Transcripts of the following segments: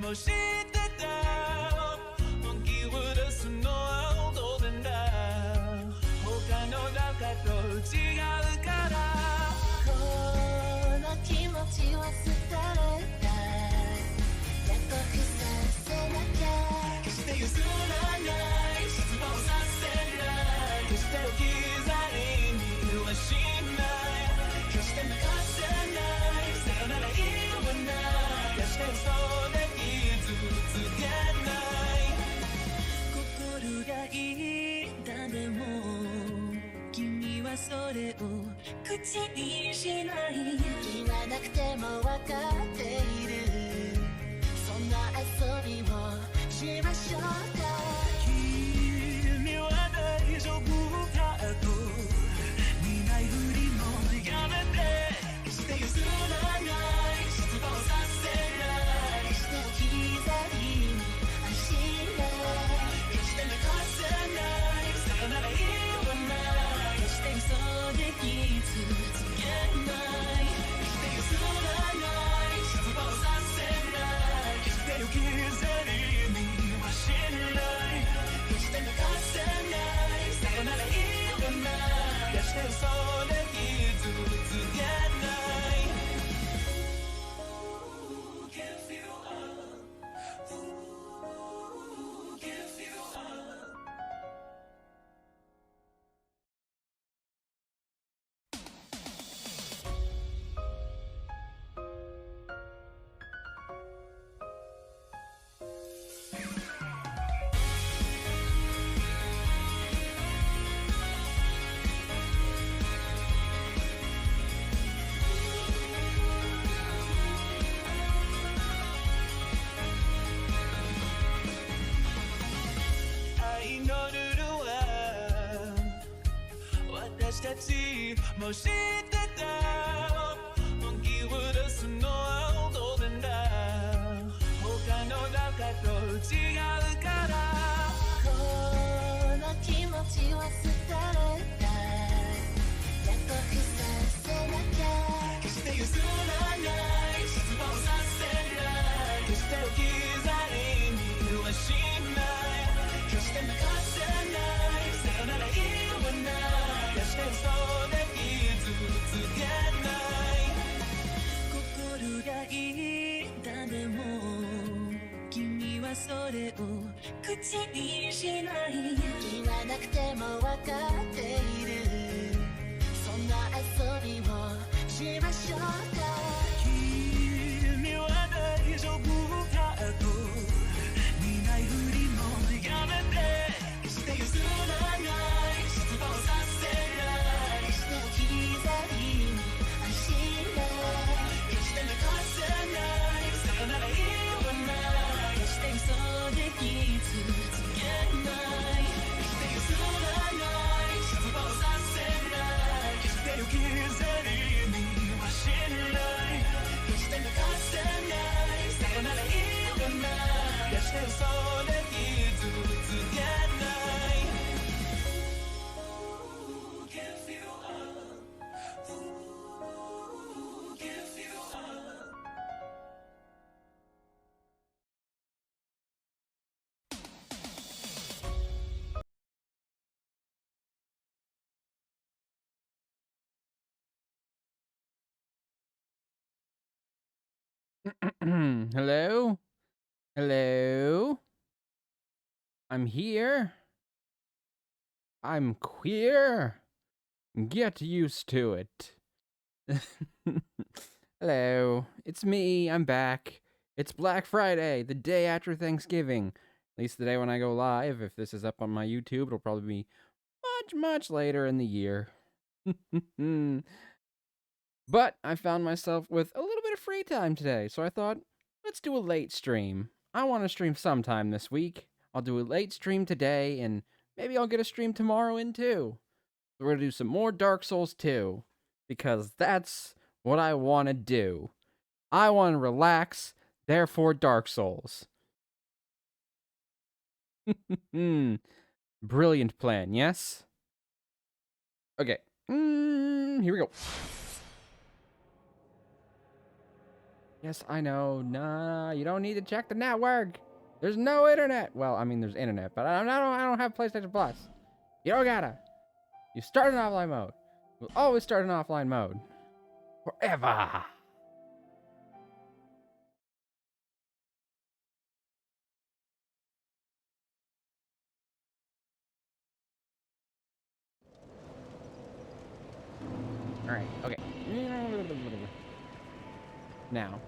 もう知ってた本気を出すのは当然だ他の中と違うからこの気持ちを捨てられた約束させなきゃ決して譲らない失望させない決して置き去りにはしない決して泣かせないさよなら言わない決して嘘で傷つけない心が痛んでも君はそれを口にしない言わなくても分かっているそんな遊びをしましょうか君は大丈夫かと見ないふりもやめて決して譲らない失望させない決して置き去りにはしない決して泣かせないさよなら言わない決して嘘で傷つけない決して譲らない失望させない決して置き去りにはしない決して泣かせないさよなら言わない決して嘘で傷つけない Give you up Give you up愛のルールは私たちも知ってた本気を出すのは当然だ他の中と違うからこの気持ちを捨てられた約束させなきゃ決して譲らない失望させない決して置き去りにはしない決して泣かせないさよなら言わない決して嘘で傷つけない心が痛んでも君はそれを口にしない言わなくても分かっているそんな遊びをしましょうか君は大丈夫かと見ないふりもやめて決して譲らない失望させない決して置き去りにはしない決して泣かせないさよなら言わない決して嘘で傷つけない決して譲らない失望させない決して置き去りにはしない決して泣かせないさよなら言わない決して嘘で傷つけない Give you up Give you up Hello? Hello? I'm here. I'm queer. Get used to it. Hello, it's me. I'm back. It's Black Friday, the day after Thanksgiving. At least the day when I go live. If this is up on my YouTube, it'll probably be much later in the year. But I found myself with a little bit of free time today, so I thought, let's do a late stream. I want to stream sometime this week. I'll do a late stream today, and maybe I'll get a stream tomorrow in too. We're going to do some more Dark Souls 2, because that's what I want to do. I want to relax, therefore Dark Souls. Brilliant plan, yes? Okay, here we go. Yes, I know. Nah, you don't need to check the network. There's no internet. Well, I mean, there's internet, but I don't have PlayStation Plus. You don't gotta. You start in offline mode. We'll always start in offline mode. Forever. Alright, okay. Now,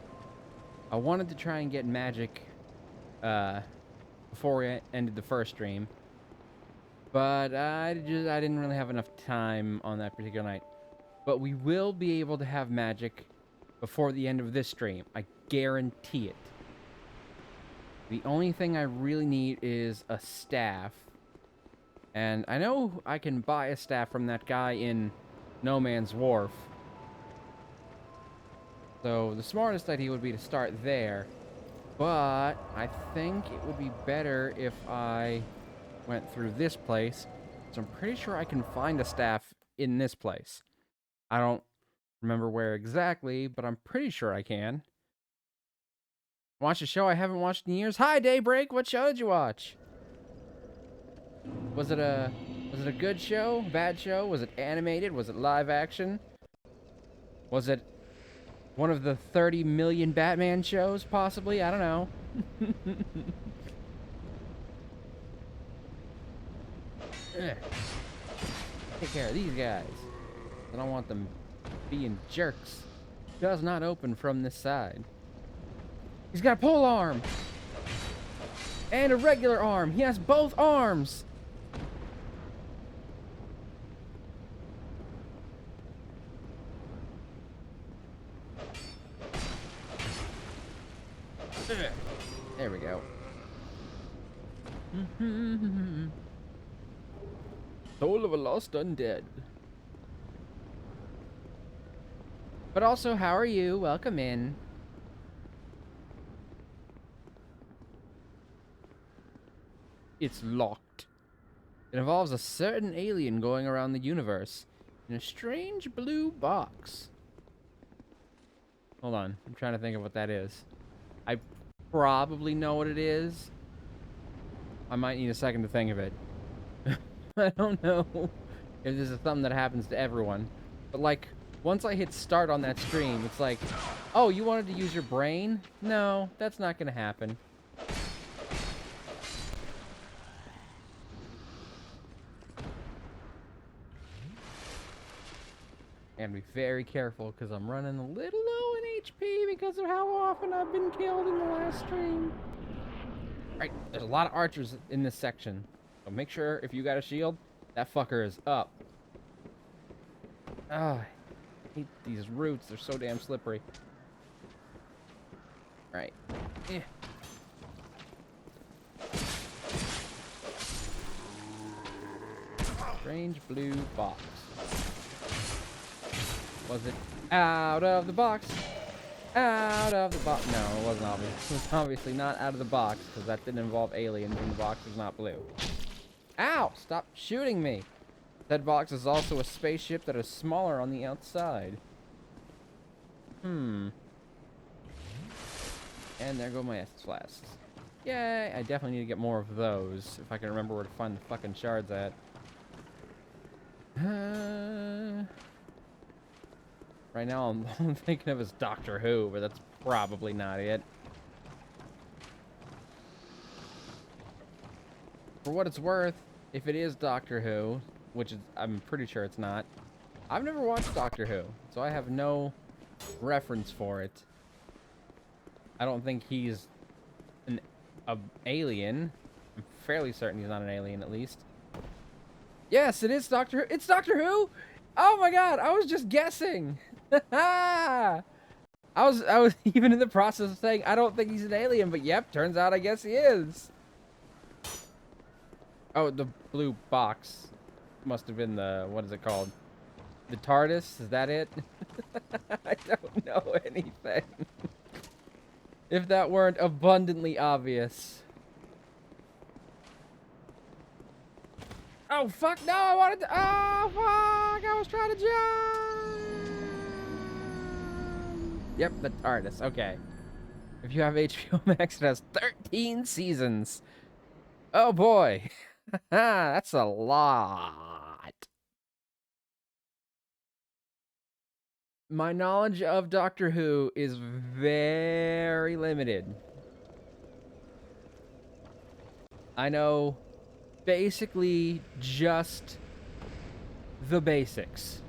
I wanted to try and get magic before we ended the first stream, but I didn't really have enough time on that particular night. But we will be able to have magic before the end of this stream. I guarantee it. The only thing I really need is a staff. And I know I can buy a staff from that guy in No Man's Warf. So the smartest idea would be to start there. But I think it would be better if I went through this place. So I'm pretty sure I can find a staff in this place. I don't remember where exactly, but I'm pretty sure I can. Watch a show I haven't watched in years. Hi, Daybreak. What show did you watch? Was it a good show? Bad show? Was it animated? Was it live action? Was it one of the 30 million Batman shows, possibly? I don't know. Take care of these guys. I don't want them being jerks. Does not open from this side. He's got a pole arm. And a regular arm. He has both arms. There we go. Soul of a lost undead. But also, how are you? Welcome in. It's locked. It involves a certain alien going around the universe in a strange blue box. Hold on, I'm trying to think of what that is. I probably know what it is. I might need a second to think of it. I don't know if this is something that happens to everyone. But like, once I hit start on that stream, it's like, oh, you wanted to use your brain? No, that's not gonna happen. And be very careful, because I'm running a little low in HP because of how often I've been killed in the last stream. Alright, there's a lot of archers in this section. So make sure, if you got a shield, that fucker is up. Ah, I hate these roots. They're so damn slippery. Right. Yeah. Strange blue box. Was it out of the box? Out of the box. No, it wasn't obvious. It was obviously not out of the box, because that didn't involve aliens and the box was not blue. Ow! Stop shooting me! That box is also a spaceship that is smaller on the outside. And there go my Estus flasks. Yay! I definitely need to get more of those, if I can remember where to find the fucking shards at. Right now, all I'm thinking of is Doctor Who, but that's probably not it. For what it's worth, if it is Doctor Who, which is, I'm pretty sure it's not, I've never watched Doctor Who, so I have no reference for it. I don't think he's an alien. I'm fairly certain he's not an alien, at least. Yes, it is Doctor Who. It's Doctor Who? Oh my god, I was just guessing. I was even in the process of saying I don't think he's an alien, but yep, turns out I guess he is. Oh, the blue box must have been the, what is it called? The TARDIS? Is that it? I don't know anything. If that weren't abundantly obvious. Oh, fuck, no, I wanted to, oh, fuck, I was trying to jump. Yep, the TARDIS. Okay. If you have HBO Max, it has 13 seasons. Oh boy. That's a lot. My knowledge of Doctor Who is very limited. I know basically just the basics.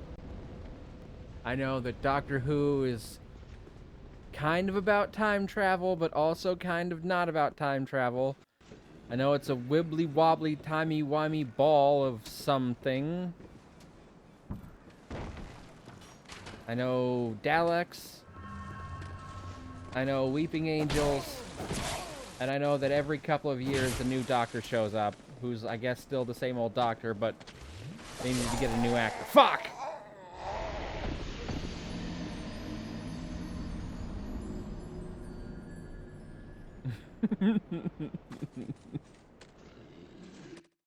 I know that Doctor Who is kind of about time travel, but also kind of not about time travel. I know it's a wibbly wobbly timey wimey ball of something. I know Daleks. I know Weeping Angels. And I know that every couple of years a new doctor shows up, who's, I guess, still the same old doctor, but they need to get a new actor. Fuck!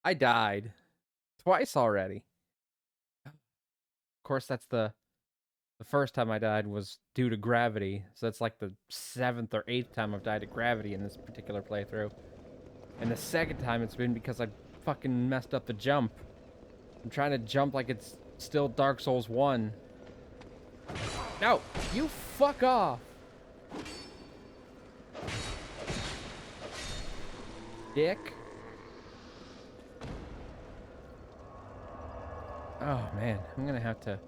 I died. Twice already. Of course, that's the first time I died was due to gravity, so that's like the 7th or 8th time I've died to gravity in this particular playthrough. And the second time it's been because I fucking messed up the jump. I'm trying to jump like it's still Dark Souls 1. No! You fuck off! Dick. Oh man, I'm gonna have to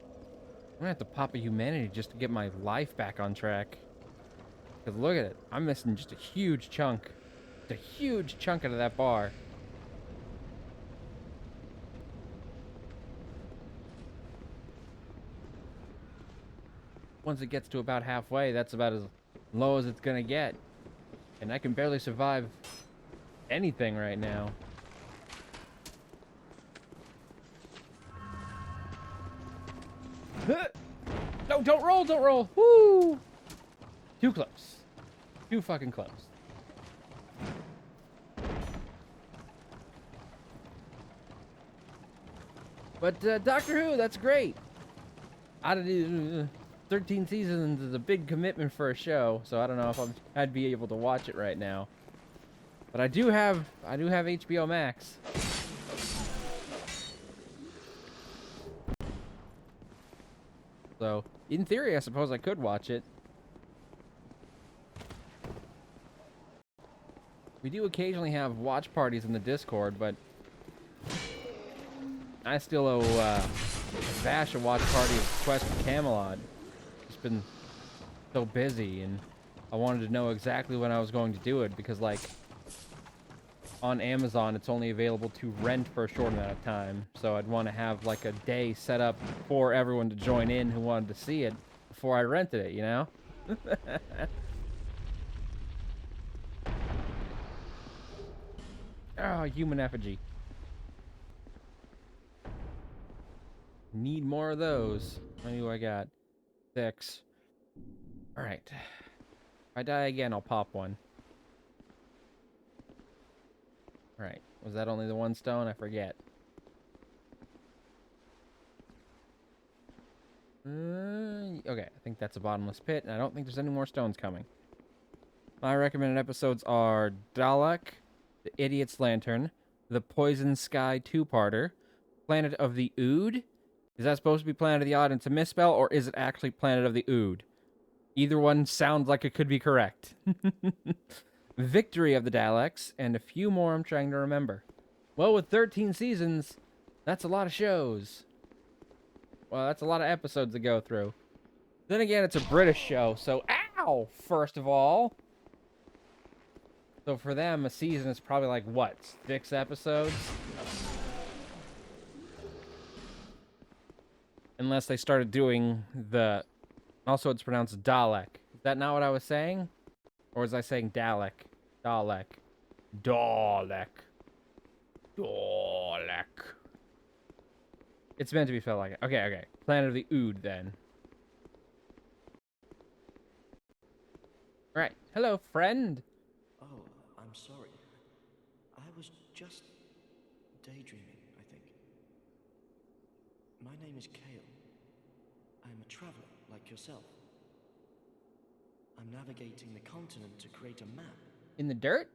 pop a humanity just to get my life back on track. Cause look at it, I'm missing just a huge chunk. Just a huge chunk out of that bar. Once it gets to about halfway, that's about as low as it's gonna get. And I can barely survive anything right now. No, don't roll, don't roll. Woo! Too close. Too fucking close. But Doctor Who, that's great. Out of the 13 seasons is a big commitment for a show, so I don't know if I'd be able to watch it right now. But I do have HBO Max. So, in theory, I suppose I could watch it. We do occasionally have watch parties in the Discord, but I still owe Vash a watch party of Quest for Camelot. Just been so busy, and I wanted to know exactly when I was going to do it, because, like, on Amazon, it's only available to rent for a short amount of time. So I'd want to have, like, a day set up for everyone to join in who wanted to see it before I rented it, you know? Oh, human effigy. Need more of those. How many do I got? 6. Alright. If I die again, I'll pop one. Alright. Was that only the one stone? I forget. Okay, I think that's a bottomless pit, and I don't think there's any more stones coming. My recommended episodes are Dalek, The Idiot's Lantern, The Poison Sky 2-parter, Planet of the Ood. Is that supposed to be Planet of the Odd and it's a misspell, or is it actually Planet of the Ood? Either one sounds like it could be correct. Victory of the Daleks, and a few more I'm trying to remember. Well, with 13 seasons, that's a lot of shows. Well, that's a lot of episodes to go through. Then again, it's a British show, so ow, first of all. So for them, a season is probably like, what, 6 episodes? Unless they started doing the... Also, it's pronounced Dalek. Is that not what I was saying? Or was I saying Dalek? Dalek. Dalek. Dalek. It's meant to be spelled like it. Okay, okay. Planet of the Ood, then. Right. Hello, friend. Oh, I'm sorry. I was just daydreaming, I think. My name is Kale. I'm a traveler like yourself. I'm navigating the continent to create a map. In the dirt?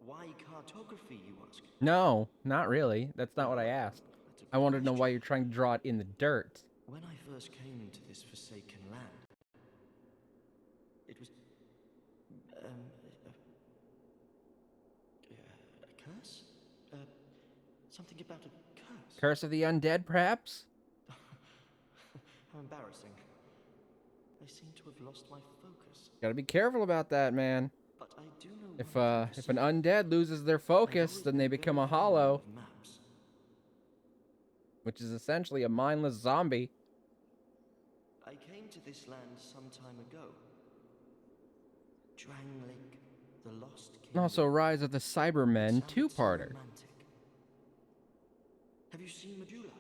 Why cartography, you ask? No, not really. That's not what I asked. That's a I wanted to know why question. you're trying to draw it in the dirt. When I first came to this forsaken land, it was a curse? Something about a curse? Curse of the Undead, perhaps? How embarrassing. I seem to have lost my focus. Gotta be careful about that, man. But I do know If one thing for if an certain. undead loses their I've focus, always then they been become a very fond hollow, of maps. which is essentially a mindless zombie. I came to this land some time ago. Drangleic, the Lost And Kingdom. also Rise of the Cybermen Sounded so two-parter. romantic. Have you seen Medulla?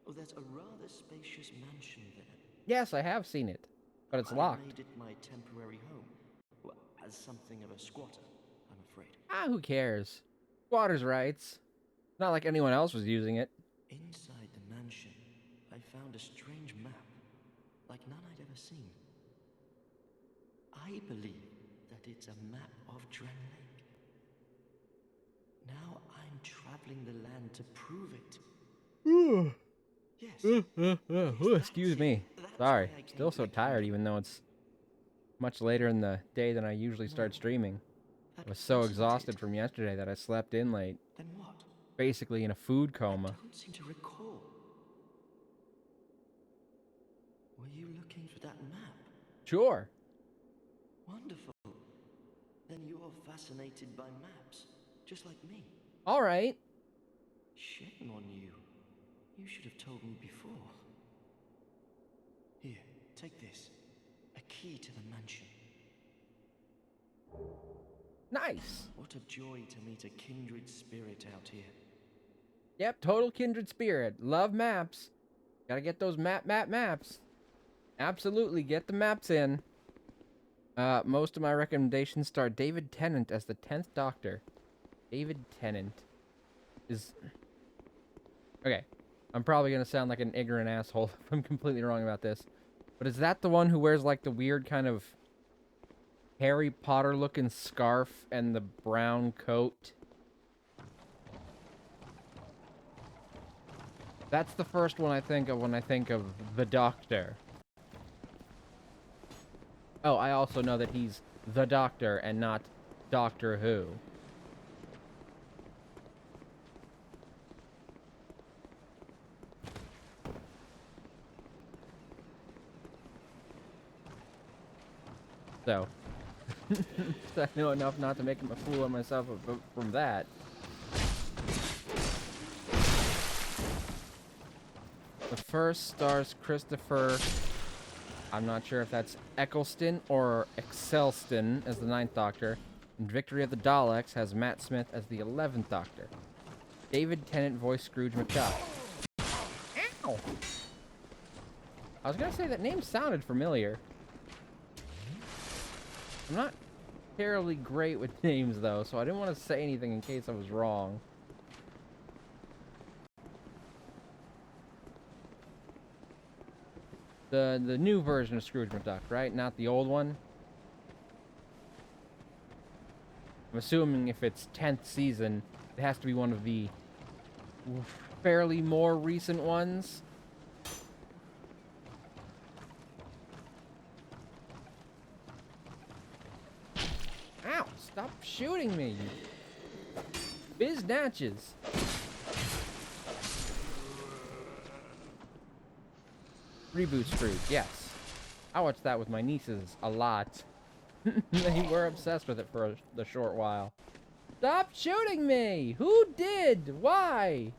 Oh, there's a rather spacious mansion there. Yes, I have seen it, but it's I locked. made it my temporary home. Well, as something of a squatter, I'm afraid. Ah, who cares? Squatters' rights. Not like anyone else was using it. Inside the mansion, I found a strange map, like none I'd ever seen. I believe that it's a map of Drangleic. Now I'm traveling the land to prove it. Yes. Excuse me. That's Sorry. why I came Still to so the tired, kingdom. even though it's much later in the day than I usually start No. streaming. That I was so wasn't exhausted it. from yesterday that I slept in late. Then what? Basically in a food I coma. don't seem to recall. Were you looking for that map? Sure. Wonderful. Then you're fascinated by maps, just like me. Alright. Shame on you. You should have told me before. Here, take this. A key to the mansion. Nice. What a joy to meet a kindred spirit out here. Yep, total kindred spirit. Love maps. Gotta get those maps. Absolutely, get the maps in. Most of my recommendations star David Tennant as the 10th Doctor. David Tennant is... Okay, I'm probably gonna sound like an ignorant asshole if I'm completely wrong about this. But is that the one who wears like the weird kind of Harry Potter looking scarf and the brown coat? That's the first one I think of when I think of the Doctor. Oh, I also know that he's the Doctor and not Doctor Who. So, I know enough not to make a fool of myself from that. The first stars Christopher... I'm not sure if that's Eccleston or Excelston as the 9th Doctor. And Victory of the Daleks has Matt Smith as the 11th Doctor. David Tennant voiced Scrooge McDuck. Ow! I was gonna say that name sounded familiar. I'm not terribly great with names though, so I didn't want to say anything in case I was wrong. The new version of Scrooge McDuck, right? Not the old one? I'm assuming if it's 10th season, it has to be one of the fairly more recent ones. Ow! Stop shooting me, you biznatches. Reboot Scrooge, yes. I watched that with my nieces a lot. They were obsessed with it for the short while. Stop shooting me! Who did? Why?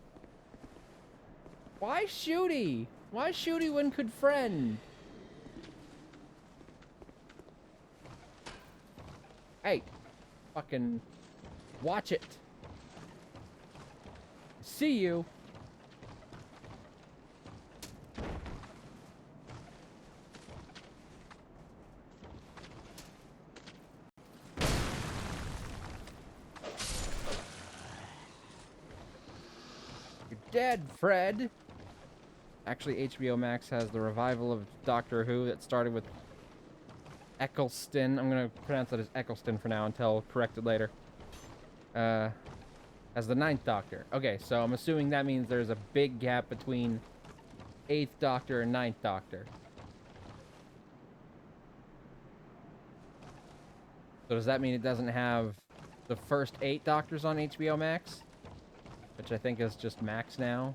Why shooty? Why shooty when could friend? Hey, fucking watch it. See you. You're dead, Fred. Actually, HBO Max has the revival of Doctor Who that started with Eccleston. I'm gonna pronounce it as Eccleston for now until corrected later. As the 9th Doctor. Okay, so I'm assuming that means there's a big gap between 8th Doctor and 9th Doctor. So does that mean it doesn't have the first 8 Doctors on HBO Max? Which I think is just Max now.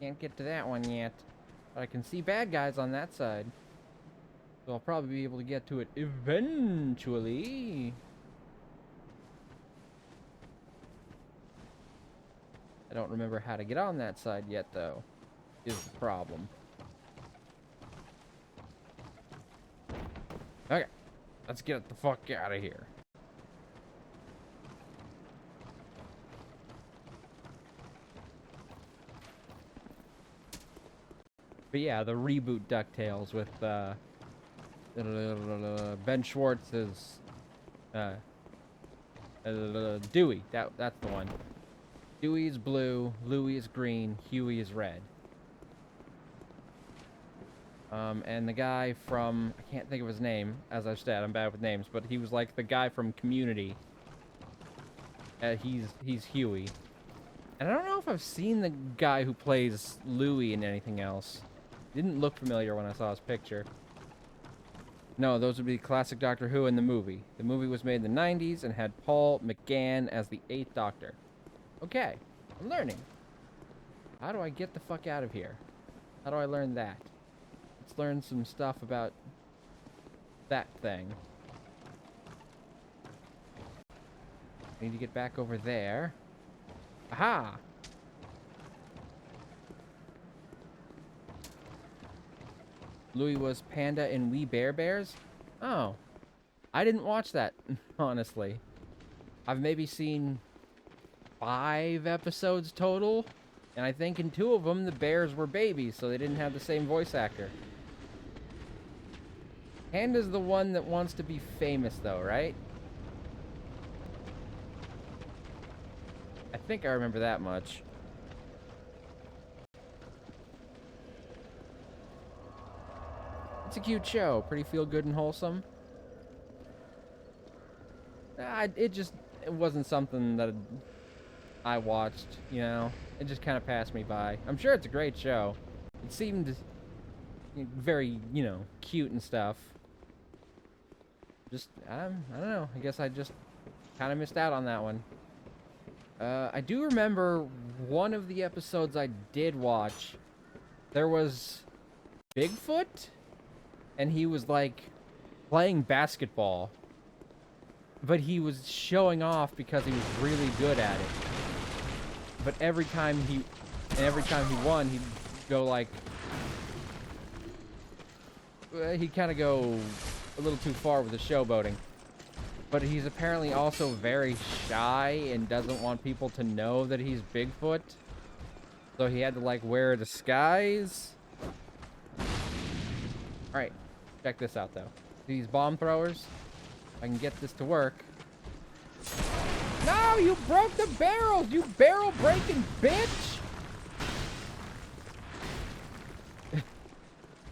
Can't get to that one yet. But I can see bad guys on that side. So I'll probably be able to get to it eventually. I don't remember how to get on that side yet, though, is the problem. Okay, let's get the fuck out of here. But yeah, the reboot DuckTales with Ben Schwartz's Dewey. That's the one. Dewey is blue, Louie is green, Huey is red. And the guy from, I can't think of his name, as I've said, I'm bad with names, but he was like the guy from Community. He's Huey. And I don't know if I've seen the guy who plays Louie in anything else. Didn't look familiar when I saw his picture. No, those would be classic Doctor Who in the movie. The movie was made in the 90s and had Paul McGann as the 8th Doctor. Okay, I'm learning. How do I get the fuck out of here? How do I learn that? Let's learn some stuff about that thing. I need to get back over there. Aha! Louis was Panda in We Bare Bears? Oh. I didn't watch that, honestly. I've maybe seen 5 episodes total, and I think in 2 of them the bears were babies, so they didn't have the same voice actor. Panda's the one that wants to be famous, though, right? I think I remember that much. It's a cute show. Pretty feel good and wholesome. It wasn't something that I watched, you know. It just kind of passed me by. I'm sure it's a great show. It seemed very, you know, cute and stuff. Just, I don't know. I guess I just kind of missed out on that one. I do remember one of the episodes I did watch. There was Bigfoot, and he was like playing basketball, but he was showing off because he was really good at it. But every time he won, he'd go like, he'd kind of go a little too far with the showboating. But he's apparently also very shy and doesn't want people to know that he's Bigfoot. So he had to like wear a disguise. Alright, check this out though. These bomb throwers, I can get this to work. No, you broke the barrels, you barrel breaking bitch!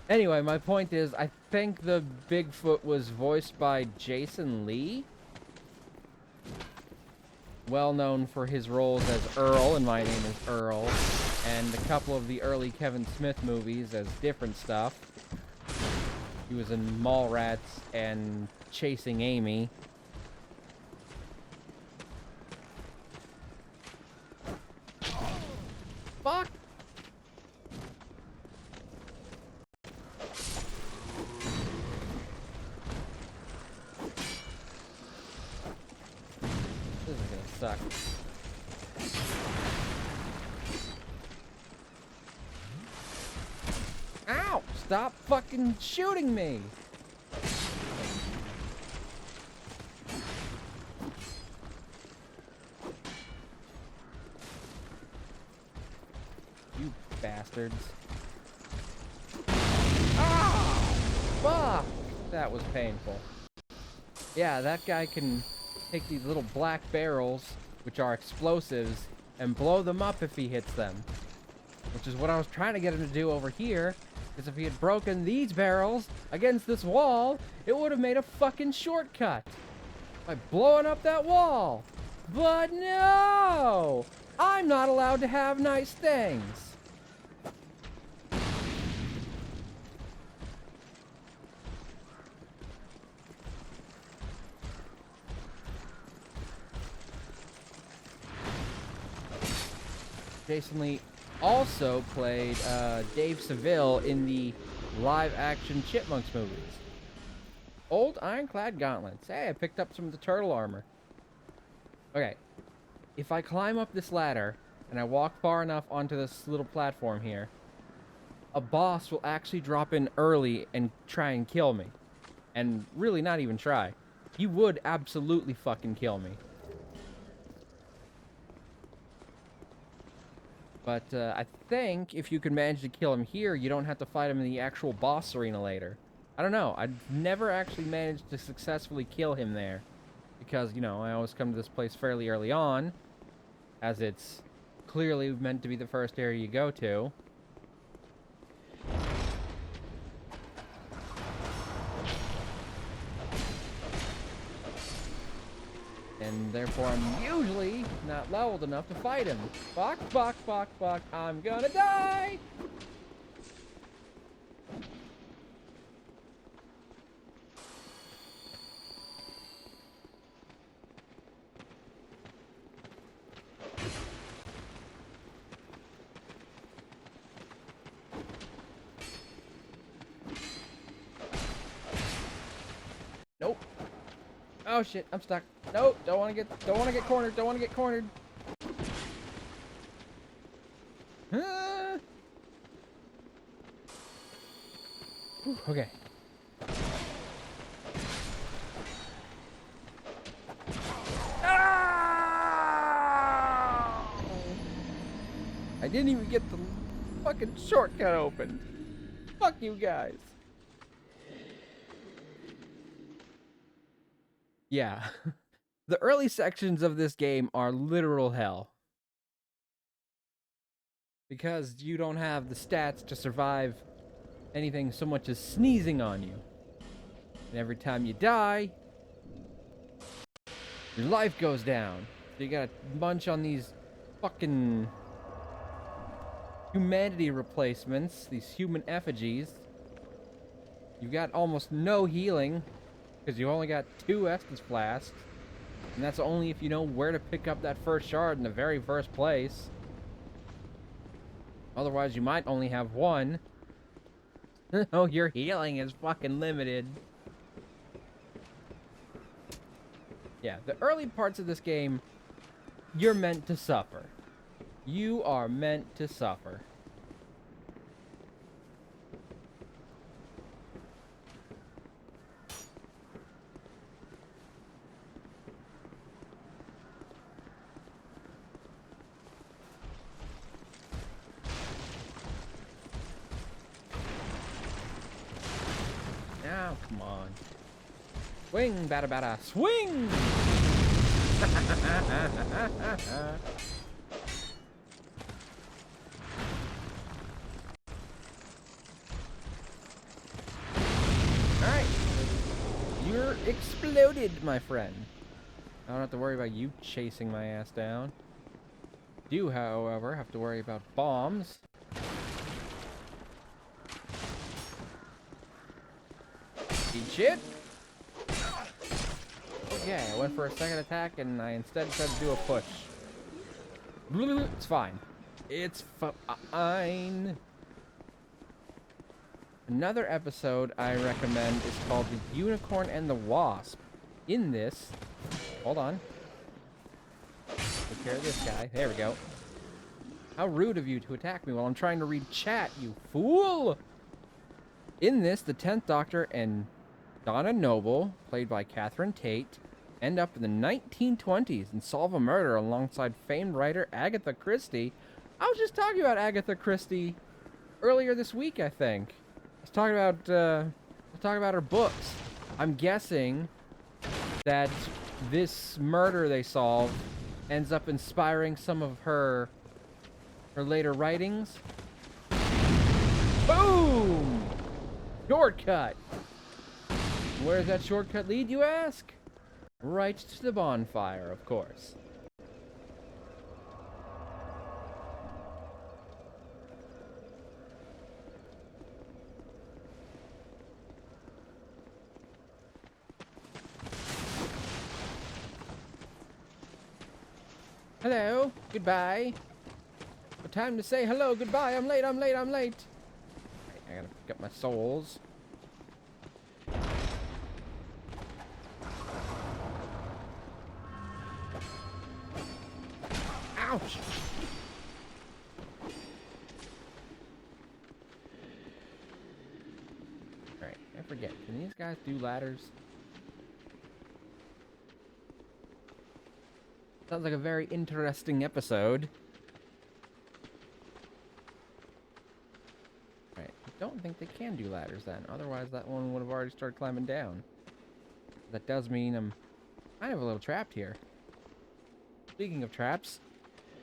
Anyway, my point is, I think the Bigfoot was voiced by Jason Lee. Well known for his roles as Earl in My Name is Earl, and a couple of the early Kevin Smith movies as different stuff. He was in Mallrats and Chasing Amy. Fuck! This is gonna suck. Ow! Stop fucking shooting me! You bastards. Ah! Fuck! That was painful. Yeah, that guy can take these little black barrels, which are explosives, and blow them up if he hits them. Which is what I was trying to get him to do over here. Because if he had broken these barrels against this wall, it would have made a fucking shortcut. By blowing up that wall. But no! I'm not allowed to have nice things. Jason Lee also played Dave Seville in the live-action Chipmunks movies. Old ironclad gauntlets. Hey, I picked up some of the turtle armor. Okay. If I climb up this ladder, and I walk far enough onto this little platform here, a boss will actually drop in early and try and kill me. And really not even try. He would absolutely fucking kill me. But I think if you can manage to kill him here, you don't have to fight him in the actual boss arena later. I don't know. I've never actually managed to successfully kill him there. Because, you know, I always come to this place fairly early on. As it's clearly meant to be the first area you go to. And therefore I'm usually not leveled enough to fight him. Fuck, fuck, fuck, fuck. I'm gonna die! Nope. Oh shit, I'm stuck. Nope, don't wanna get cornered, don't wanna get cornered. Ah! Whew, okay. Ah! I didn't even get the fucking shortcut opened. Fuck you guys. Yeah. The early sections of this game are literal hell. Because you don't have the stats to survive anything so much as sneezing on you. And every time you die, your life goes down. So you gotta munch on these fucking humanity replacements, these human effigies. You've got almost no healing. Because you only got 2 Estus flasks. And that's only if you know where to pick up that first shard in the very first place. Otherwise, you might only have 1. Oh, your healing is fucking limited. Yeah, the early parts of this game, you're meant to suffer. You are meant to suffer. Now, come on. Swing, bada bada, swing! Alright. You're exploded, my friend. I don't have to worry about you chasing my ass down. Do, however, have to worry about bombs. Eat shit. Okay, I went for a second attack and I instead tried to do a push. It's fine. It's fine. Another episode I recommend is called The Unicorn and the Wasp. In this, hold on. Take care of this guy. There we go. How rude of you to attack me while I'm trying to read chat, you fool! In this, the 10th Doctor and Donna Noble, played by Catherine Tate, end up in the 1920s and solve a murder alongside famed writer Agatha Christie. I was just talking about Agatha Christie earlier this week, I think. I was talking about her books. I'm guessing that this murder they solve ends up inspiring some of her later writings. Boom! Shortcut! Where does that shortcut lead, you ask? Right to the bonfire, of course. Hello, goodbye. What time to say hello, goodbye? I'm late, I'm late, I'm late. Right, I gotta pick up my souls. Ouch! Alright, I forget. Can these guys do ladders? Sounds like a very interesting episode. Right, I don't think they can do ladders then. Otherwise, that one would have already started climbing down. That does mean I'm kind of a little trapped here. Speaking of traps,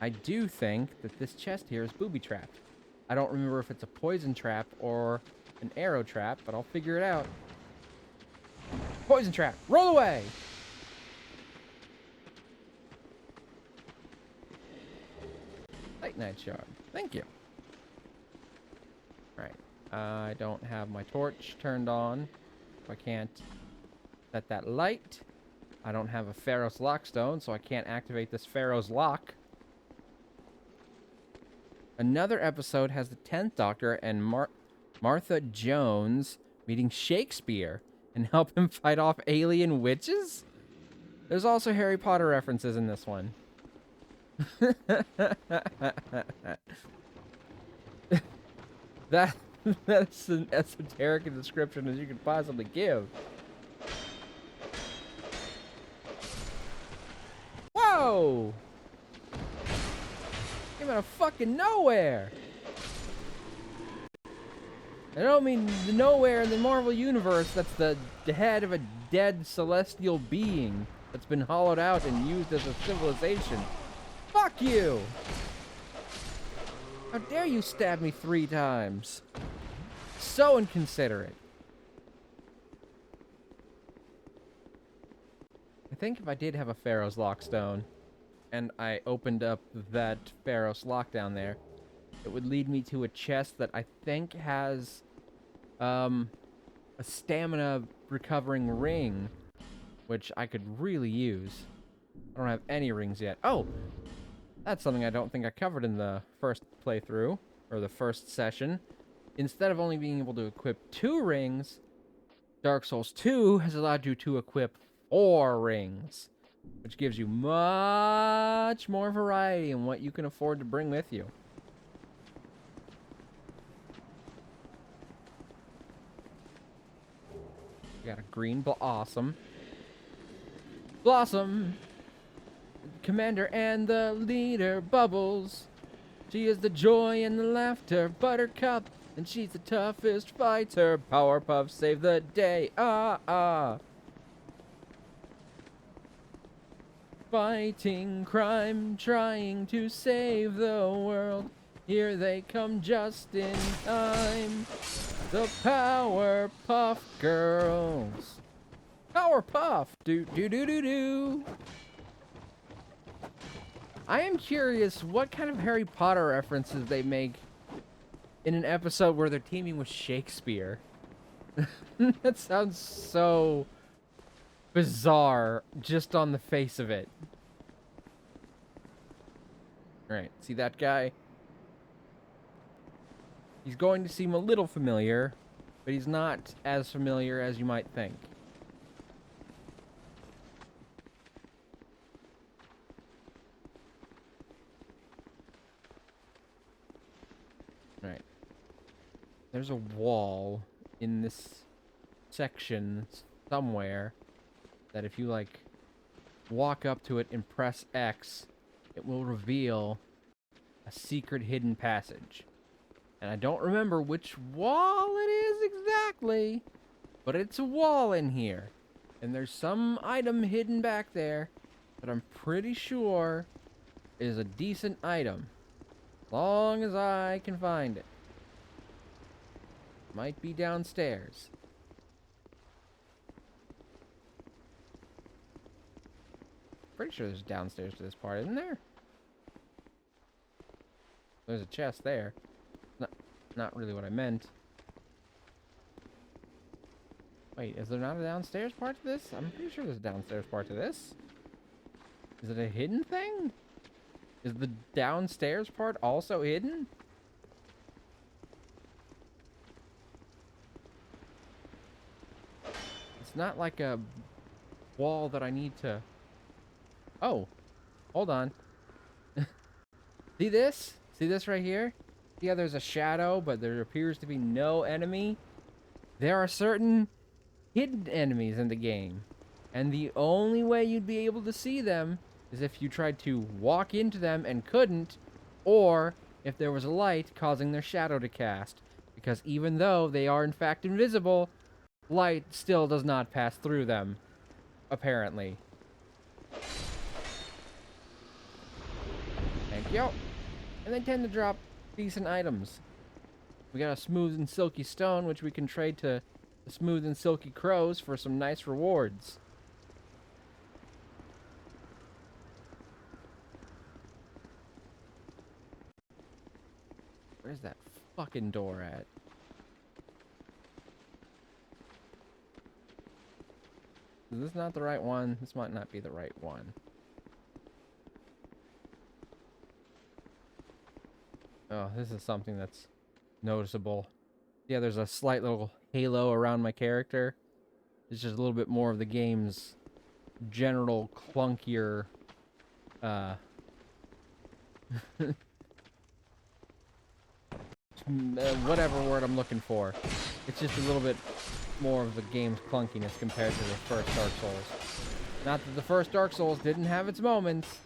I do think that this chest here is booby-trapped. I don't remember if it's a poison trap or an arrow trap, but I'll figure it out. Poison trap! Roll away! Night shard. Thank you. Right. I don't have my torch turned on. So I can't set that light. I don't have a Pharaoh's Lockstone, so I can't activate this Pharaoh's Lock. Another episode has the 10th Doctor and Martha Jones meeting Shakespeare and help him fight off alien witches? There's also Harry Potter references in this one. That's an esoteric a description as you could possibly give. Whoa! Came out of fucking nowhere. I don't mean the nowhere in the Marvel universe. That's the head of a dead celestial being that's been hollowed out and used as a civilization. Fuck you! How dare you stab me 3 times? So inconsiderate. I think if I did have a Pharaoh's Lockstone, and I opened up that Pharaoh's Lock down there, it would lead me to a chest that I think has, a stamina recovering ring, which I could really use. I don't have any rings yet. Oh! That's something I don't think I covered in the first playthrough, or the first session. Instead of only being able to equip 2 rings, Dark Souls 2 has allowed you to equip 4 rings, which gives you much more variety in what you can afford to bring with you. We got a green blossom. Blossom! Commander and the leader, Bubbles. She is the joy and the laughter, Buttercup, and she's the toughest fighter. Powerpuff save the day, Fighting crime, trying to save the world. Here they come just in time. The Powerpuff Girls. Powerpuff, do do do do do. I am curious what kind of Harry Potter references they make in an episode where they're teaming with Shakespeare. That sounds so bizarre just on the face of it. Alright, see that guy? He's going to seem a little familiar, but he's not as familiar as you might think. Right. There's a wall in this section somewhere that if you, like, walk up to it and press X, it will reveal a secret hidden passage. And I don't remember which wall it is exactly, but it's a wall in here. And there's some item hidden back there that I'm pretty sure is a decent item. As long as I can find it. Might be downstairs. Pretty sure there's downstairs to this part, isn't there? There's a chest there. Not really what I meant. Wait, is there not a downstairs part to this? I'm pretty sure there's a downstairs part to this. Is it a hidden thing? Is the downstairs part also hidden? It's not like a wall that I need to... Oh, hold on. See this? See this right here? Yeah, there's a shadow, but there appears to be no enemy. There are certain hidden enemies in the game. And the only way you'd be able to see them is if you tried to walk into them and couldn't, or if there was a light causing their shadow to cast. Because even though they are in fact invisible, light still does not pass through them, apparently. Thank you. And they tend to drop decent items. We got a smooth and silky stone, which we can trade to the smooth and silky crows for some nice rewards. Where's that fucking door at? Is this not the right one? This might not be the right one. Oh, this is something that's noticeable. Yeah, there's a slight little halo around my character. It's just a little bit more of the game's general clunkier, whatever word I'm looking for. It's just a little bit more of the game's clunkiness compared to the first Dark Souls. Not that the first Dark Souls didn't have its moments,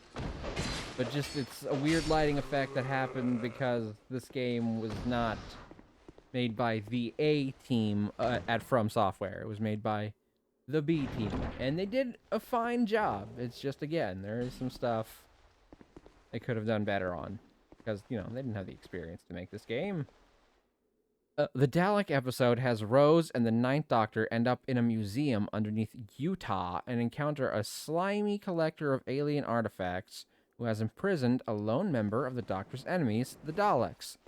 but just it's a weird lighting effect that happened because this game was not made by the A team at From Software. It was made by the B team, and they did a fine job. It's just, again, there is some stuff they could have done better on because, you know, they didn't have the experience to make this game. The Dalek episode has Rose and the Ninth Doctor end up in a museum underneath Utah and encounter a slimy collector of alien artifacts who has imprisoned a lone member of the Doctor's enemies, the Daleks.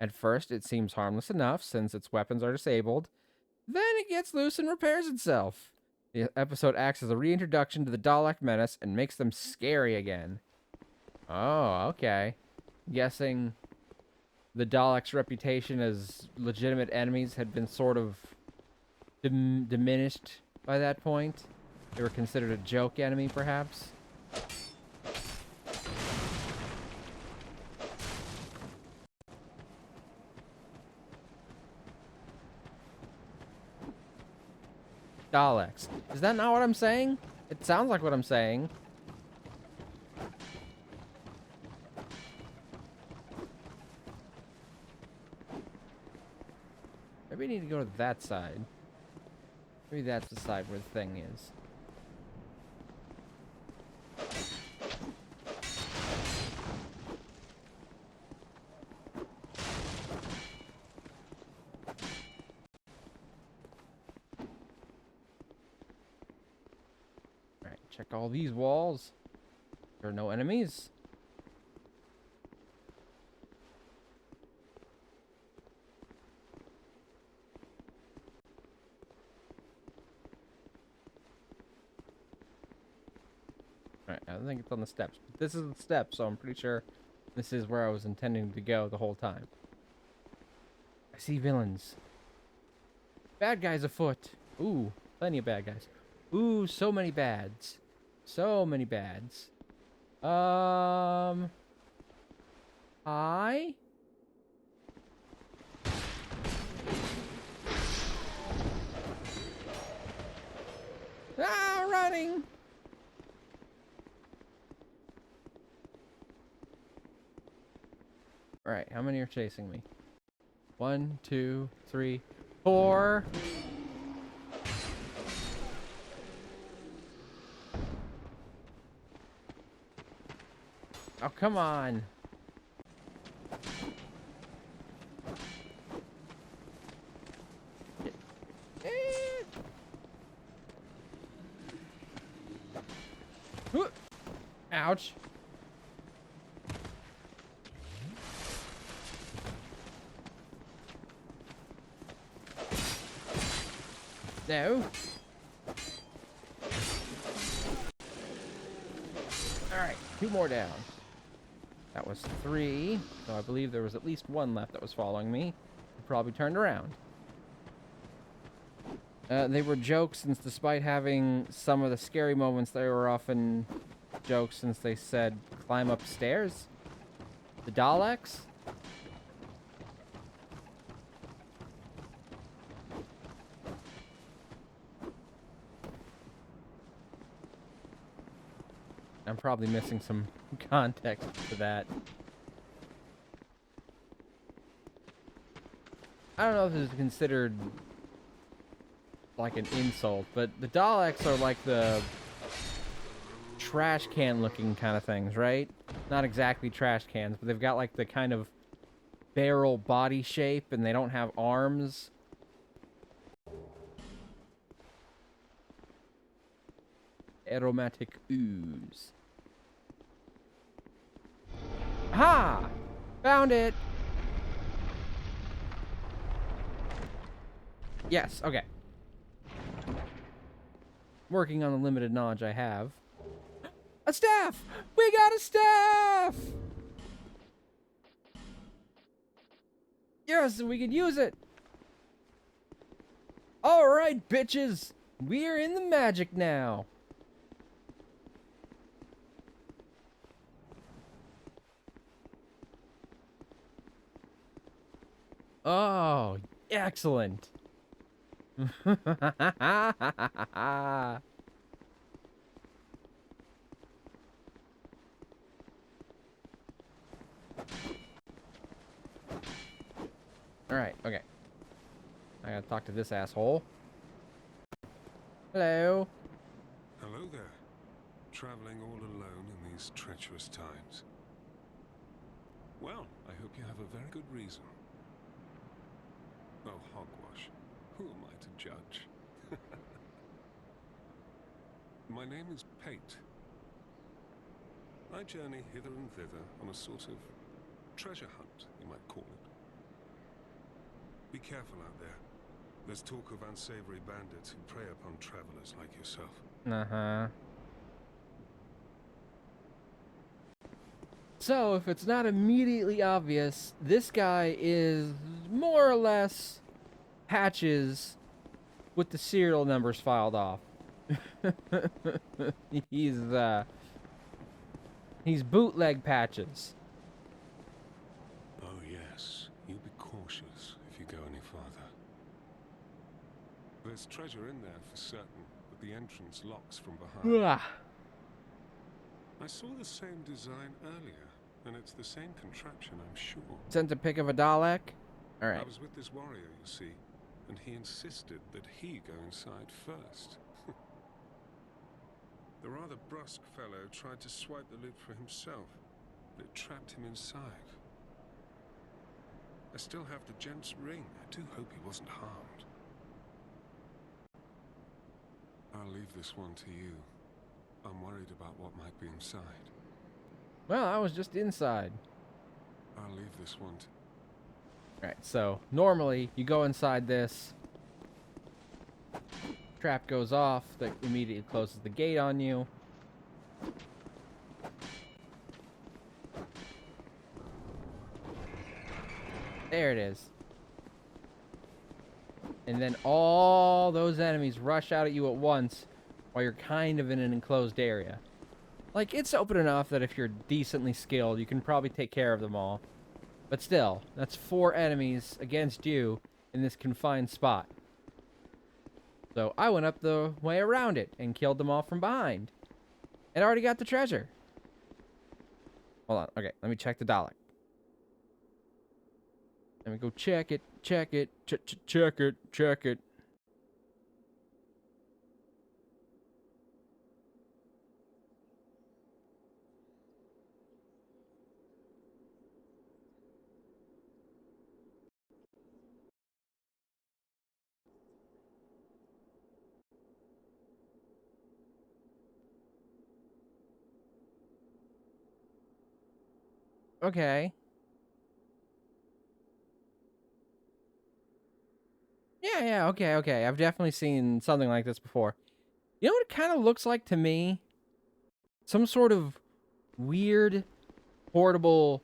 At first, it seems harmless enough since its weapons are disabled. Then it gets loose and repairs itself. The episode acts as a reintroduction to the Dalek menace and makes them scary again. Oh, okay. Guessing the Daleks' reputation as legitimate enemies had been sort of diminished by that point. They were considered a joke enemy, perhaps. Daleks. Is that not what I'm saying? It sounds like what I'm saying. Maybe I need to go to that side. Maybe that's the side where the thing is. Alright, check all these walls. There are no enemies. Alright, I don't think it's on the steps. But this is the steps, so I'm pretty sure this is where I was intending to go the whole time. I see villains. Bad guys afoot. Ooh, plenty of bad guys. Ooh, so many bads. So many bads. Hi? Ah, running! Alright, how many are chasing me? 1, 2, 3, 4. Oh, come on. Ouch. No. Alright, 2 more down. That was 3, so I believe there was at least 1 left that was following me. He probably turned around. They were jokes, since despite having some of the scary moments, they were often jokes since they said, climb upstairs? The Daleks? I'm probably missing some context to that. I don't know if this is considered like an insult, but the Daleks are like the trash can looking kind of things, right? Not exactly trash cans, but they've got like the kind of barrel body shape, and they don't have arms. Aromatic ooze. Ha! Found it! Yes, okay. Working on the limited knowledge I have. A staff! We got a staff! Yes, we could use it! Alright, bitches! We're in the magic now! Oh, excellent! Alright, okay. I gotta talk to this asshole. Hello. Hello there. Traveling all alone in these treacherous times. Well, I hope you have a very good reason. Oh, hogwash. Who am I to judge? My name is Pate. I journey hither and thither on a sort of treasure hunt, you might call it. Be careful out there. There's talk of unsavory bandits who prey upon travelers like yourself. Uh-huh. So, if it's not immediately obvious, this guy is more or less Patches with the serial numbers filed off. He's bootleg Patches. Oh yes, you be cautious if you go any farther. There's treasure in there for certain, but the entrance locks from behind. Ugh. I saw the same design earlier, and it's the same contraption, I'm sure. Sent a pic of a Dalek? I Alright. was with this warrior, you see, and he insisted that he go inside first. The rather brusque fellow tried to swipe the lid for himself, but it trapped him inside. I still have the gent's ring. I do hope he wasn't harmed. I'll leave this one to you. I'm worried about what might be inside. Well, I was just inside. I'll leave this one to... Alright, so normally you go inside this, trap goes off, that immediately closes the gate on you. There it is. And then all those enemies rush out at you at once while you're kind of in an enclosed area. Like, it's open enough that if you're decently skilled, you can probably take care of them all. But still, that's 4 enemies against you in this confined spot. So I went up the way around it and killed them all from behind. And already got the treasure. Hold on. Okay, let me check the Dalek. Let me go check it, check it, check it, check it. Okay. Yeah, okay. I've definitely seen something like this before. You know what it kind of looks like to me? Some sort of weird, portable,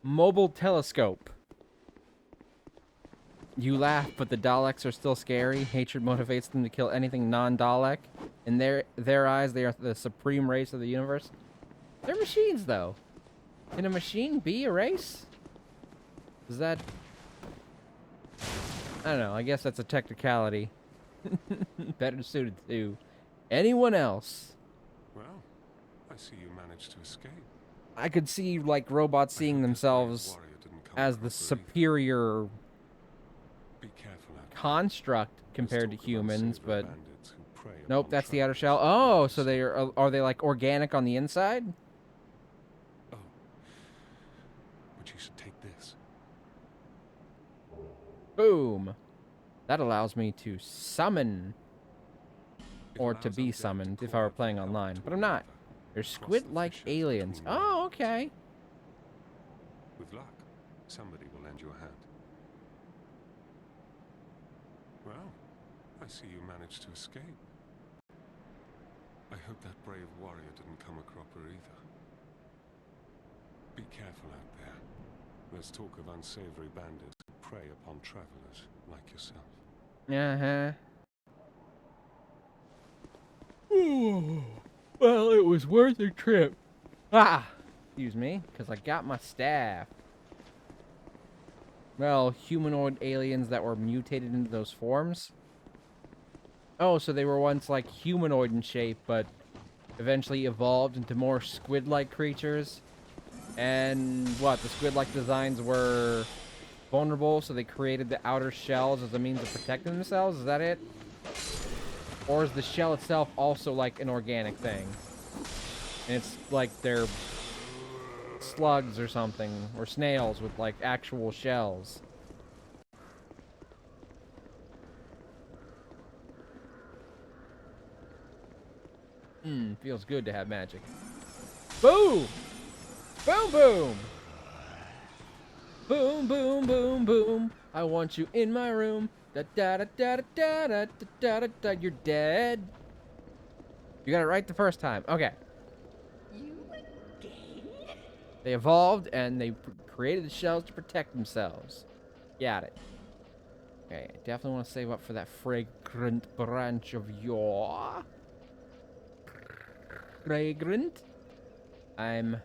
mobile telescope. You laugh, but the Daleks are still scary. Hatred motivates them to kill anything non-Dalek. In their eyes, they are the supreme race of the universe. They're machines, though. Can a machine be a race? Is that... I don't know. I guess that's a technicality. Better suited to anyone else. Well, I see you managed to escape. I could see, like, robots I seeing hope this brave themselves warrior didn't come as the properly. superior Be careful out there. construct There's compared to talk of humans, unsavory but... bandits who prey Nope, upon that's the outer travelers shell. Oh, like so they are they, like, organic on the inside? Oh, but you should take this. Boom. That allows me to summon, It or allows to be undead summoned if call I were out playing their help online, to but I'm one not. another, They're cross the squid-like fissures aliens. between worlds. Oh, okay. With luck, somebody will lend you a hand. Well, I see you managed to escape. I hope that brave warrior didn't come a cropper either. Be careful out there. There's talk of unsavory bandits who prey upon travelers like yourself. Uh-huh. Well, it was worth the trip. Ah! Excuse me, because I got my staff. Well, humanoid aliens that were mutated into those forms. Oh, so they were once, like, humanoid in shape, but eventually evolved into more squid-like creatures. And, what, the squid-like designs were vulnerable, so they created the outer shells as a means of protecting themselves? Is that it? Or is the shell itself also, like, an organic thing? And it's, like, they're slugs or something, or snails with, like, actual shells. Feels good to have magic. Boom! Boom, boom! Boom, boom, boom, boom. I want you in my room. Da da da da da da da da da da. You're dead. You got it right the first time. Okay. You again? They evolved and they created the shells to protect themselves. Got it. Okay, I definitely want to save up for that fragrant branch of yore. Fragrant. I'm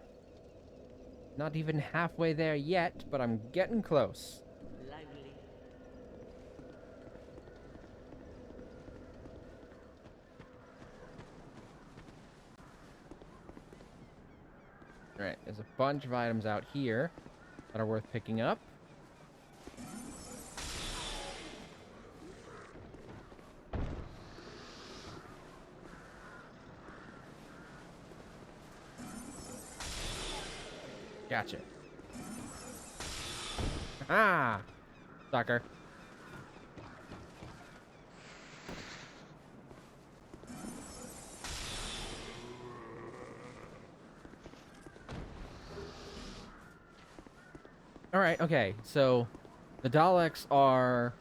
not even halfway there yet, but I'm getting close. Lovely. Alright, there's a bunch of items out here that are worth picking up. Gotcha. Ah! Sucker. Alright, okay, so the Daleks are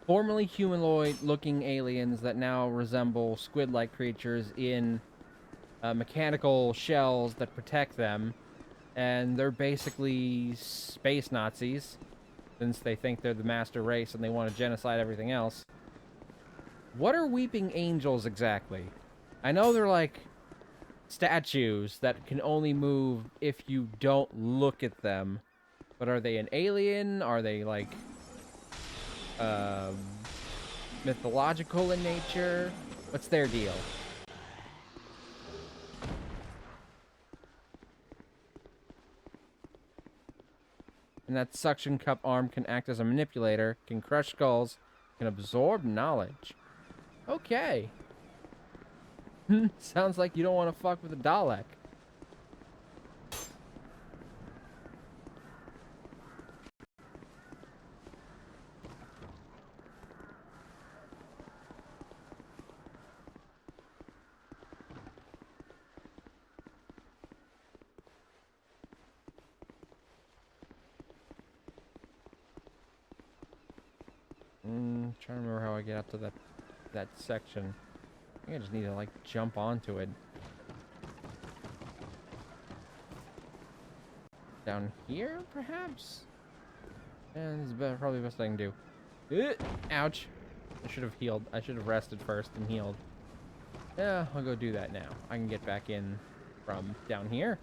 formerly humanoid-looking aliens that now resemble squid-like creatures in mechanical shells that protect them. And they're basically space Nazis, since they think they're the master race and they want to genocide everything else. What are weeping angels exactly? I know they're like statues that can only move if you don't look at them. But are they an alien? Are they like mythological in nature? What's their deal? And that suction cup arm can act as a manipulator, can crush skulls, can absorb knowledge. Okay. Sounds like you don't want to fuck with a Dalek. Trying to remember how I get up to that section. I think I just need to, like, jump onto it. Down here, perhaps? And this is probably the best I can do. Ouch. I should have healed. I should have rested first and healed. Yeah, I'll go do that now. I can get back in from down here.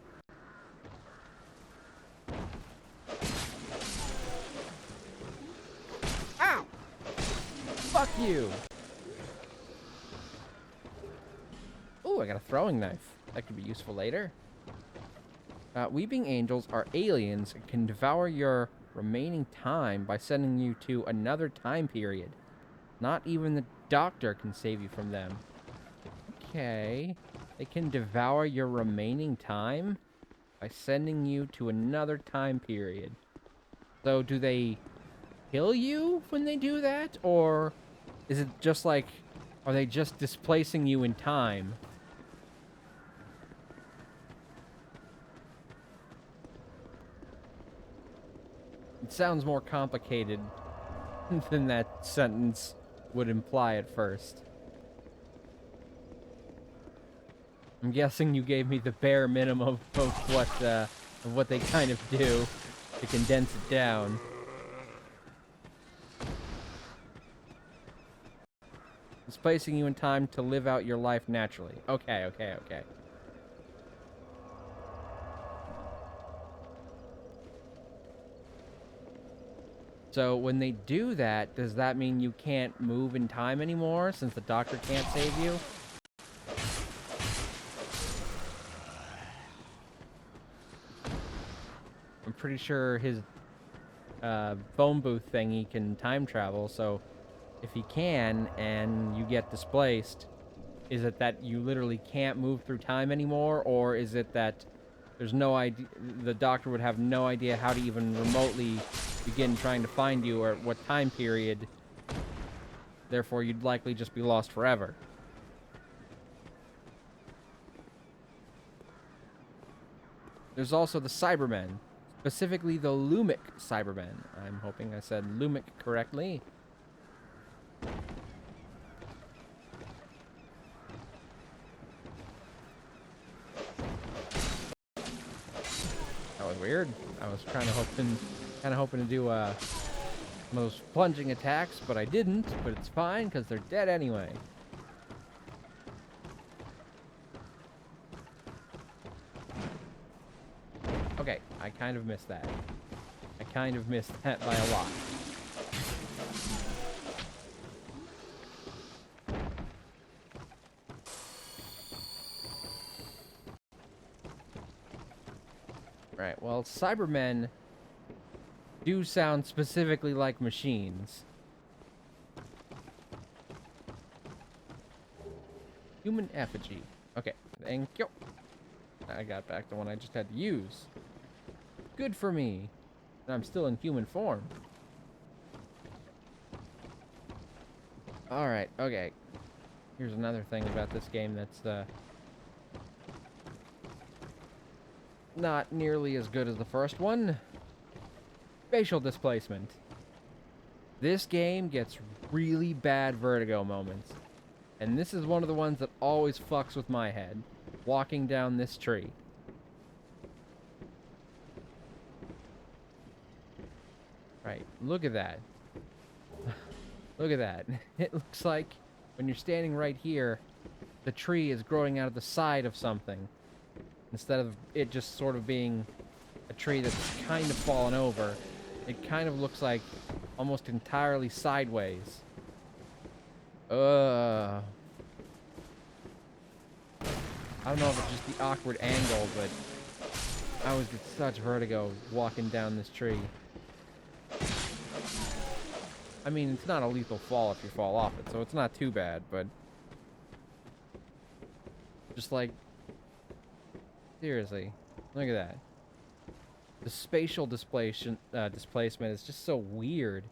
Ow! Fuck you! Ooh, I got a throwing knife. That could be useful later. Weeping angels are aliens and can devour your remaining time by sending you to another time period. Not even the doctor can save you from them. Okay. They can devour your remaining time by sending you to another time period. So do they kill you when they do that? Or is it just like, are they just displacing you in time? It sounds more complicated than that sentence would imply at first. I'm guessing you gave me the bare minimum of what they kind of do to condense it down. Displacing you in time to live out your life naturally. Okay, okay, okay. So when they do that, does that mean you can't move in time anymore since the doctor can't save you? I'm pretty sure his phone booth thingy can time travel, so if he can and you get displaced, is it that you literally can't move through time anymore, or is it that there's no idea, the doctor would have no idea how to even remotely begin trying to find you or at what time period, therefore you'd likely just be lost forever? There's also the Cybermen, specifically the Lumic Cybermen. I'm hoping I said Lumic correctly. That was weird. I was kind of hoping to do one of those plunging attacks, but I didn't. But it's fine because they're dead anyway. Okay, I kind of missed that. I kind of missed that by a lot. Right, well, Cybermen do sound specifically like machines. Human effigy. Okay, thank you. I got back the one I just had to use. Good for me. I'm still in human form. Alright, okay. Here's another thing about this game that's not nearly as good as the first one. Spatial displacement. This game gets really bad vertigo moments. And this is one of the ones that always fucks with my head. Walking down this tree. Right, look at that. Look at that. It looks like when you're standing right here, the tree is growing out of the side of something. Instead of it just sort of being a tree that's kind of fallen over, it kind of looks like almost entirely sideways. I don't know if it's just the awkward angle, but I always get such vertigo walking down this tree. I mean, it's not a lethal fall if you fall off it, so it's not too bad, but just like, seriously, look at that. The spatial displacement is just so weird.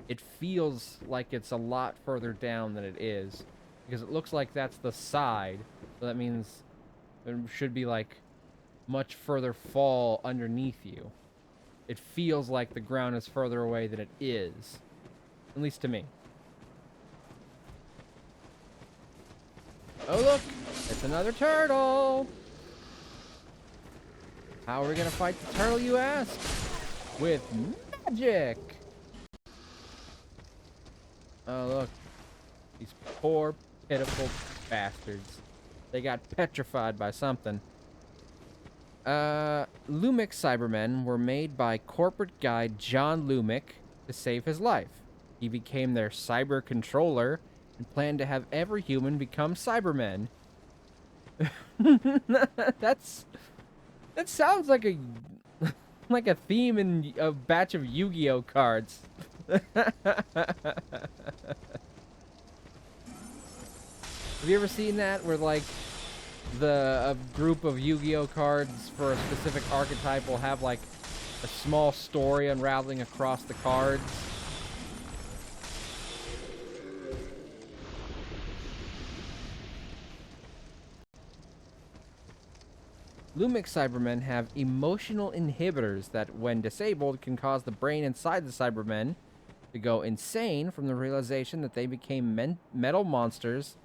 It feels like it's a lot further down than it is, because it looks like that's the side, so that means there should be like much further fall underneath you. It feels like the ground is further away than it is, at least to me. Oh, look! It's another turtle! How are we gonna fight the turtle, you ask? With magic! Oh, look. These poor, pitiful bastards. They got petrified by something. Lumic Cybermen were made by corporate guy John Lumic to save his life. He became their cyber controller and planned to have every human become Cybermen. That sounds like a like a theme in a batch of Yu-Gi-Oh cards. Have you ever seen that where like a group of Yu-Gi-Oh cards for a specific archetype will have like a small story unraveling across the cards? Lumic Cybermen have emotional inhibitors that, when disabled, can cause the brain inside the Cybermen to go insane from the realization that they became metal monsters,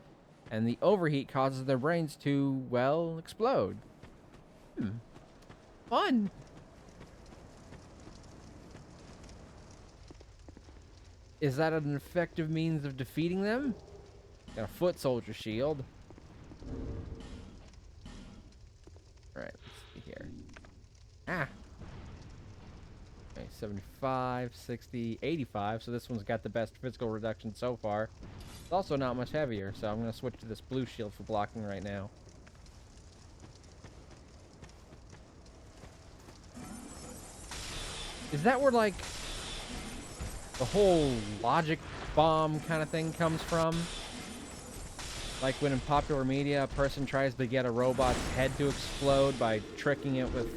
and the overheat causes their brains to, well, explode. Fun! Is that an effective means of defeating them? Got a foot soldier shield. Alright, let's see here. Ah! Okay, 75, 60, 85, so this one's got the best physical reduction so far. It's also not much heavier, so I'm going to switch to this blue shield for blocking right now. Is that where, like, the whole logic bomb kind of thing comes from? Like when in popular media, a person tries to get a robot's head to explode by tricking it with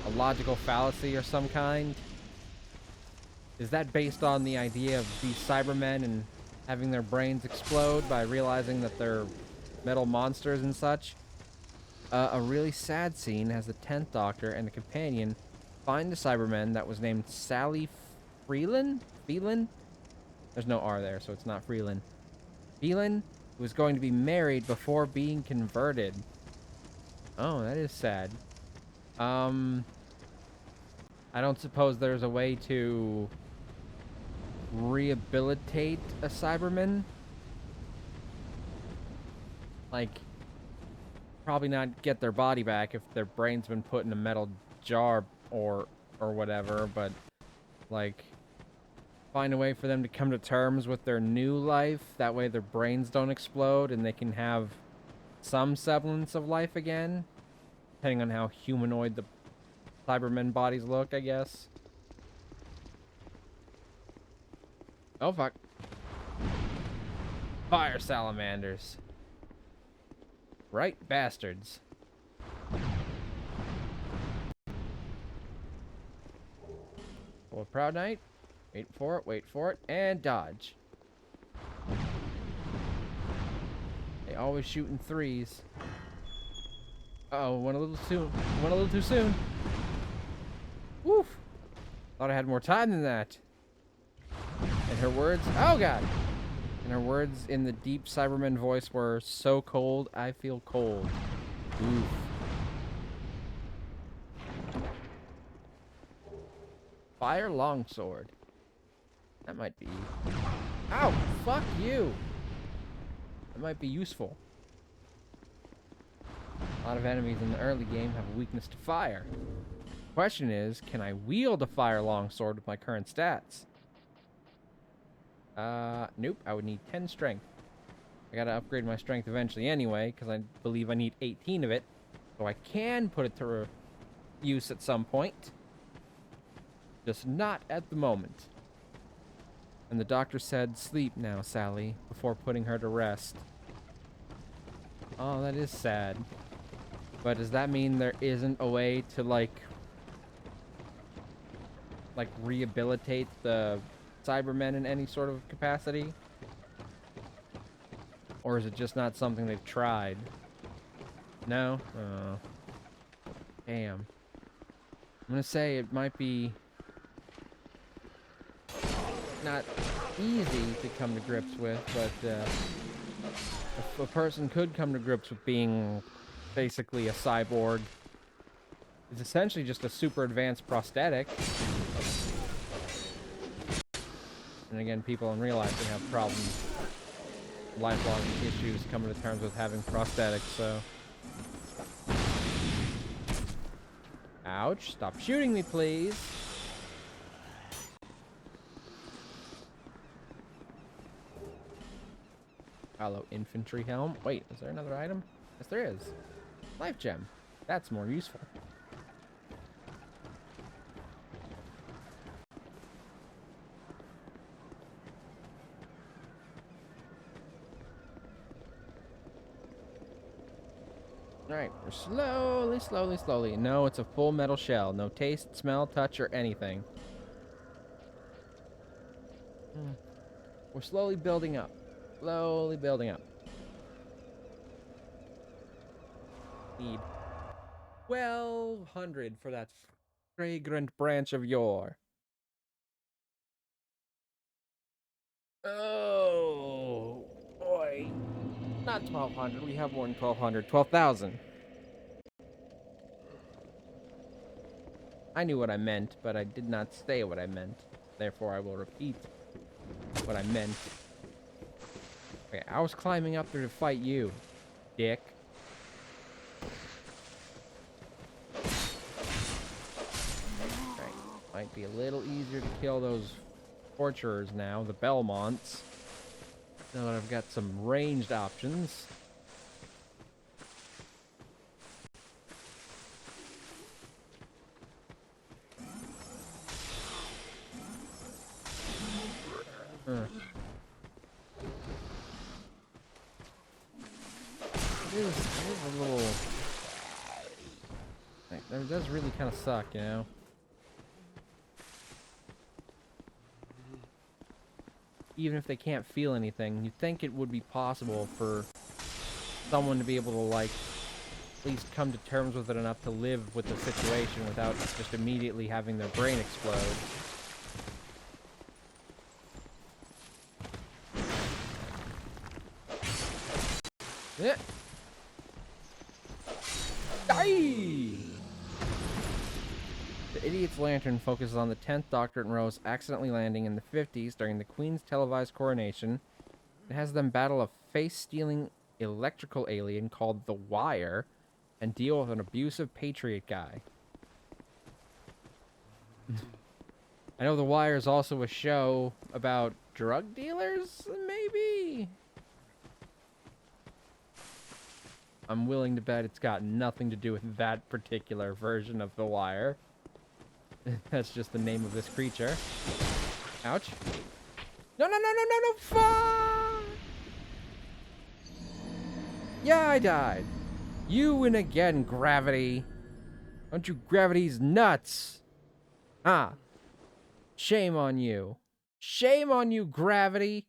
a logical fallacy or some kind? Is that based on the idea of these Cybermen and having their brains explode by realizing that they're metal monsters and such? A really sad scene has the 10th Doctor and a companion find a Cyberman that was named Sally Freeland? There's no R there, so it's not Freeland. Freeland, who was going to be married before being converted. Oh, that is sad. I don't suppose there's a way to rehabilitate a Cyberman? Like, probably not get their body back if their brain's been put in a metal jar or whatever, but like find a way for them to come to terms with their new life. That way their brains don't explode and they can have some semblance of life again, depending on how humanoid the Cybermen bodies look, I guess. Oh fuck. Fire salamanders. Right bastards. Well, Proud Knight. Wait for it, and dodge. They always shoot in threes. Uh-oh, went a little too soon. Woof. Thought I had more time than that. And her words, oh god. And her words in the deep Cyberman voice were, so cold, I feel cold. Oof. Fire longsword. That might be... Ow! Fuck you! That might be useful. A lot of enemies in the early game have a weakness to fire. The question is, can I wield a fire longsword with my current stats? Nope. I would need 10 strength. I gotta upgrade my strength eventually anyway, because I believe I need 18 of it. So I can put it to use at some point. Just not at the moment. And the doctor said, sleep now, Sally, before putting her to rest. Oh, that is sad. But does that mean there isn't a way to, like rehabilitate the Cybermen in any sort of capacity? Or is it just not something they've tried? No? Oh. Damn. I'm gonna say it might be not easy to come to grips with, but If a person could come to grips with being basically a cyborg, it's essentially just a super advanced prosthetic. And again, people in real life can have problems, lifelong issues coming to terms with having prosthetics, so. Ouch, stop shooting me, please. Hollow infantry helm. Wait, is there another item? Yes, there is. Life gem. That's more useful. Alright, we're slowly. No, it's a full metal shell. No taste, smell, touch, or anything. We're slowly building up. Slowly building up. Need 1,200 for that fragrant branch of yore. Oh, boy. Not 1,200. We have more than 1,200. 12,000. I knew what I meant, but I did not say what I meant. Therefore, I will repeat what I meant. Okay, I was climbing up there to fight you, dick. Right, might be a little easier to kill those torturers now, the Belmonts. Now that I've got some ranged options. It is a little... Like, that does really kind of suck, you know? Even if they can't feel anything, you'd think it would be possible for someone to be able to, like, at least come to terms with it enough to live with the situation without just immediately having their brain explode. Yeah. Die! The Idiot's Lantern focuses on the 10th Doctor and Rose accidentally landing in the 50s during the Queen's televised coronation. It has them battle a face-stealing electrical alien called the Wire and deal with an abusive Patriot guy. I know the Wire is also a show about drug dealers, maybe? I'm willing to bet it's got nothing to do with that particular version of the Wire. That's just the name of this creature. Ouch. No, fuck! Yeah, I died. You win again, Gravity. Don't you Gravity's nuts? Ah. Shame on you. Shame on you, Gravity.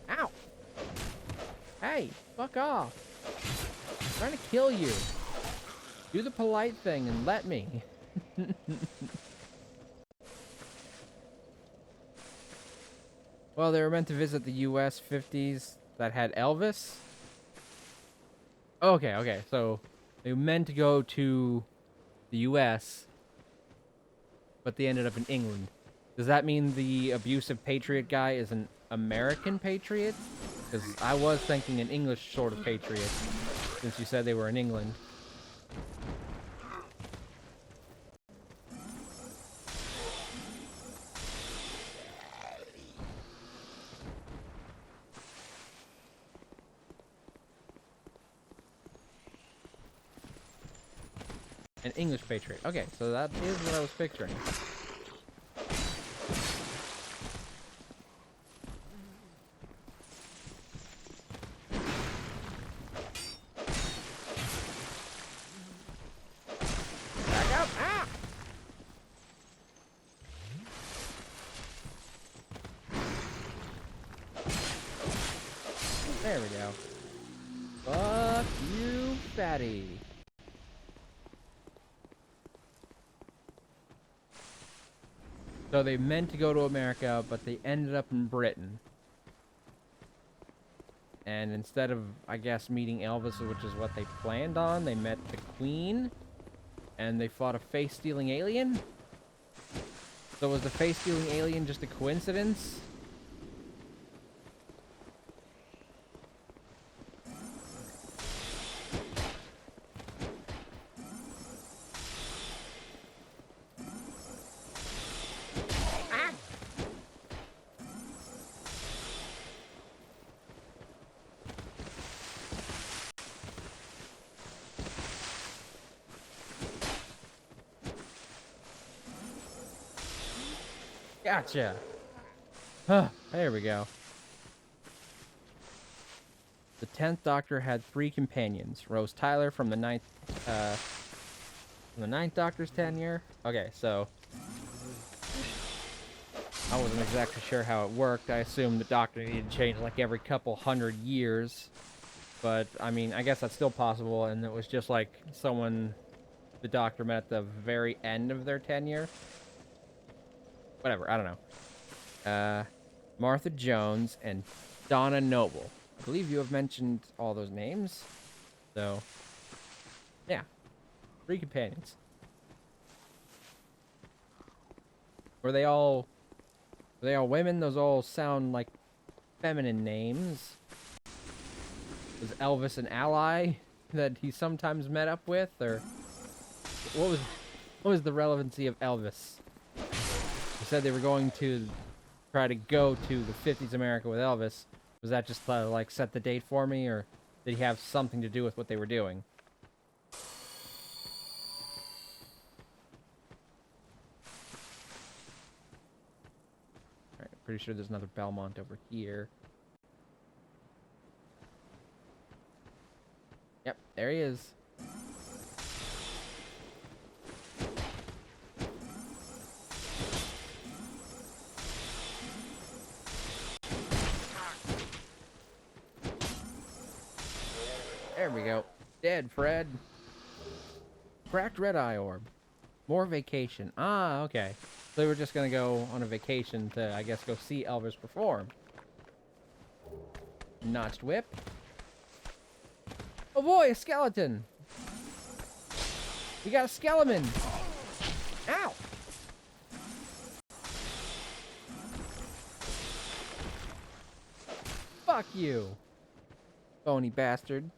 Ow. Hey, fuck off. I'm trying to kill you. Do the polite thing and let me. Well, they were meant to visit the US 50s that had Elvis. Okay, so they meant to go to the US, but they ended up in England. Does that mean the abusive Patriot guy is an American Patriot? Because I was thinking an English sort of Patriot, since you said they were in England. An English Patriot. Okay, so that is what I was picturing. Back up! Ah! There we go. fatty. So they meant to go to America, but they ended up in Britain. And instead of, I guess, meeting Elvis, which is what they planned on, they met the Queen. And they fought a face-stealing alien? So was the face-stealing alien just a coincidence? Gotcha. Huh, there we go. The 10th Doctor had 3 companions. Rose Tyler from the 9th Doctor's tenure. Okay, so I wasn't exactly sure how it worked. I assumed the Doctor needed to change like every couple 100 years. But, I mean, I guess that's still possible, and it was just like someone the Doctor met at the very end of their tenure. Whatever, I don't know. Martha Jones and Donna Noble. I believe you have mentioned all those names. So, yeah. 3 companions. Were they all women? Those all sound like feminine names. Was Elvis an ally that he sometimes met up with? Or what was the relevancy of Elvis? Said they were going to try to go to the 50s America with Elvis. Was that just to, like, set the date for me, or did he have something to do with what they were doing? Alright, pretty sure there's another Belmont over here. Yep, there he is. There we go. Dead, Fred. Cracked red eye orb. More vacation. Ah, okay. So they were just gonna go on a vacation to, I guess, go see Elvis perform. Notched whip. Oh boy, a skeleton! We got a skeleton! Ow! Fuck you! Phony bastard.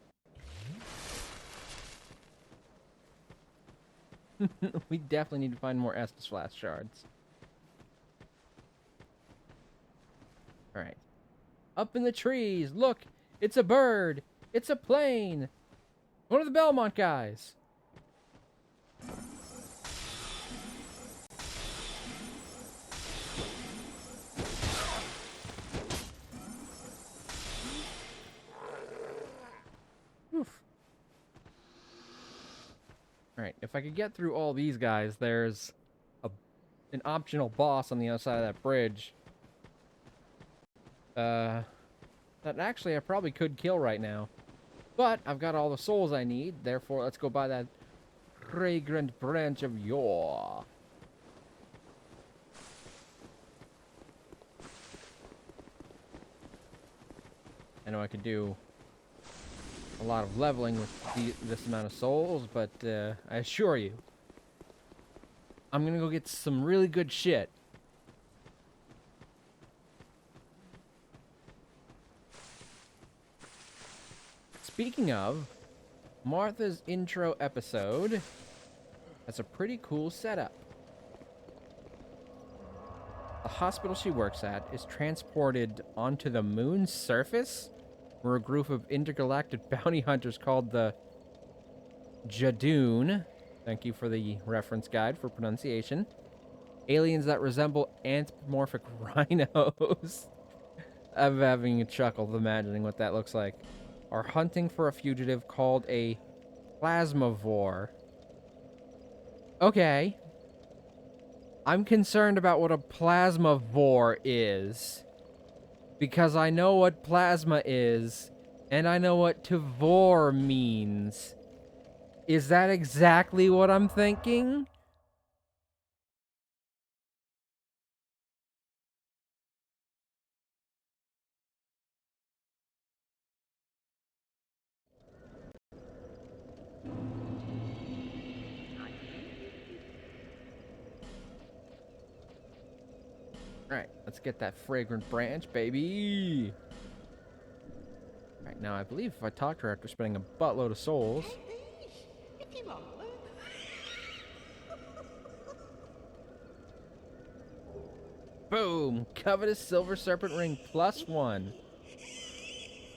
We definitely need to find more Estus Flask shards. Alright. Up in the trees! Look! It's a bird! It's a plane! One of the Belmont guys! Oof. Alright, if I could get through all these guys, there's an optional boss on the other side of that bridge. That actually I probably could kill right now. But I've got all the souls I need, therefore let's go buy that fragrant branch of yore. I know I could do a lot of leveling with this amount of souls, but I assure you, I'm gonna go get some really good shit. Speaking of, Martha's intro episode has a pretty cool setup. The hospital she works at is transported onto the moon's surface, where a group of intergalactic bounty hunters called the Jadoon, thank you for the reference guide for pronunciation, aliens that resemble anthropomorphic rhinos, I'm having a chuckle imagining what that looks like, are hunting for a fugitive called a plasmavore. Okay. I'm concerned about what a plasmavore is. Because I know what plasma is, and I know what to vor means. Is that exactly what I'm thinking? Alright, let's get that fragrant branch, baby. Alright, now I believe if I talk to her after spending a buttload of souls. Boom! Covetous Silver Serpent Ring +1.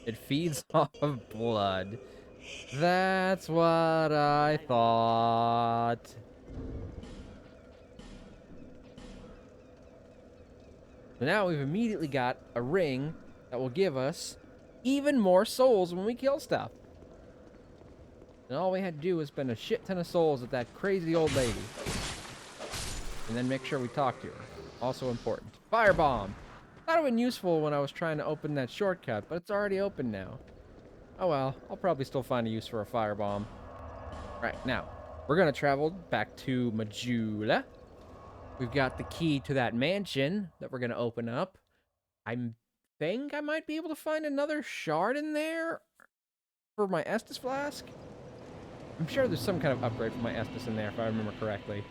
It feeds off of blood. That's what I thought. So now we've immediately got a ring that will give us even more souls when we kill stuff. And all we had to do was spend a shit ton of souls with that crazy old lady. And then make sure we talk to her. Also important. Firebomb! Thought it would been useful when I was trying to open that shortcut, but it's already open now. Oh well, I'll probably still find a use for a firebomb. Right, now, we're gonna travel back to Majula. We've got the key to that mansion that we're gonna open up. I think I might be able to find another shard in there for my Estus flask. I'm sure there's some kind of upgrade for my Estus in there if I remember correctly.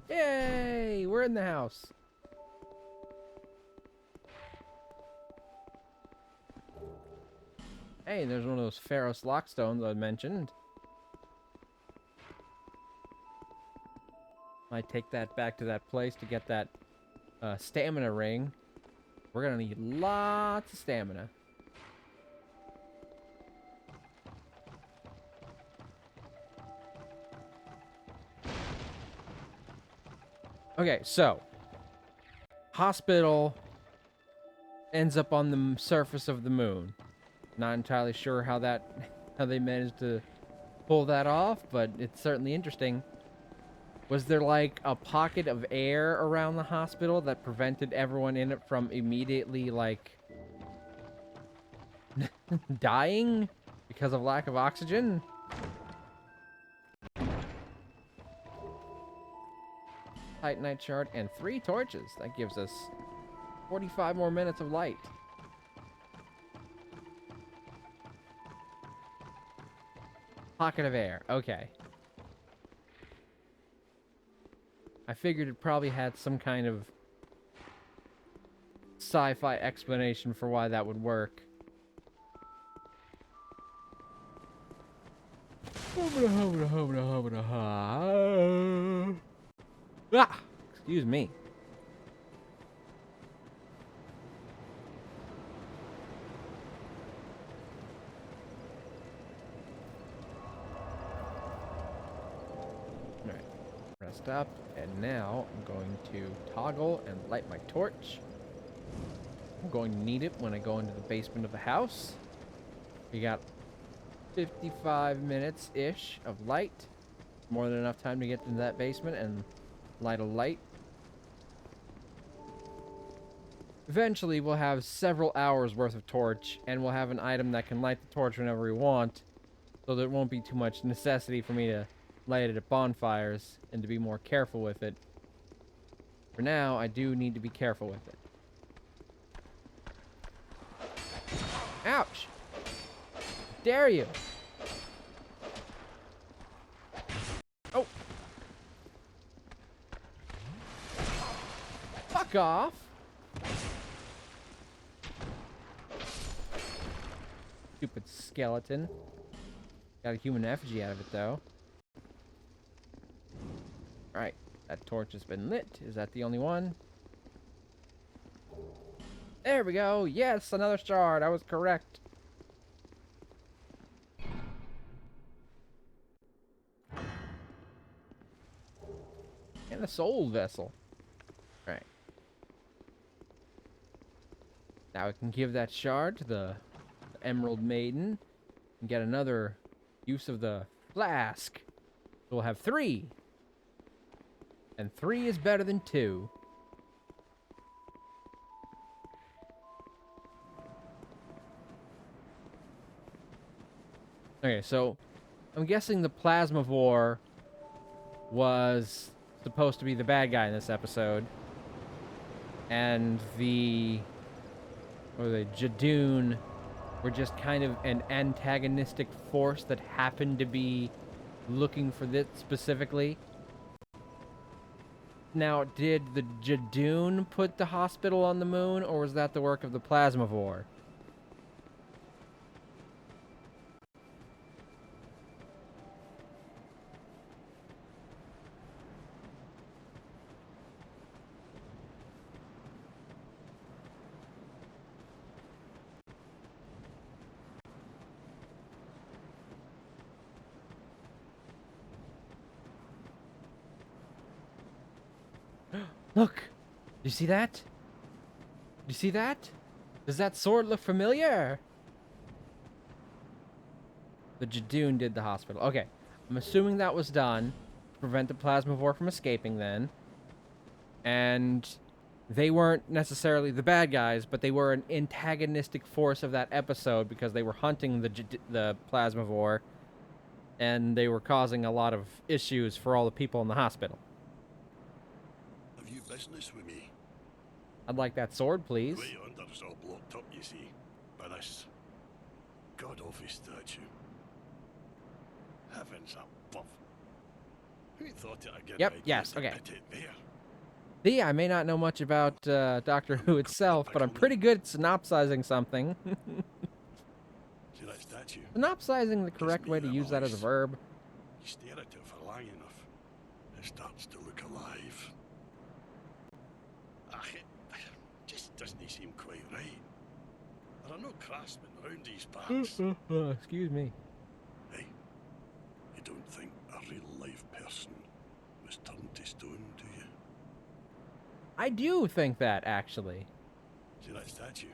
Yay! We're in the house. Hey, there's one of those Pharos lockstones I mentioned. Might take that back to that place to get that stamina ring. We're gonna need lots of stamina. Okay, so hospital ends up on the surface of the moon. Not entirely sure how they managed to pull that off, but it's certainly interesting. Was there like a pocket of air around the hospital that prevented everyone in it from immediately like dying because of lack of oxygen? Titanite shard and 3 torches. That gives us 45 more minutes of light. Pocket of air. Okay. I figured it probably had some kind of sci-fi explanation for why that would work. Ah! Excuse me. Alright. Rest up. And now I'm going to toggle and light my torch. I'm going to need it when I go into the basement of the house. We got 55 minutes-ish of light. More than enough time to get into that basement and light a light. Eventually, we'll have several hours worth of torch, and we'll have an item that can light the torch whenever we want, so there won't be too much necessity for me to light it at bonfires and to be more careful with it. For now, I do need to be careful with it. Ouch! Dare you! Oh! Fuck off! Stupid skeleton. Got a human effigy out of it, though. Alright, that torch has been lit. Is that the only one? There we go! Yes, another shard! I was correct. And a soul vessel. Alright. Now we can give that shard to the Emerald Maiden and get another use of the flask. So we'll have 3. And 3 is better than 2. Okay, so I'm guessing the Plasmavore was supposed to be the bad guy in this episode. And the Jadoon were just kind of an antagonistic force that happened to be looking for this specifically. Now, did the Jadoon put the hospital on the moon, or was that the work of the Plasmavore? Look! You see that? You see that? Does that sword look familiar? The Jadoon did the hospital. Okay. I'm assuming that was done to prevent the Plasmavore from escaping then. And they weren't necessarily the bad guys, but they were an antagonistic force of that episode because they were hunting the Plasmavore, and they were causing a lot of issues for all the people in the hospital. Have you business with me? I'd like that sword, please. Way under's all blocked up, you see, by this god-awful statue. Heavens above. Who thought it'd get Yep, the idea yes, to okay. put it there? See, I may not know much about Doctor Who itself, but I'm pretty good at synopsizing something. See that statue? Synopsizing the correct way to use that as a verb. You stare at it for long enough, it starts to look alive. Ah, it just doesn't seem quite right. There are no craftsmen around these parts. Excuse me. Hey, you don't think a real-life person was turned to stone, do you? I do think that, actually. See that statue?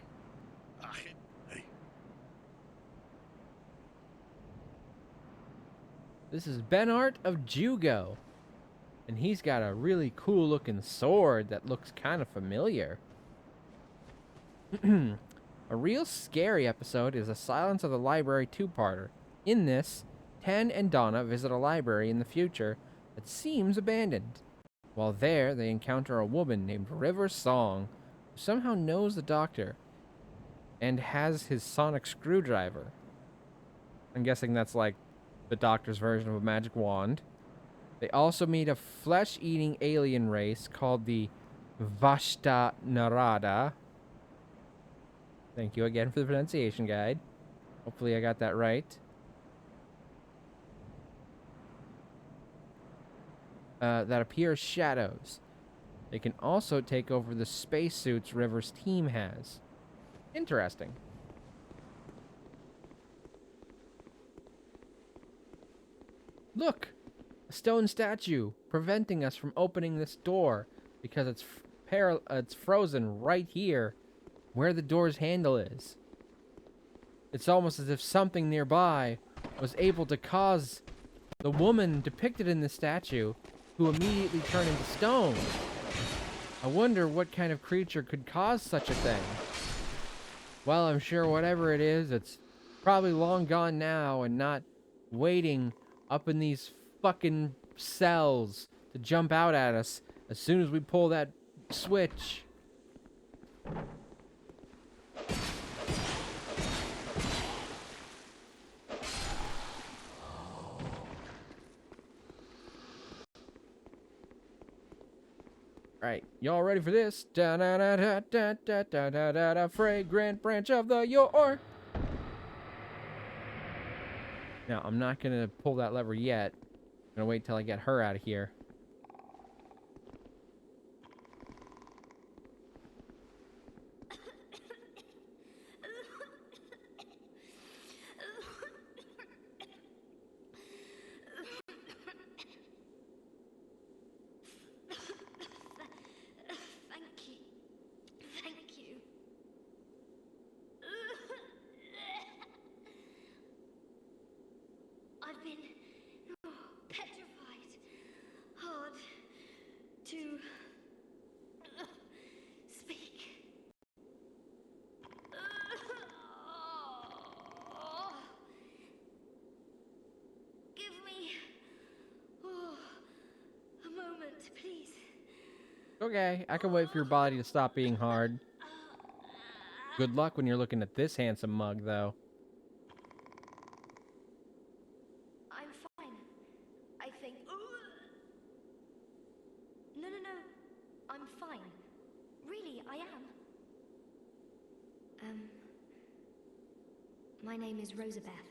Ah, hey, This is Benart of Jugo. And he's got a really cool looking sword that looks kind of familiar. A real scary episode is a Silence of the Library 2-parter. In this, Ten and Donna visit a library in the future that seems abandoned. While there, they encounter a woman named River Song, who somehow knows the Doctor and has his sonic screwdriver. I'm guessing that's like the Doctor's version of a magic wand. They also meet a flesh-eating alien race called the Vashta Narada. Thank you again for the pronunciation guide. Hopefully I got that right. That appear as shadows. They can also take over the spacesuits River's team has. Interesting. Look! A stone statue preventing us from opening this door because it's frozen right here where the door's handle is. It's almost as if something nearby was able to cause the woman depicted in the statue who immediately turn into stone. I wonder what kind of creature could cause such a thing. Well, I'm sure whatever it is, it's probably long gone now and not waiting up in these fucking cells to jump out at us as soon as we pull that switch. Right, y'all ready for this? Da da da da da da da da da da. Fragrant branch of the Yor. Now, I'm not gonna pull that lever yet. I'm gonna wait till I get her out of here. Thank you. I've been petrified Okay, I can wait for your body to stop being hard. Good luck when you're looking at this handsome mug, though. I'm fine. I think. No, no, no. I'm fine. Really, I am. My name is Rosabeth.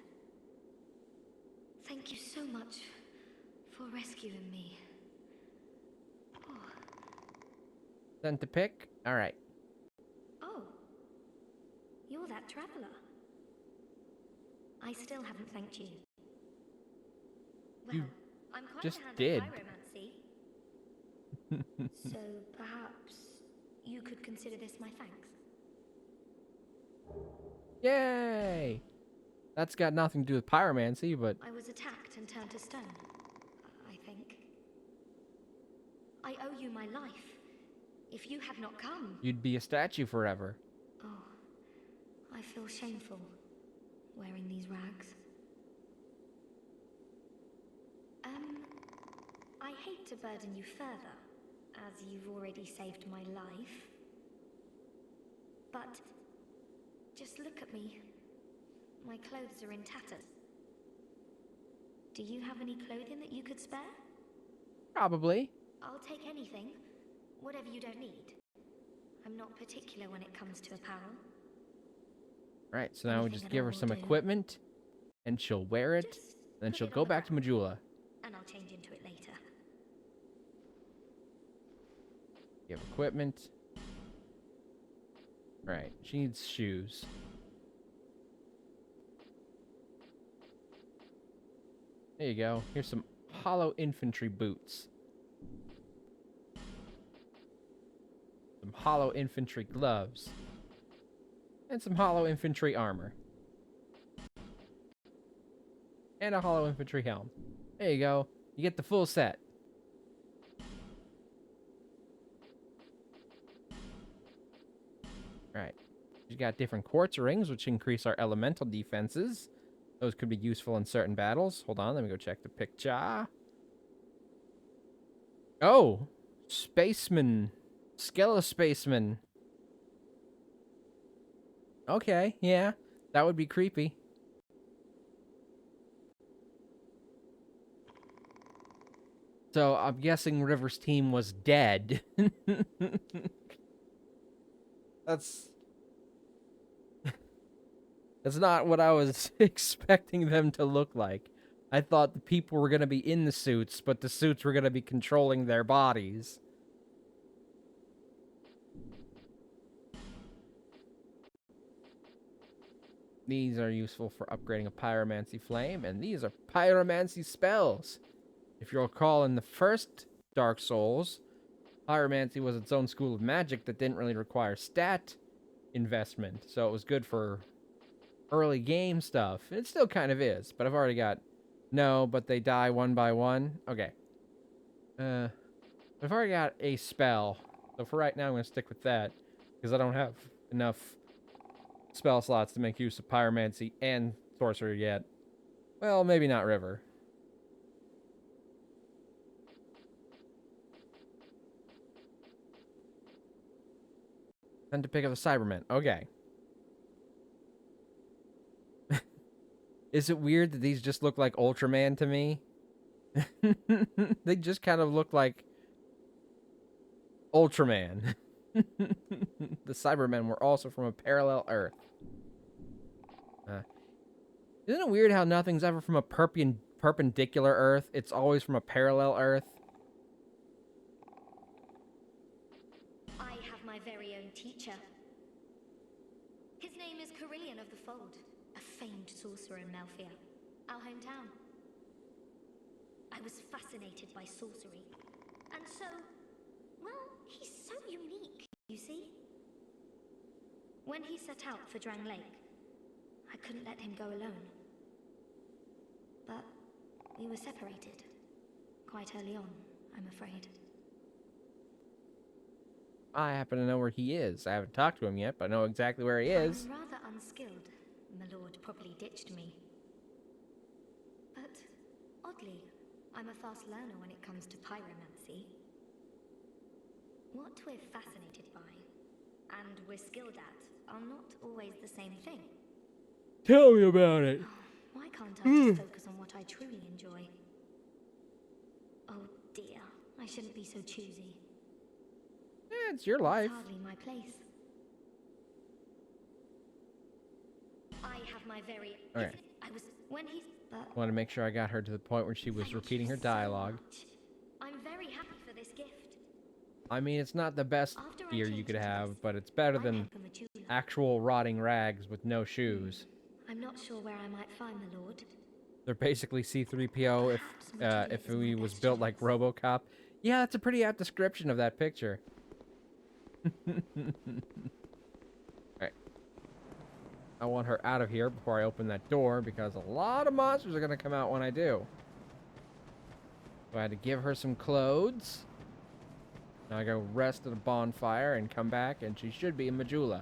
Thank you so much for rescuing me. Oh. Then to pick? Alright. Oh. You're that traveler. I still haven't thanked you. Well, You I'm quite just a hand did. at pyromancy. So perhaps you could consider this my thanks. Yay! That's got nothing to do with pyromancy, but I was attacked and turned to stone, I think. I owe you my life. If you had not come... you'd be a statue forever. Oh, I feel shameful wearing these rags. I hate to burden you further, as you've already saved my life. But just look at me. My clothes are in tatters. Do you have any clothing that you could spare? Probably. I'll take anything, whatever you don't need. I'm not particular when it comes to apparel. Right, so now we Anything just at give her all some will do. equipment, and she'll wear it, Just and then put she'll it go on the back to back, Majula. and I'll change into it later. Give equipment. Right, she needs shoes. There you go. Here's some hollow infantry boots. Some hollow infantry gloves. And some hollow infantry armor. And a hollow infantry helm. There you go. You get the full set. Right. You got different quartz rings, which increase our elemental defenses. Those could be useful in certain battles. Hold on, let me go check the picture. Oh! Spaceman. Skelespaceman. Okay, yeah. That would be creepy. So, I'm guessing River's team was dead. That's not what I was expecting them to look like. I thought the people were going to be in the suits, but the suits were going to be controlling their bodies. These are useful for upgrading a pyromancy flame, and these are pyromancy spells. If you'll recall, in the first Dark Souls, pyromancy was its own school of magic that didn't really require stat investment, so it was good for early game stuff. It still kind of is, but I've already got... No, but they die one by one. Okay. I've already got a spell, so for right now I'm going to stick with that, because I don't have enough spell slots to make use of pyromancy and sorcerer yet. Well, maybe not River. Then to pick up the Cybermen. Okay. Is it weird that these just look like Ultraman to me? They just kind of look like Ultraman. The Cybermen were also from a parallel Earth. Isn't it weird how nothing's ever from a perpendicular Earth? It's always from a parallel Earth. I have my very own teacher. His name is Carillion of the Fold, a famed sorcerer in Melfia, our hometown. I was fascinated by sorcery, and so, well, he's so unique, you see? When he set out for Drang Lake, I couldn't let him go alone. But we were separated, quite early on, I'm afraid. I happen to know where he is. I haven't talked to him yet, but I know exactly where he is. I'm rather unskilled. My lord probably ditched me. But, oddly, I'm a fast learner when it comes to pyromancy. What we're fascinated by, and we're skilled at, are not always the same thing. Tell me about it. Why can't I just focus on what I truly enjoy? Oh dear, I shouldn't be so choosy. Yeah, it's your life. It's hardly my place. I have my very... All right. I was... When he's... I want to make sure I got her to the point where she was Thank repeating you her so dialogue. much. I'm very happy for this gift. I mean, it's not the best After I gear you changed could into have, this, but it's better I'm than Emperor Majula. actual rotting rags with no shoes. I'm not sure where I might find the Lord. They're basically C-3PO if Perhaps he my was best built like chance. RoboCop. Yeah, that's a pretty apt description of that picture. Alright. I want her out of here before I open that door, because a lot of monsters are going to come out when I do. So I had to give her some clothes. Now I go rest at a bonfire and come back, and she should be in Majula.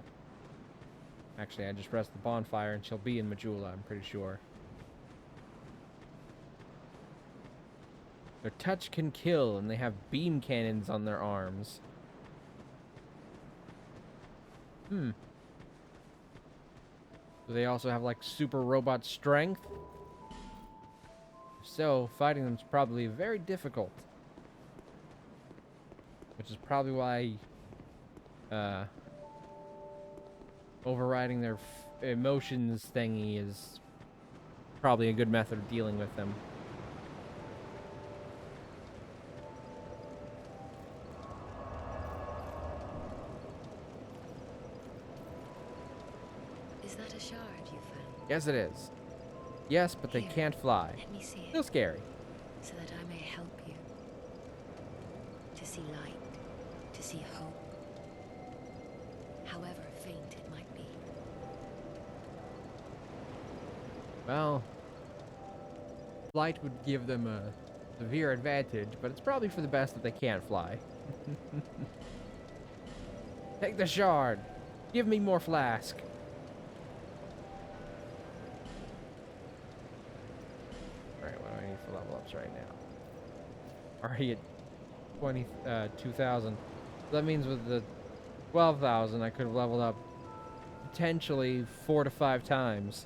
Actually, I just rest the bonfire and she'll be in Majula, I'm pretty sure. Their touch can kill, and they have beam cannons on their arms. Do they also have, like, super robot strength? If so, fighting them is probably very difficult. Which is probably why, overriding their emotions thingy is probably a good method of dealing with them. Is that a shard you found? Yes, it is. Yes, but they Here, can't fly. Let me see Still it, scary. so that I may help you. To see light, to see hope. However faint it might be. Well, flight would give them a severe advantage, but it's probably for the best that they can't fly. Take the shard. Give me more flask. Alright, what do I need for level ups right now? Already at 2,000. That means with the 12,000, I could have leveled up potentially 4 to 5 times.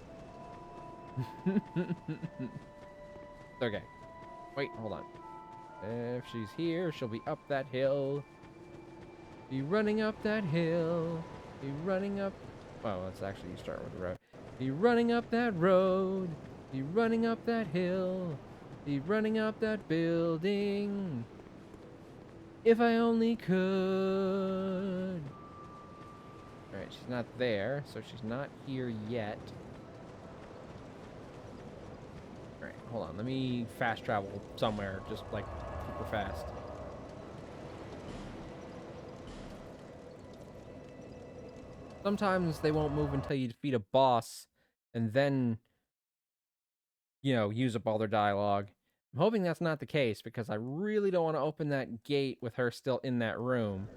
Okay. Wait, hold on. If she's here, she'll be up that hill. Be running up that hill. Be running up... Well, let's actually start with the road. Be running up that road. Be running up that hill. Be running up that building. If I only could. Alright, she's not there, so she's not here yet. Alright, hold on. Let me fast travel somewhere, just like super fast. Sometimes they won't move until you defeat a boss and then, you know, use up all their dialogue. I'm hoping that's not the case, because I really don't want to open that gate with her still in that room.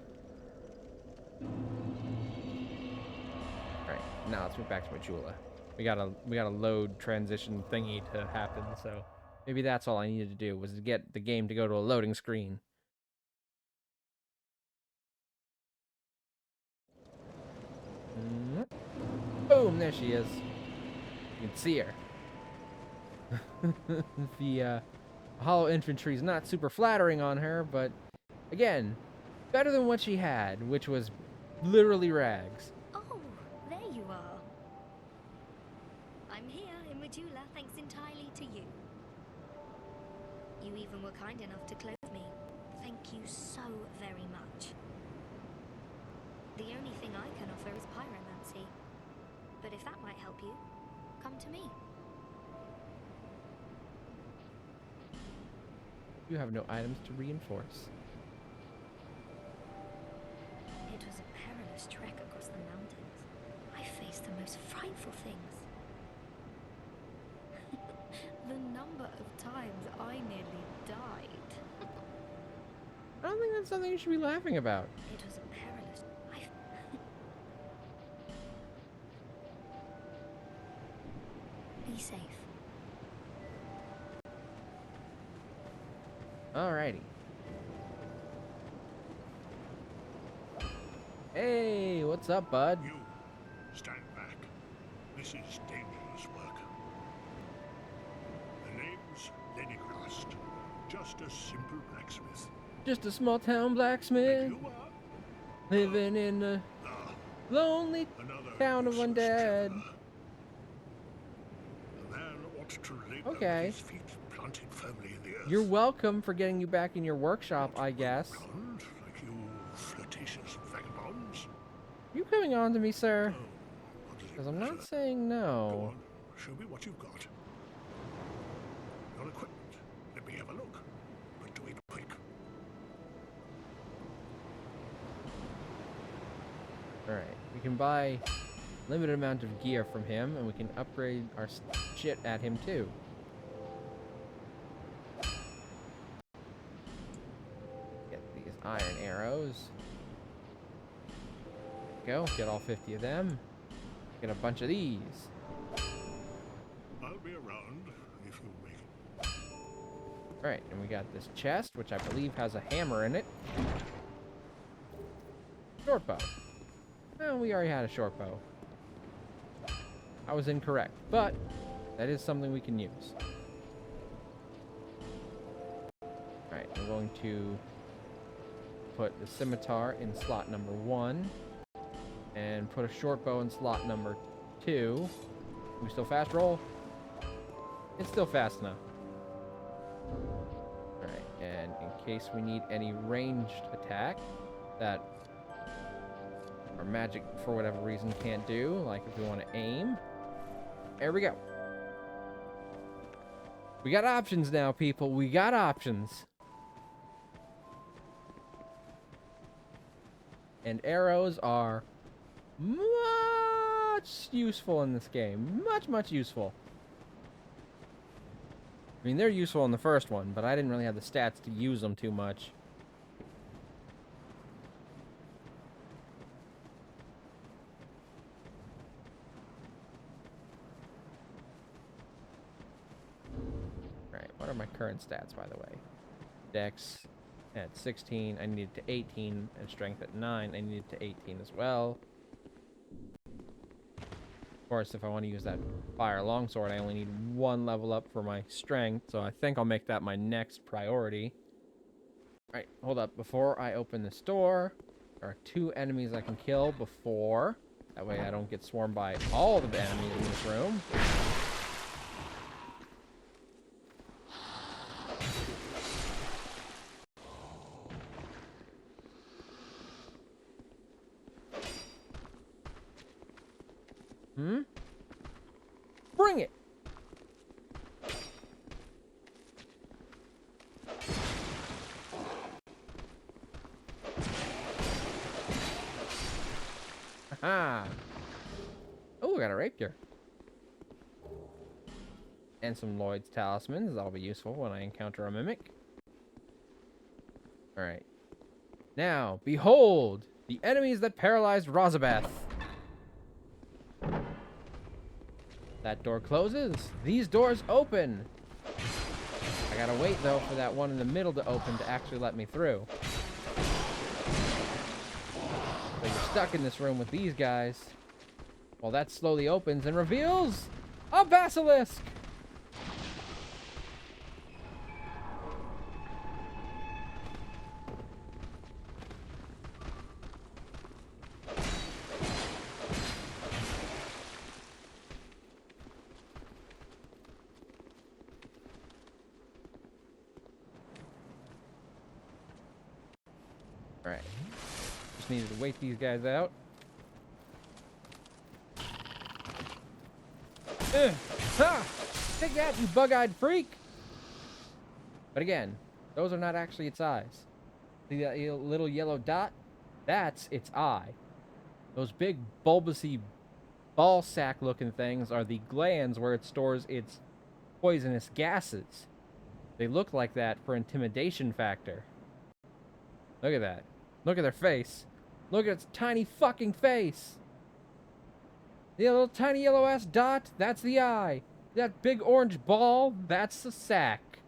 Alright, now let's move back to Majula. We got a load transition thingy to happen, so maybe that's all I needed to do, was to get the game to go to a loading screen. Boom, there she is. You can see her. The hollow infantry is not super flattering on her, but again, better than what she had, which was literally rags. Oh, there you are. I'm here in Majula thanks entirely to you. You even were kind enough to clothe me. Thank you so very much. The only thing I can offer is pyromancy. But if that might help you, come to me. You have no items to reinforce. It was a perilous trek across the mountains. I faced the most frightful things. The number of times I nearly died. I don't think that's something you should be laughing about. It was a perilous... Be safe. Alrighty. Hey, what's up, bud? You, stand back. This is dangerous work. The name's Lenigrast. Just a simple blacksmith. Just a small town And blacksmith you are living in a lonely another town of useless undead. traveler. A man ought to labor Okay. with his feet planted firmly in the earth. You're welcome for getting you back in your workshop, I guess. Around like you flirtatious vagabonds. You coming on to me, sir? Oh, what does it Because I'm not matter? saying Go no. on, show me what you've got. Your equipment. Let me have a look. But do it quick. Alright, we can buy limited amount of gear from him, and we can upgrade our shit at him too. Get these iron arrows. Go, get all 50 of them. Get a bunch of these. I'll be around if you make it. Alright, and we got this chest, which I believe has a hammer in it. Short bow. Well, we already had a short bow. I was incorrect, but that is something we can use. Alright, I'm going to put the scimitar in slot number 1. And put a short bow in slot number 2. We still fast roll? It's still fast enough. Alright, and in case we need any ranged attack that our magic, for whatever reason, can't do, like if we want to aim, there we go. We got options now, people. We got options. And arrows are much useful in this game. Much useful. I mean, they're useful in the first one, but I didn't really have the stats to use them too much. Alright, what are my current stats, by the way? Dex at 16, I needed to 18, and strength at 9, I needed to 18 as well. Of course, if I want to use that fire longsword, I only need 1 level up for my strength, so I think I'll make that my next priority. Alright, hold up. Before I open this door, there are 2 enemies I can kill before. That way I don't get swarmed by all the enemies in this room. Bring it! Aha! Oh, we got a rapier. And some Lloyd's talismans. That'll be useful when I encounter a mimic. Alright. Now, behold! The enemies that paralyzed Rosabeth. That door closes. These doors open. I gotta wait, though, for that one in the middle to open to actually let me through. So you're stuck in this room with these guys. While that slowly opens and reveals a basilisk. Alright. Just needed to wait these guys out. Ha! Take that, you bug-eyed freak! But again, those are not actually its eyes. See that little yellow dot? That's its eye. Those big bulbousy ball sack looking things are the glands where it stores its poisonous gases. They look like that for intimidation factor. Look at that. Look at their face. Look at its tiny fucking face. The little tiny yellow ass dot, that's the eye. That big orange ball, that's the sack.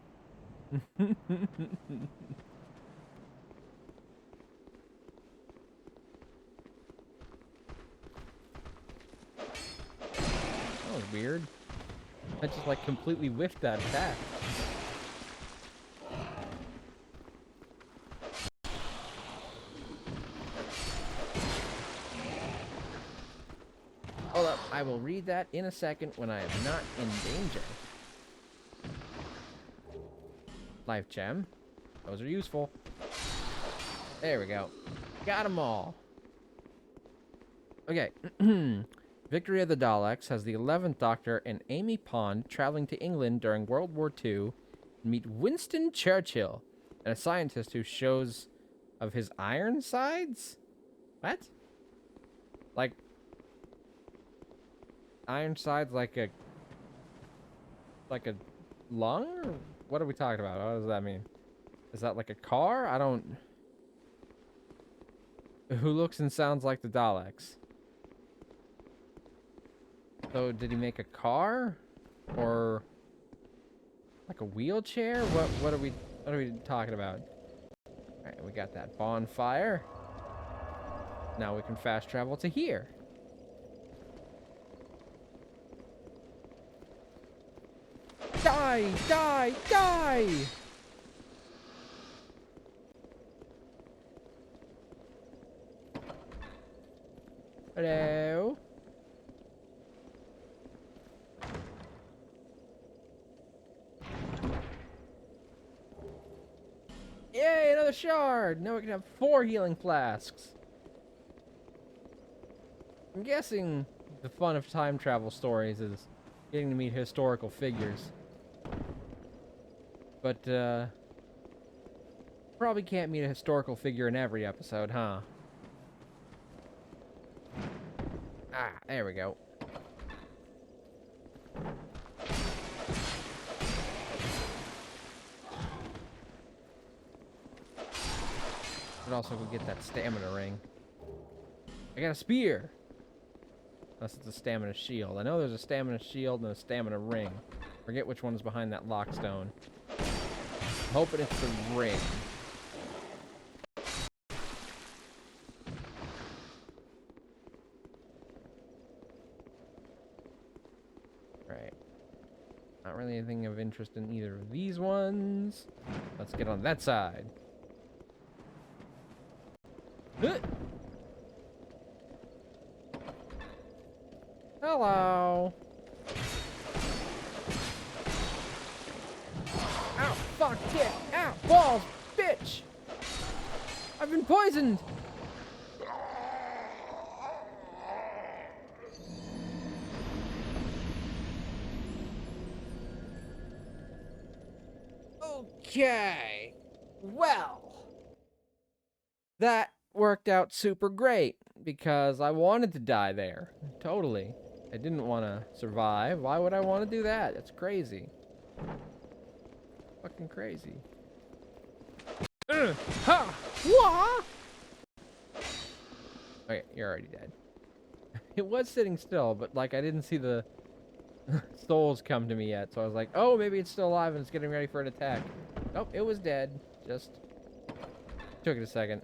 weird. I just like completely whiffed that attack. Hold up, I will read that in a second when I am not in danger. Life gem. Those are useful. There we go. Got them all. Okay. Victory of the Daleks has the 11th Doctor and Amy Pond traveling to England during World War II and meet Winston Churchill, and a scientist who shows of his Ironsides? What? Like Ironsides like a lung? Or what are we talking about? What does that mean? Is that like a car? I don't... Who looks and sounds like the Daleks? So did he make a car? Or like a wheelchair? What are we talking about? Alright, we got that bonfire. Now we can fast travel to here. Die! Die! Die! Hello? Yay, another shard! Now we can have 4 healing flasks. I'm guessing the fun of time travel stories is getting to meet historical figures. But, probably can't meet a historical figure in every episode, huh? Ah, there we go. But also go get that stamina ring. I got a spear! Unless it's a stamina shield. I know there's a stamina shield and a stamina ring. Forget which one's behind that lockstone. I'm hoping it's the ring. Right. Not really anything of interest in either of these ones. Let's get on that side. Hello. Ow, fuck, dick, ow, balls, bitch. I've been poisoned. Okay. Well, that worked out super great because I wanted to die there. Totally. I didn't want to survive. Why would I want to do that? That's crazy. Fucking crazy. Ha! Wah! Okay, you're already dead. It was sitting still, but like I didn't see the souls come to me yet, so I was like, oh, maybe it's still alive and it's getting ready for an attack. Nope, it was dead. Just took it a second.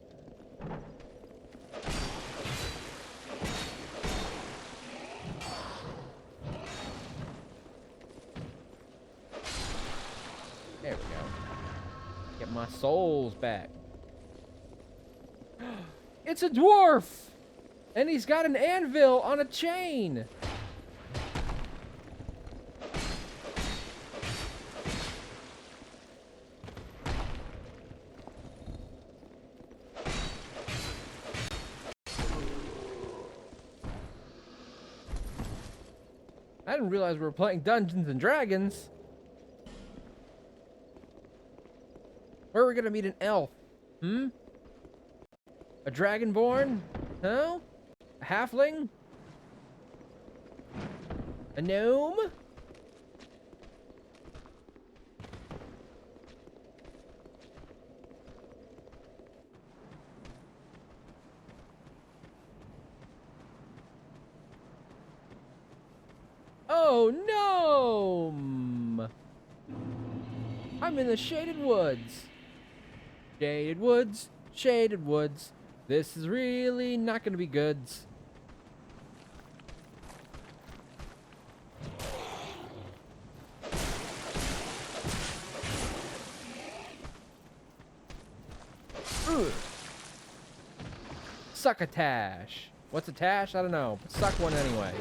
There we go. Get my souls back. It's a dwarf! And he's got an anvil on a chain! I didn't realize we were playing Dungeons and Dragons. Where are we gonna meet an elf? Hmm? A dragonborn? Huh? A halfling? A gnome? Oh, gnome! I'm in the shaded woods. Shaded woods, shaded woods. This is really not gonna be goods. Succotash. What's a tash? I don't know. But suck one anyway.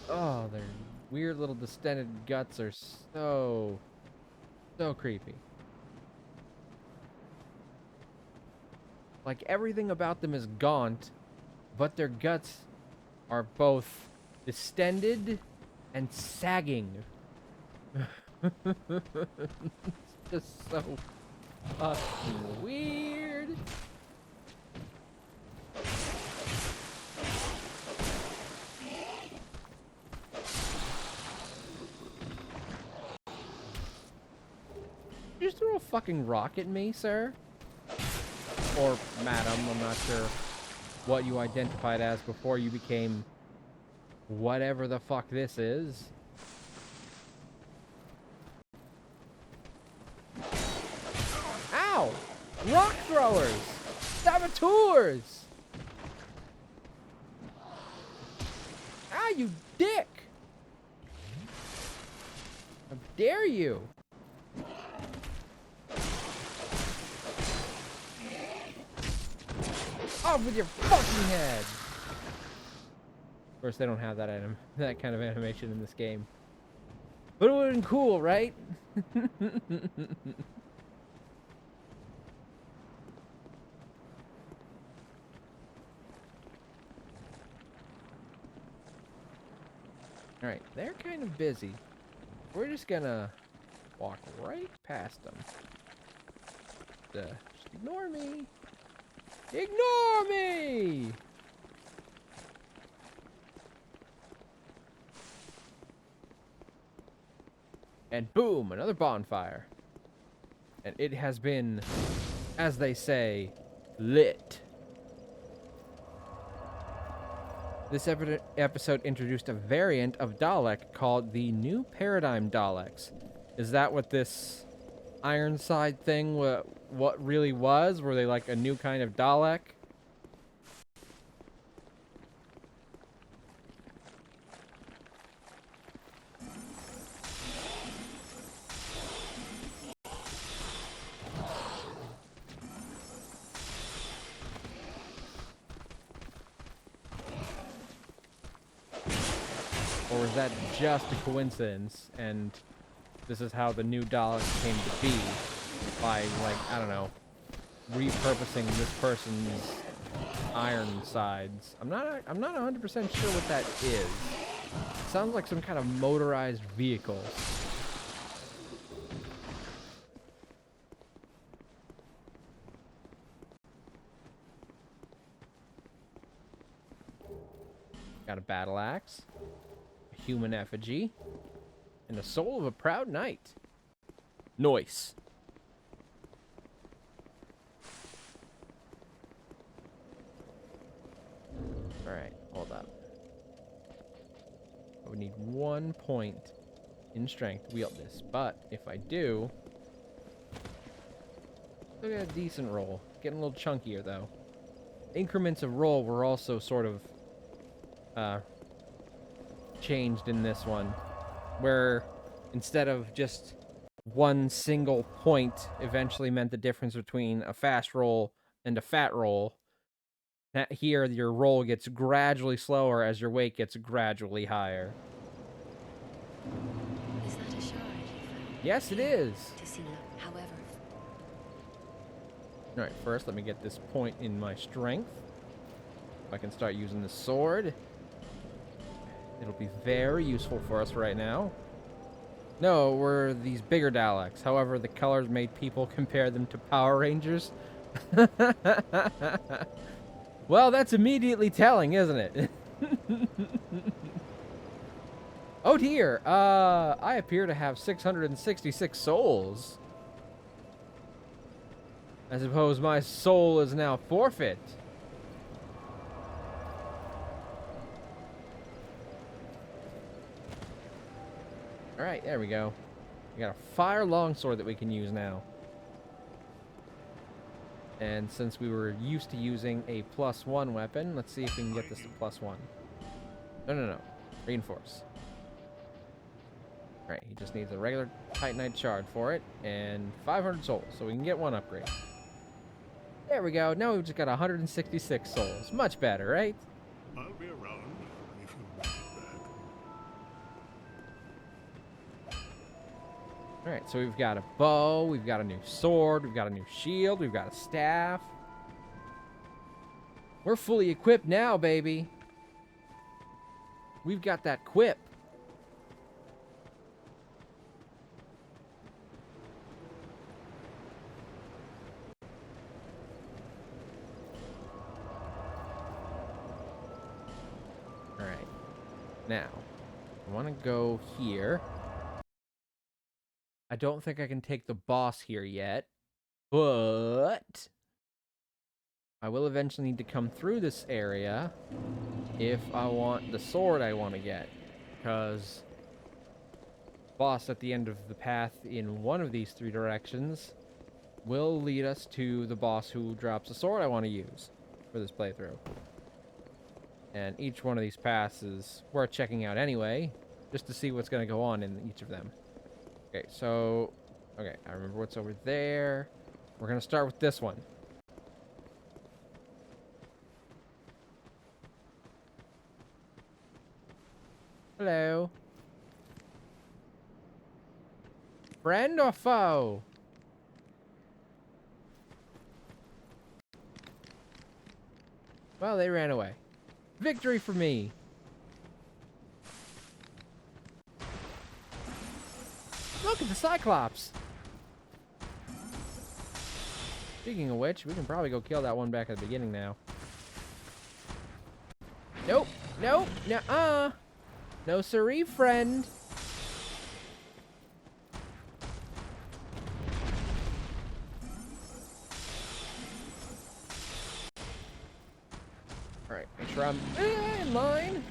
Oh, their weird little distended guts are so creepy. Like, everything about them is gaunt, but their guts are both distended and sagging. It's just so fucking weird. You just threw a fucking rock at me, sir? Or madam, I'm not sure what you identified as before you became whatever the fuck this is. Ow! Rock throwers! Saboteurs! Ah, you dick! How dare you! Off with your fucking head! Of course, they don't have that kind of animation in this game. But it would have been cool, right? Alright, they're kind of busy. We're just gonna walk right past them. Just ignore me. Ignore me! And boom, another bonfire. And it has been, as they say, lit. This episode introduced a variant of Dalek called the New Paradigm Daleks. Is that what this Ironside thing what really was? Were they like a new kind of Dalek? Or was that just a coincidence, and this is how the new Daleks came to be, by, like, I don't know, repurposing this person's Ironsides. I'm not 100% sure what that is. It sounds like some kind of motorized vehicle. Got a battle axe, a human effigy, and the soul of a proud knight. Nice. Alright, hold up. I would need 1 point in strength to wield this, but if I do, still got a decent roll. Getting a little chunkier though. Increments of roll were also sort of changed in this one, where instead of just one single point eventually meant the difference between a fast roll and a fat roll. Here, your roll gets gradually slower as your weight gets gradually higher. Is that a shard? Yes, it is. To see, however. Alright, first let me get this point in my strength. I can start using the sword. It'll be very useful for us right now. No, we're these bigger Daleks. However, the colors made people compare them to Power Rangers. Well, that's immediately telling, isn't it? Oh dear, I appear to have 666 souls. I suppose my soul is now forfeit. Alright, there we go. We got a fire longsword that we can use now. And since we were used to using a +1 weapon, let's see if we can get this to +1. No. Reinforce. Alright, he just needs a regular Titanite shard for it, and 500 souls, so we can get one upgrade. There we go. Now we've just got 166 souls. Much better, right? I'll be around if you make it back. Alright, so we've got a bow, we've got a new sword, we've got a new shield, we've got a staff. We're fully equipped now, baby. We've got that quip. Alright. Now, I want to go here. I don't think I can take the boss here yet, but I will eventually need to come through this area if I want the sword I want to get, because boss at the end of the path in one of these 3 directions will lead us to the boss who drops the sword I want to use for this playthrough. And each one of these paths is worth checking out anyway, just to see what's going to go on in each of them. Okay, so, okay, I remember what's over there. We're going to start with this one. Hello. Friend or foe? Well, they ran away. Victory for me. Look at the Cyclops. Speaking of which, we can probably go kill that one back at the beginning now. Nope. Nope. Nuh-uh. No siree, friend. Alright, make sure I'm in line.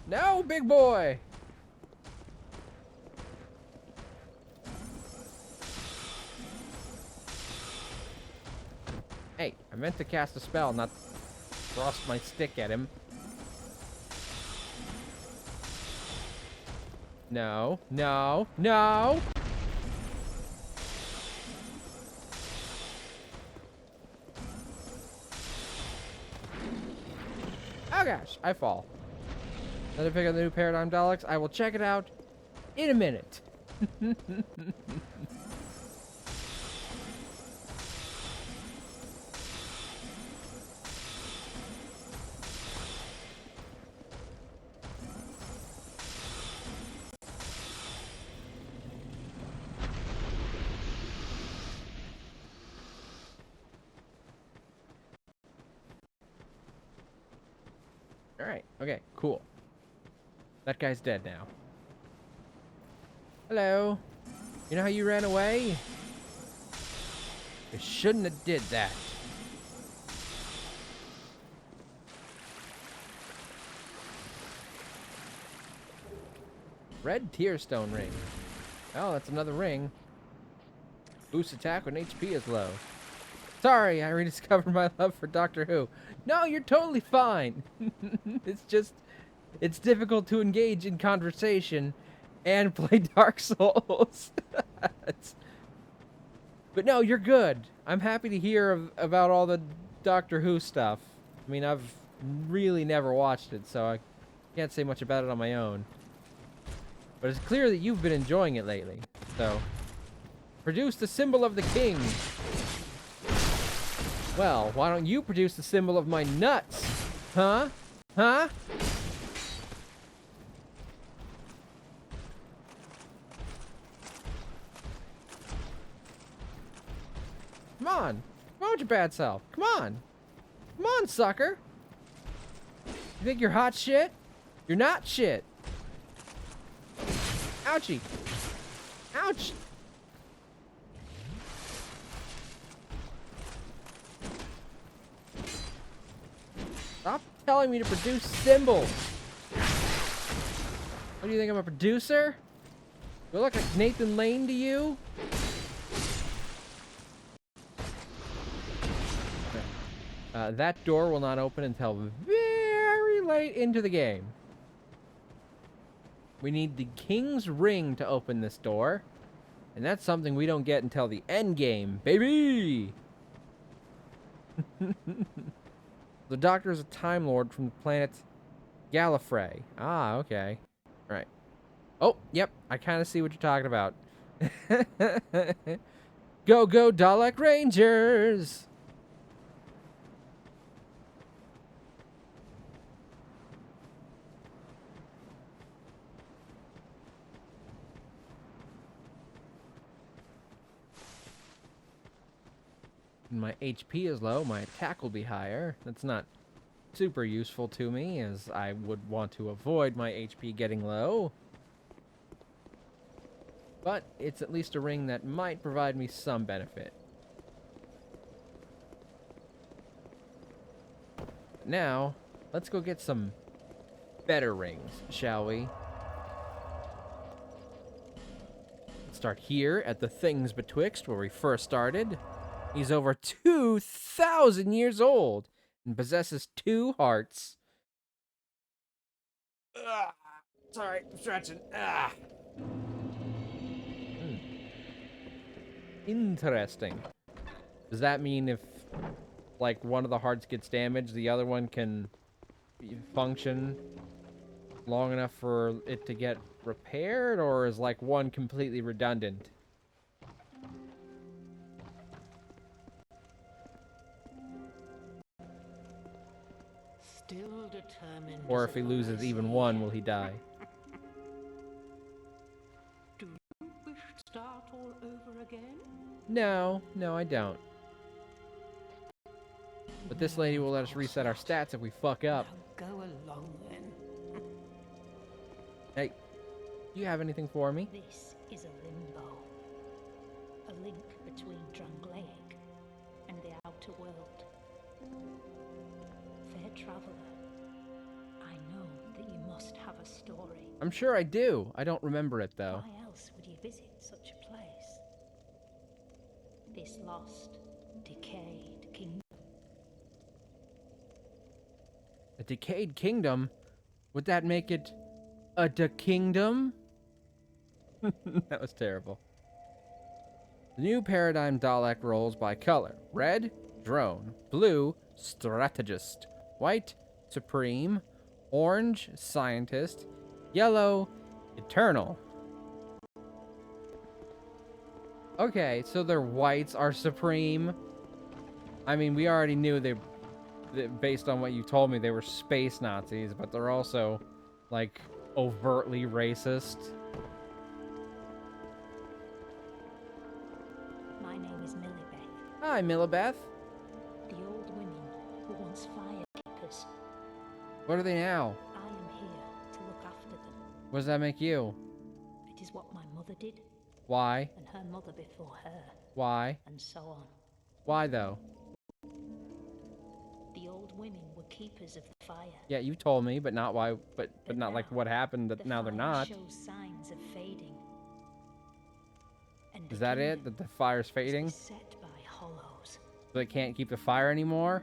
No, big boy! Hey, I meant to cast a spell, not thrust my stick at him. No, no, no! Oh gosh, I fall. Let me pick up the new Paradigm Daleks. I will check it out in a minute. Alright, okay, cool. That guy's dead now. Hello. You know how you ran away? You shouldn't have did that. Red Tearstone ring. Oh, that's another ring. Boost attack when HP is low. Sorry, I rediscovered my love for Doctor Who. No, you're totally fine. It's just, it's difficult to engage in conversation and play Dark Souls. But no, you're good. I'm happy to hear about all the Doctor Who stuff. I mean, I've really never watched it, so I can't say much about it on my own. But it's clear that you've been enjoying it lately. So, produce the symbol of the king. Well, why don't you produce the symbol of my nuts? Huh? Huh? Come on. Come on with your bad self. Come on. Come on, sucker. You think you're hot shit? You're not shit. Ouchie. Ouch. Stop telling me to produce symbols. What do you think, I'm a producer? Do I look like Nathan Lane to you? That door will not open until very late into the game. We need the King's Ring to open this door. And that's something we don't get until the end game, baby! The Doctor is a Time Lord from the planet Gallifrey. Ah, okay. Right. Oh, yep. I kind of see what you're talking about. Go, go, Dalek Rangers! When my HP is low, my attack will be higher. That's not super useful to me, as I would want to avoid my HP getting low. But it's at least a ring that might provide me some benefit. Now, let's go get some better rings, shall we? Let's start here at the Things Betwixt, where we first started. He's over 2,000 years old and possesses 2 hearts. Sorry, I'm stretching. Interesting. Does that mean if, like, one of the hearts gets damaged, the other one can function long enough for it to get repaired, or is, like, one completely redundant? Still determined. Or if he loses even one, will he die? Do you wish to start all over again? No, I don't. But this lady will let us reset our stats if we fuck up. Now go along then. Hey, do you have anything for me? This is a limbo. A link between Drangleic and the outer world. Fair traveler, I know that you must have a story. I'm sure I do. I don't remember it, though. Why else would you visit such a place? This lost, decayed kingdom. A decayed kingdom? Would that make it a kingdom? That was terrible. The new paradigm Dalek rolls by color. Red, drone. Blue, strategist. White, supreme. Orange, scientist. Yellow, eternal. Okay, so their whites are supreme. I mean, we already knew they based on what you told me, they were space Nazis, but they're also, like, overtly racist. My name is Millibeth. Hi, Millibeth. The old women were once firekeepers. What are they now? I am here to look after them. What does that make you? It is what my mother did, Why? and her mother before her, Why? and so on. Why, though? The old women were keepers of the fire. Yeah, you told me, but not why, but not like now, what happened, that the now they're fire not. shows signs of fading. And Is the that it? kingdom That the fire's is fading? beset by hollows. So they can't keep the fire anymore?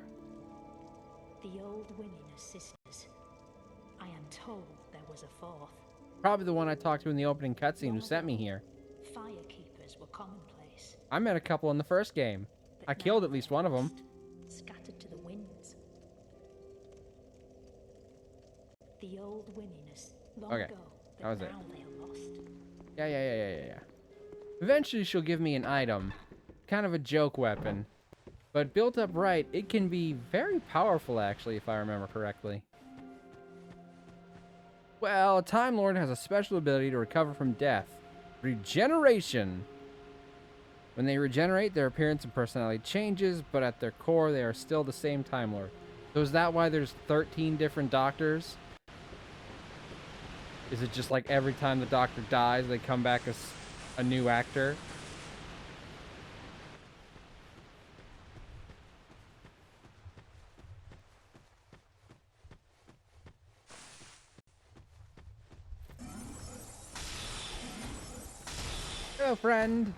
The old women are sisters. I am told there was a fourth. Probably the one I talked to in the opening cutscene who sent me here. Firekeepers were commonplace. I met a couple in the first game. But I killed now at least one of them. scattered to the winds. The old women long Okay, ago, that but was it. now they are lost. Yeah. Eventually she'll give me an item. Kind of a joke weapon. But built up right, it can be very powerful, actually, if I remember correctly. Well, a Time Lord has a special ability to recover from death. Regeneration. When they regenerate, their appearance and personality changes, but at their core, they are still the same Time Lord. So is that why there's 13 different Doctors? Is it just like every time the Doctor dies, they come back as a new actor? Hello, friend.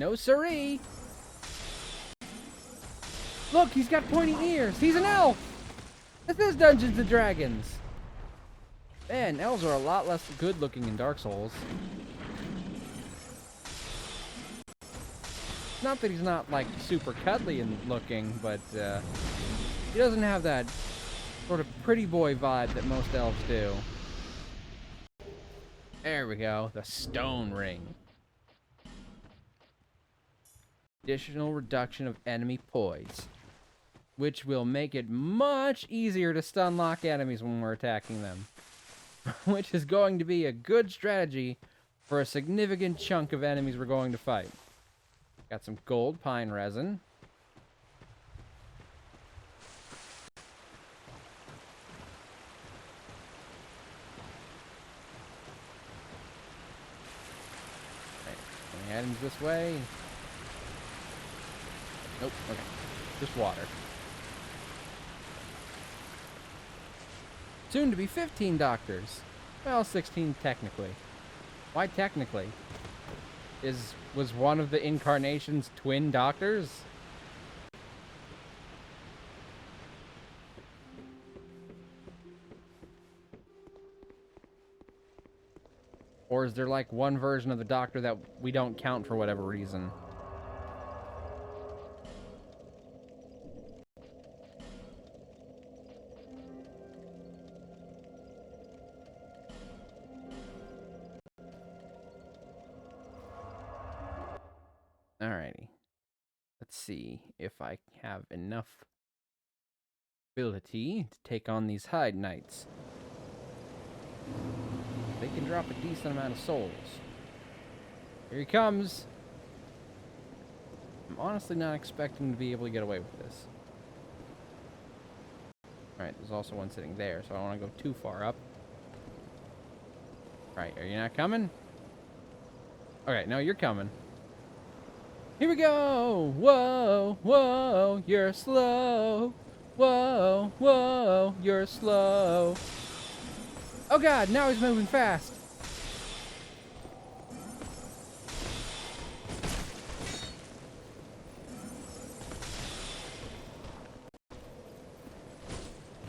No siree. Look, he's got pointy ears. He's an elf. This is Dungeons and Dragons. Man, elves are a lot less good looking in Dark Souls. Not that he's not, like, super cuddly and looking, but he doesn't have that sort of pretty boy vibe that most elves do. There we go, the stone ring. Additional reduction of enemy poise, which will make it much easier to stun lock enemies when we're attacking them. Which is going to be a good strategy for a significant chunk of enemies we're going to fight. Got some gold pine resin. Right, any items this way? Nope, okay. Just water. Soon to be 15 doctors. Well, 16 technically. Why technically? Was one of the incarnations twin doctors? Or is there like one version of the doctor that we don't count for whatever reason? Alrighty. Let's see if I have enough ability to take on these Hide Knights. They can drop a decent amount of souls. Here he comes. I'm honestly not expecting to be able to get away with this. Alright, there's also one sitting there, so I don't want to go too far up. Alright, are you not coming? Okay, no, you're coming. Here we go! Whoa, whoa, you're slow. Whoa, whoa, you're slow. Oh god, now he's moving fast.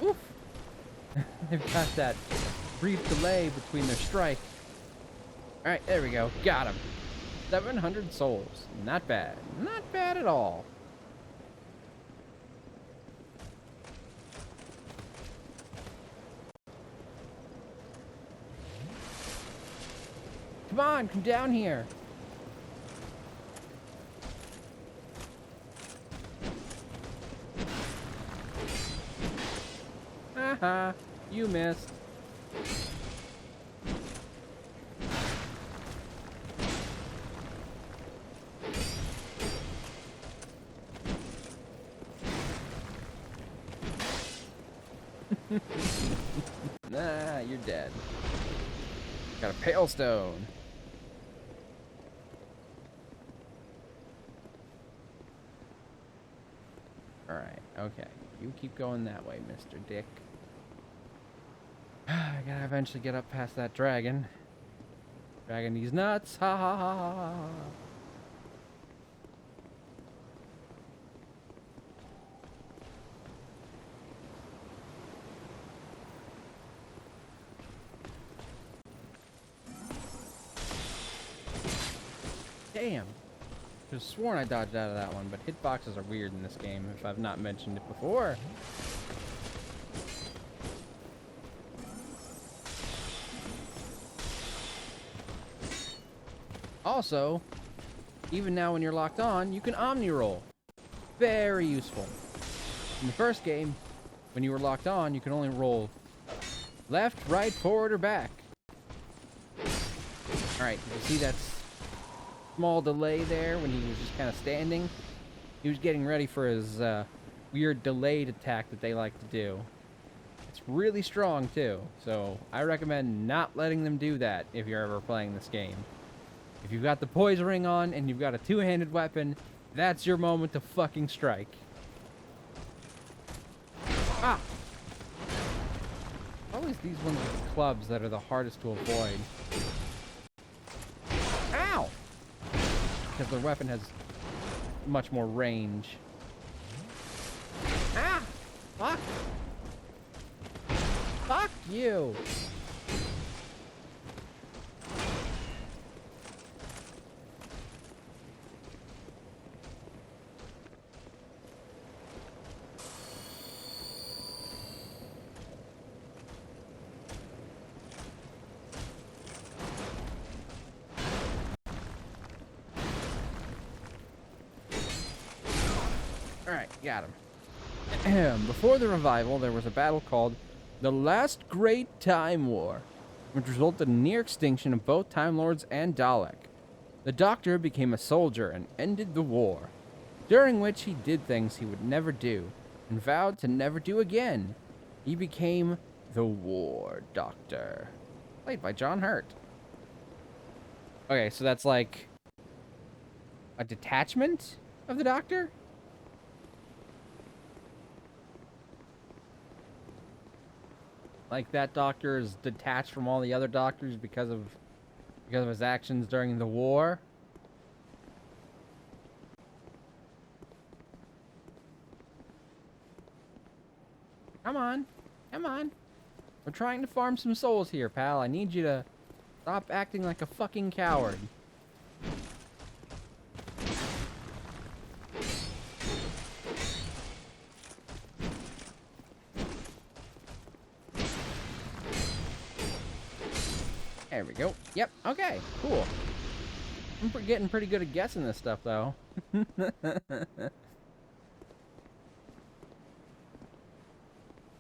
Oof. They've got that brief delay between their strike. Alright, there we go. Got him. 700 souls. Not bad. Not bad at all. Come on, come down here. Haha, you missed. Nah, you're dead. Got a pale stone. Alright, okay. You keep going that way, Mr. Dick. I gotta eventually get up past that dragon. Dragon these nuts. Ha ha ha ha ha. Damn. Could have sworn I dodged out of that one, but hitboxes are weird in this game, if I've not mentioned it before. Also, even now when you're locked on, you can omni-roll. Very useful. In the first game, when you were locked on, you can only roll left, right, forward, or back. Alright, you see that small delay there when he was just kind of standing? He was getting ready for his weird delayed attack that they like to do. It's really strong too, so I recommend not letting them do that if you're ever playing this game. If you've got the poise ring on and you've got a two-handed weapon, that's your moment to fucking strike. Ah! Always these ones with clubs that are the hardest to avoid. Ow! because their weapon has much more range. Ah! Fuck! Fuck you! Alright, got him. Before the revival, there was a battle called the Last Great Time War, which resulted in near extinction of both Time Lords and Dalek. The Doctor became a soldier and ended the war, during which he did things he would never do, and vowed to never do again. He became the War Doctor, played by John Hurt. Okay, so that's like a detachment of the Doctor? Like that Doctor is detached from all the other Doctors because of his actions during the war? Come on. Come on. We're trying to farm some souls here, pal. I need you to stop acting like a fucking coward. There we go. Yep. Okay. Cool. I'm getting pretty good at guessing this stuff, though.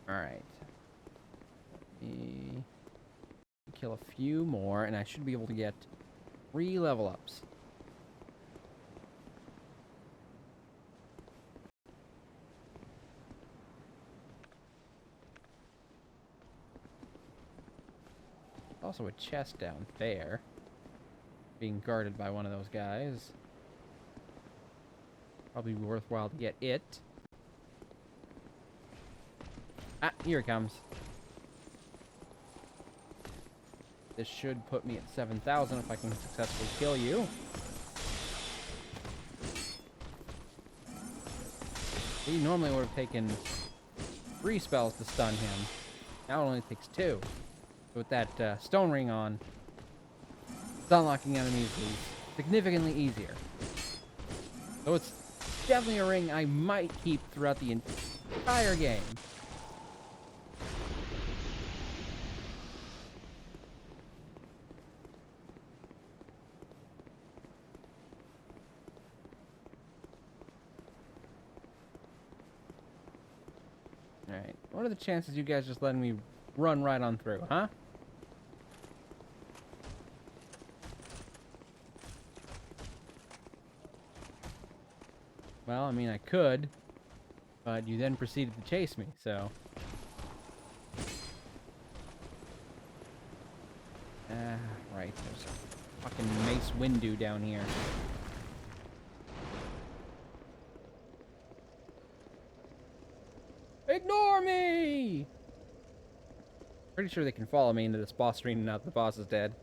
Alright. Let me kill a few more, and I should be able to get 3 level ups. Also a chest down there, being guarded by one of those guys. Probably worthwhile to get it. Ah, here it comes. This should put me at 7,000 if I can successfully kill you. He normally would have taken 3 spells to stun him. Now it only takes 2. With that stone ring on, stun locking enemies is significantly easier. So it's definitely a ring I might keep throughout the entire game. Alright, what are the chances you guys just letting me run right on through, huh? Well, I mean, I could, but you then proceeded to chase me, so... right, there's a fucking Mace Windu down here. Ignore me! Pretty sure they can follow me into this boss arena now that the boss is dead.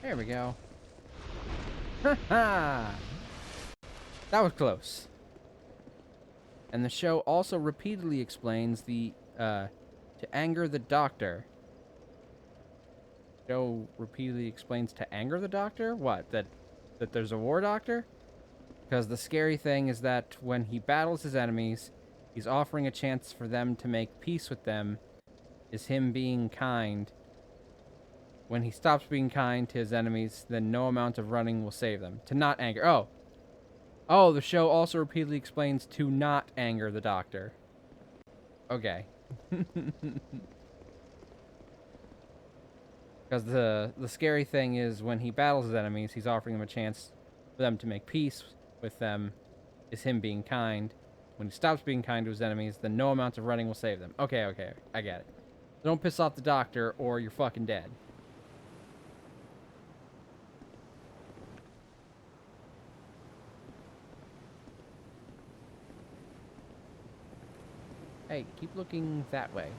There we go. Ha! That was close. And the show also repeatedly explains the, to anger the Doctor. Show repeatedly explains to anger the Doctor? What? That there's a War Doctor? Because the scary thing is that when he battles his enemies, he's offering a chance for them to make peace with them, is him being kind. When he stops being kind to his enemies, then no amount of running will save them. To not anger. Oh. Oh, the show also repeatedly explains to not anger the Doctor. Okay. Because Because the scary thing is when he battles his enemies, he's offering them a chance for them to make peace with them, is him being kind. When he stops being kind to his enemies, then no amount of running will save them. Okay, I get it. Don't piss off the doctor or you're fucking dead. Hey, keep looking that way.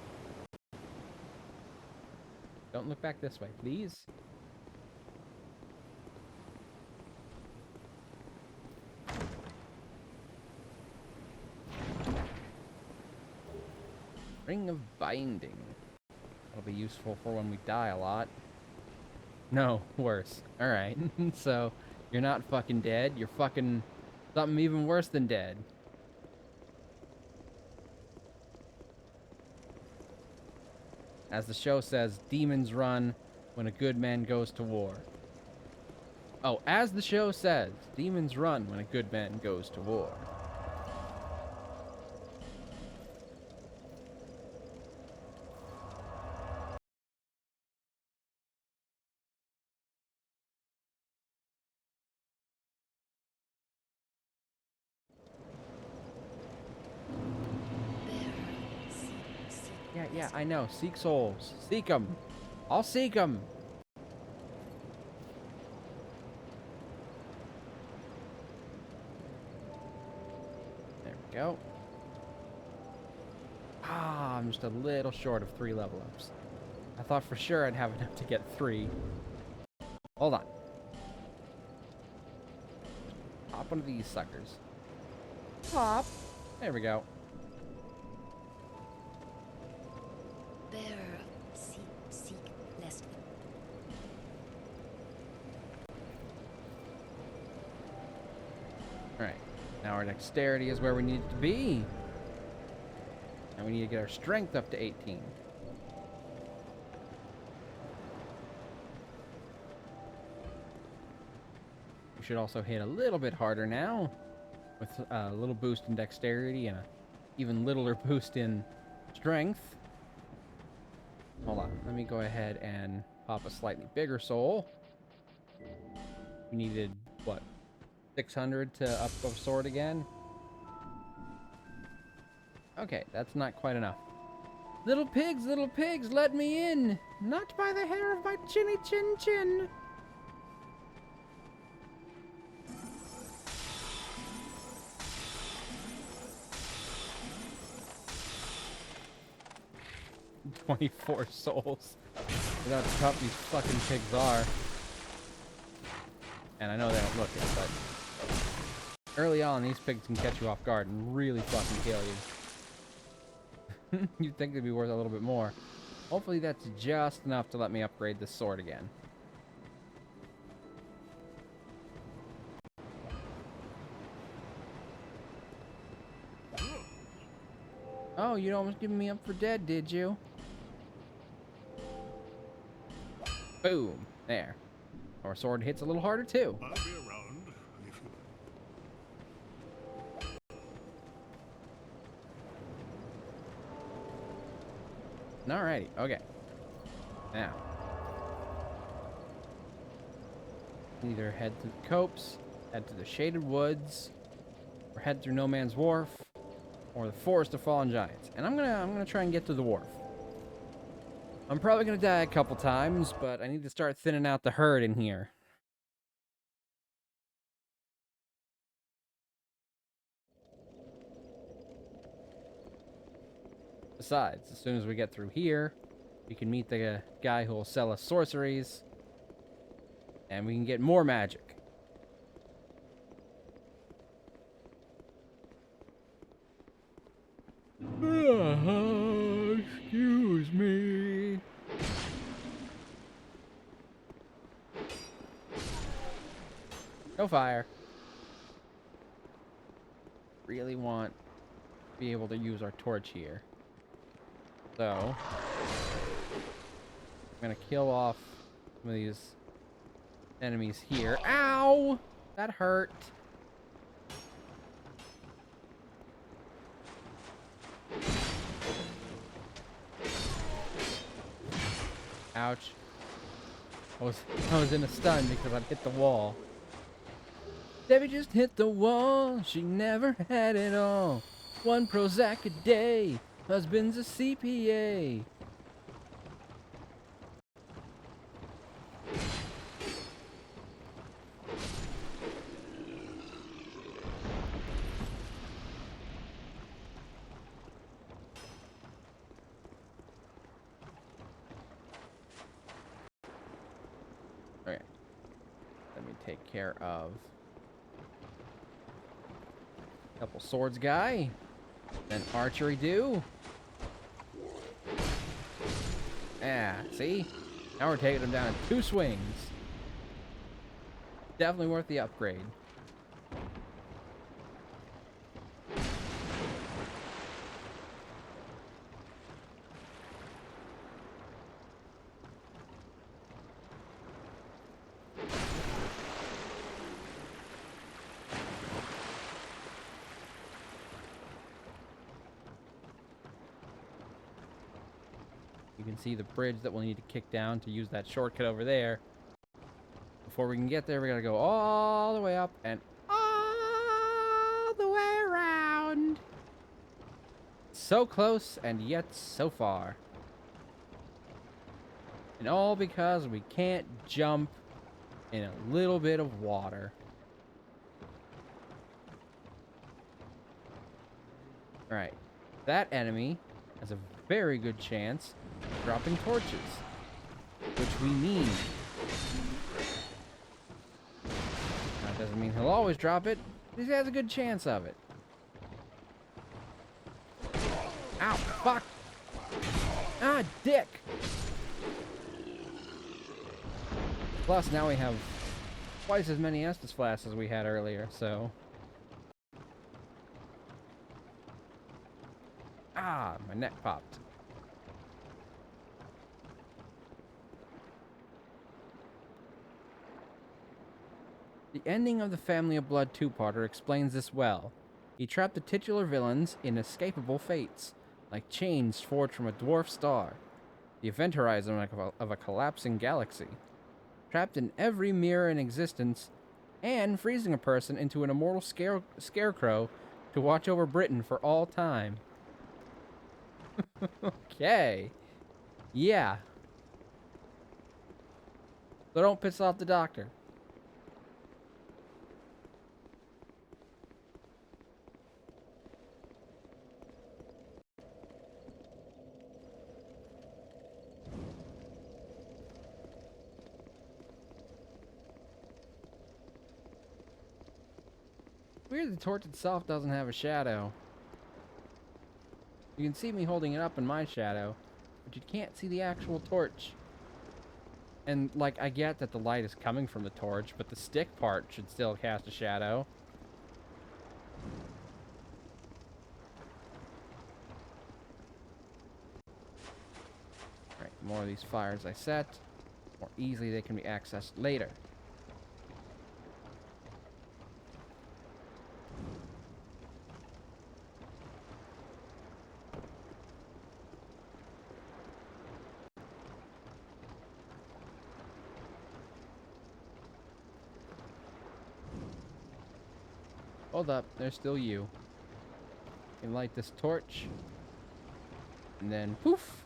Don't look back this way, please. Ring of Binding. That'll be useful for when we die a lot. No, worse. Alright, so you're not fucking dead. You're fucking something even worse than dead. As the show says, demons run when a good man goes to war. Oh, as the show says, demons run when a good man goes to war. Yeah, I know. Seek souls. Seek them. I'll seek them. There we go. Ah, I'm just a little short of 3 level ups. I thought for sure I'd have enough to get 3. Hold on. Pop one of these suckers. Pop. There we go. Alright, now our dexterity is where we need it to be. And we need to get our strength up to 18. We should also hit a little bit harder now, with a little boost in dexterity and an even littler boost in strength. Hold on, let me go ahead and pop a slightly bigger soul. We needed, what, 600 to up a sword again? Okay, that's not quite enough. Little pigs, let me in! Not by the hair of my chinny chin chin! "24 souls." That's how tough these fucking pigs are. And I know they don't look it, but early on, these pigs can catch you off guard and really fucking kill you. You'd think they'd be worth a little bit more. Hopefully that's just enough to let me upgrade this sword again. Oh, you almost giving me up for dead, did you? Boom. There. Our sword hits a little harder, too. I'll be around if you... Alrighty, okay. Now. Either head to the copse, head to the Shaded Woods, or head through No Man's Wharf, or the Forest of Fallen Giants. And I'm gonna try and get to the wharf. I'm probably gonna die a couple times, but I need to start thinning out the herd in here. Besides, as soon as we get through here, we can meet the guy who will sell us sorceries, and we can get more magic. Excuse me. No fire. Really want to be able to use our torch here. So, I'm gonna kill off some of these enemies here. Ow! That hurt. Ouch. I was in a stun because I'd hit the wall. Debbie just hit the wall. She never had it all. 1 Prozac a day. Husband's a CPA. Okay. Let me take care of couple swords guy. Then archery do. Yeah, see? Now we're taking them down in 2 swings. Definitely worth the upgrade. You can see the bridge that we'll need to kick down to use that shortcut over there. Before we can get there, we gotta go all the way up and all the way around. So close and yet so far. And all because we can't jump in a little bit of water. Alright, that enemy has a very good chance of dropping torches, which we need. That doesn't mean he'll always drop it, but he has a good chance of it. Ow, fuck! Ah, dick! Plus, now we have twice as many Estus flasks as we had earlier, so... Ah, my neck popped. The ending of the Family of Blood two-parter explains this well. He trapped the titular villains in inescapable fates, like chains forged from a dwarf star, the event horizon of a collapsing galaxy, trapped in every mirror in existence, and freezing a person into an immortal scarecrow to watch over Britain for all time. Okay. Yeah. So don't piss off the doctor. Weird the torch itself doesn't have a shadow. You can see me holding it up in my shadow, but you can't see the actual torch. And, like, I get that the light is coming from the torch, but the stick part should still cast a shadow. Alright, the more of these fires I set, the more easily they can be accessed later. Hold up, there's still you. You can light this torch. And then poof!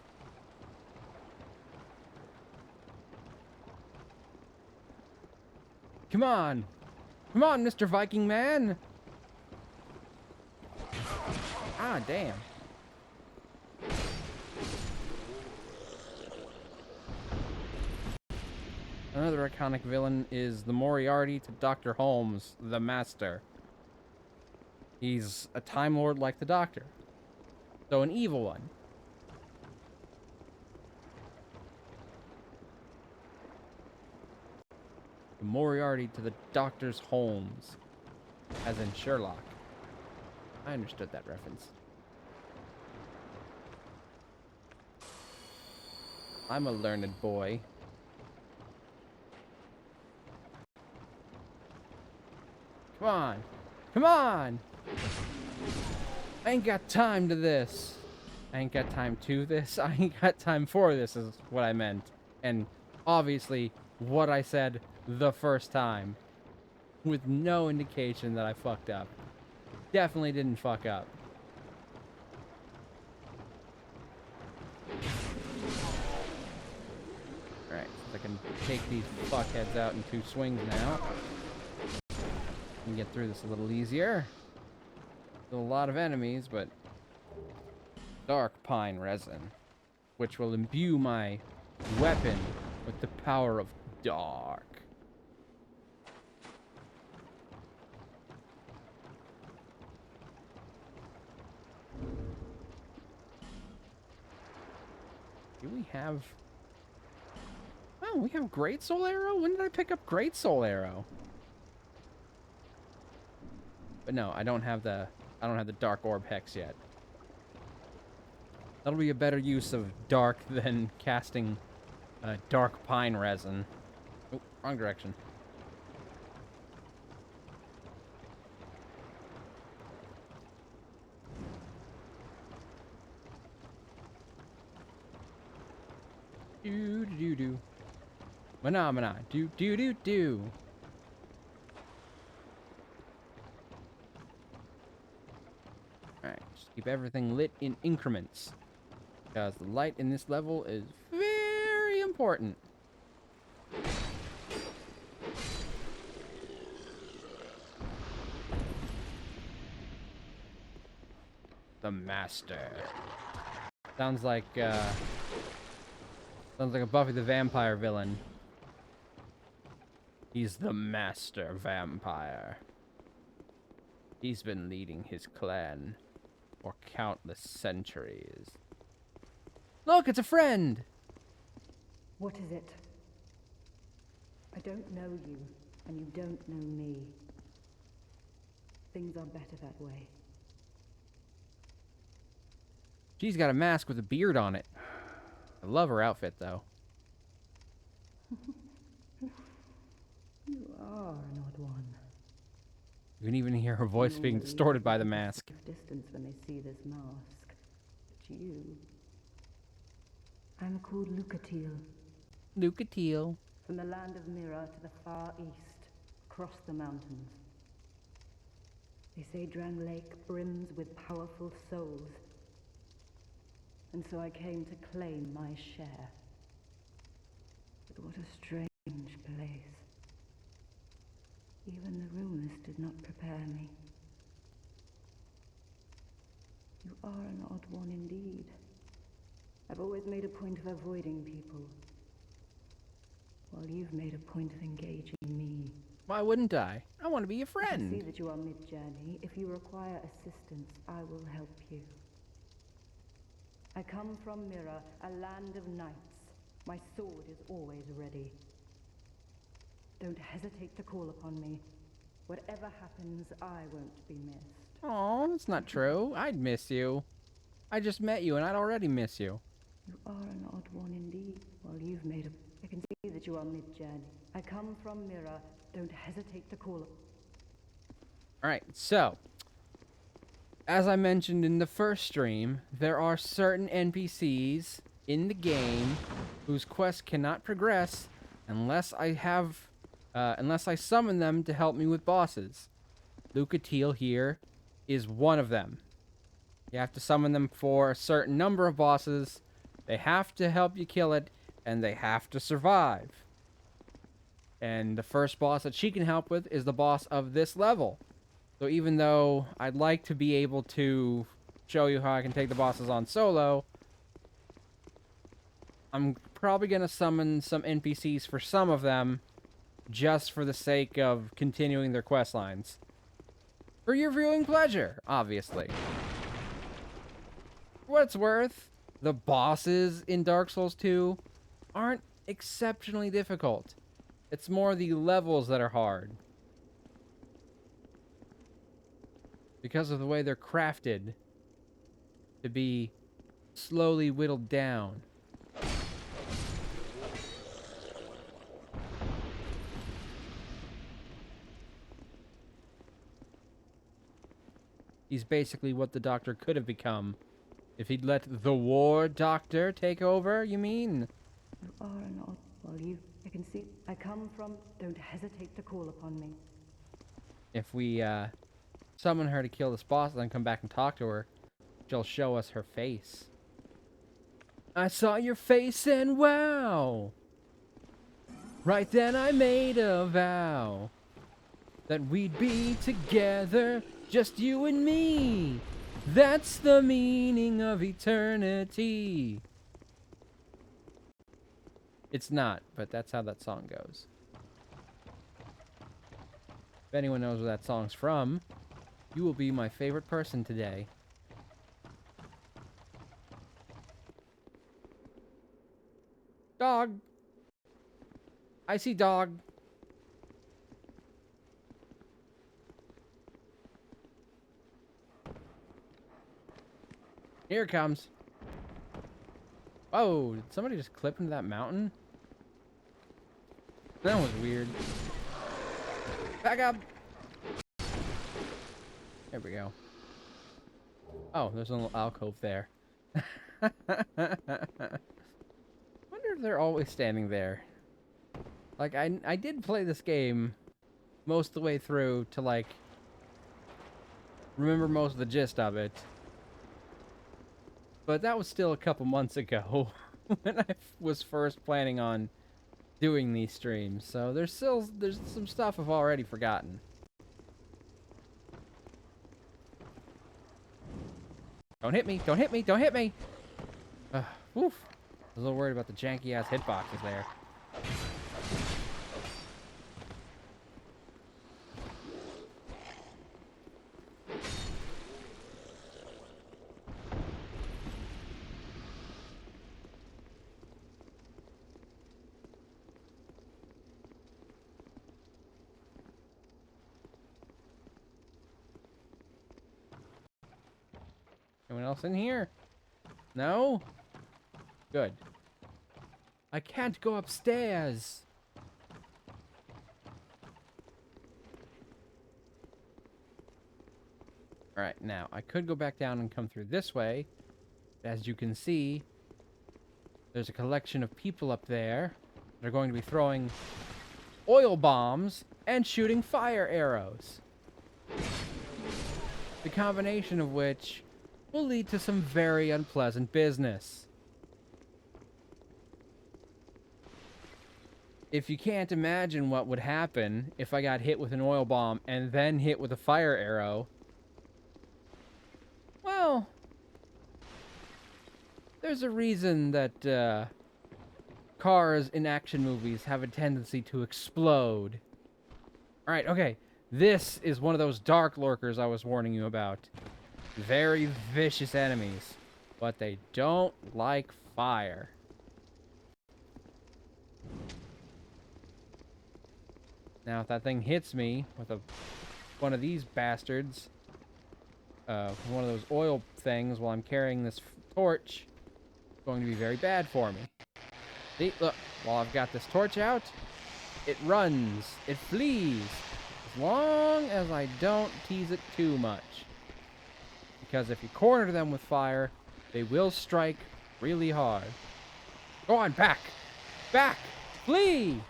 Come on! Come on, Mr. Viking man! Ah, damn. Another iconic villain is the Moriarty to Dr. Holmes, the Master. He's a Time Lord like the Doctor. So an evil one. The Moriarty to the Doctor's Holmes. As in Sherlock. I understood that reference. I'm a learned boy. Come on. Come on! I ain't got time to this. I ain't got time to this. I ain't got time for this is what I meant. And obviously, what I said the first time, with no indication that I fucked up. Definitely didn't fuck up. Alright, so I can take these fuckheads out in 2 swings now. And get through this a little easier. Still a lot of enemies, but dark pine resin, which will imbue my weapon with the power of dark. Do we have... Oh, we have Great Soul Arrow? When did I pick up Great Soul Arrow? But no, I don't have the Dark Orb Hex yet. That'll be a better use of dark than casting dark pine resin. Oh, wrong direction. Do do do do. Phenomena. Do do do do. Alright, just keep everything lit in increments. Because the light in this level is very important. The Master. Sounds like a Buffy the Vampire villain. He's the Master Vampire. He's been leading his clan for countless centuries. Look, it's a friend! What is it? I don't know you, and you don't know me. Things are better that way. She's got a mask with a beard on it. I love her outfit, though. You are an odd one. You can even hear her voice being distorted by the mask. Distance when they see this mask. But you... I'm called Lucatiel. Lucatiel. From the land of Mirrah to the far east, across the mountains. They say Drang Lake brims with powerful souls. And so I came to claim my share. But what a strange place. Even the rumors did not prepare me. You are an odd one indeed. I've always made a point of avoiding people, while you've made a point of engaging me. Why wouldn't I? I want to be your I friend. see that you are mid-journey. If you require assistance, I will help you. I come from Mirrah, a land of knights. My sword is always ready. Don't hesitate to call upon me. Whatever happens, I won't be missed. Aw, that's not true. I'd miss you. I just met you and I'd already miss you. You are an odd one indeed. Well, you've made a... I can see that you are mid-journey. I come from Mirrah. Don't hesitate to call up. Alright, so... As I mentioned in the first stream, there are certain NPCs in the game whose quests cannot progress unless I summon them to help me with bosses. Lucatiel here is one of them. You have to summon them for a certain number of bosses. They have to help you kill it, and they have to survive. And the first boss that she can help with is the boss of this level. So even though I'd like to be able to show you how I can take the bosses on solo, I'm probably going to summon some NPCs for some of them, just for the sake of continuing their quest lines. For your viewing pleasure, obviously. For what it's worth, the bosses in Dark Souls 2 aren't exceptionally difficult. It's more the levels that are hard. Because of the way they're crafted to be slowly whittled down. He's basically what the Doctor could have become if he'd let the War Doctor take over, you mean? You are an odd... Well, you... I can can see I come from. Don't hesitate to call upon me. If we summon her to kill this boss and then come back and talk to her, she'll show us her face. I saw your face and wow! Right then I made a vow that we'd be together, just you and me. That's the meaning of eternity. It's not, but that's how that song goes. If anyone knows where that song's from, you will be my favorite person today. Dog. I see dog. Here it comes. Oh, did somebody just clip into that mountain? That was weird. Back up. There we go. Oh, there's a little alcove there. Wonder if they're always standing there. Like, I did play this game most of the way through to, like, remember most of the gist of it. But that was still a couple months ago when I was first planning on doing these streams. So there's some stuff I've already forgotten. Don't hit me, don't hit me, don't hit me! Woof. I was a little worried about the janky-ass hitboxes there. Anyone else in here? No? Good. I can't go upstairs. Alright, now, I could go back down and come through this way. As you can see, there's a collection of people up there. They're going to be throwing oil bombs and shooting fire arrows. The combination of which will lead to some very unpleasant business. If you can't imagine what would happen if I got hit with an oil bomb and then hit with a fire arrow, well, there's a reason that cars in action movies have a tendency to explode. Alright, okay. This is one of those dark lurkers I was warning you about. Very vicious enemies, but they don't like fire. Now, if that thing hits me with one of these bastards, one of those oil things while I'm carrying this torch, it's going to be very bad for me. See, look, while I've got this torch out, it runs, it flees, as long as I don't tease it too much. Because if you corner them with fire, they will strike really hard. Go on, back! Back! Flee!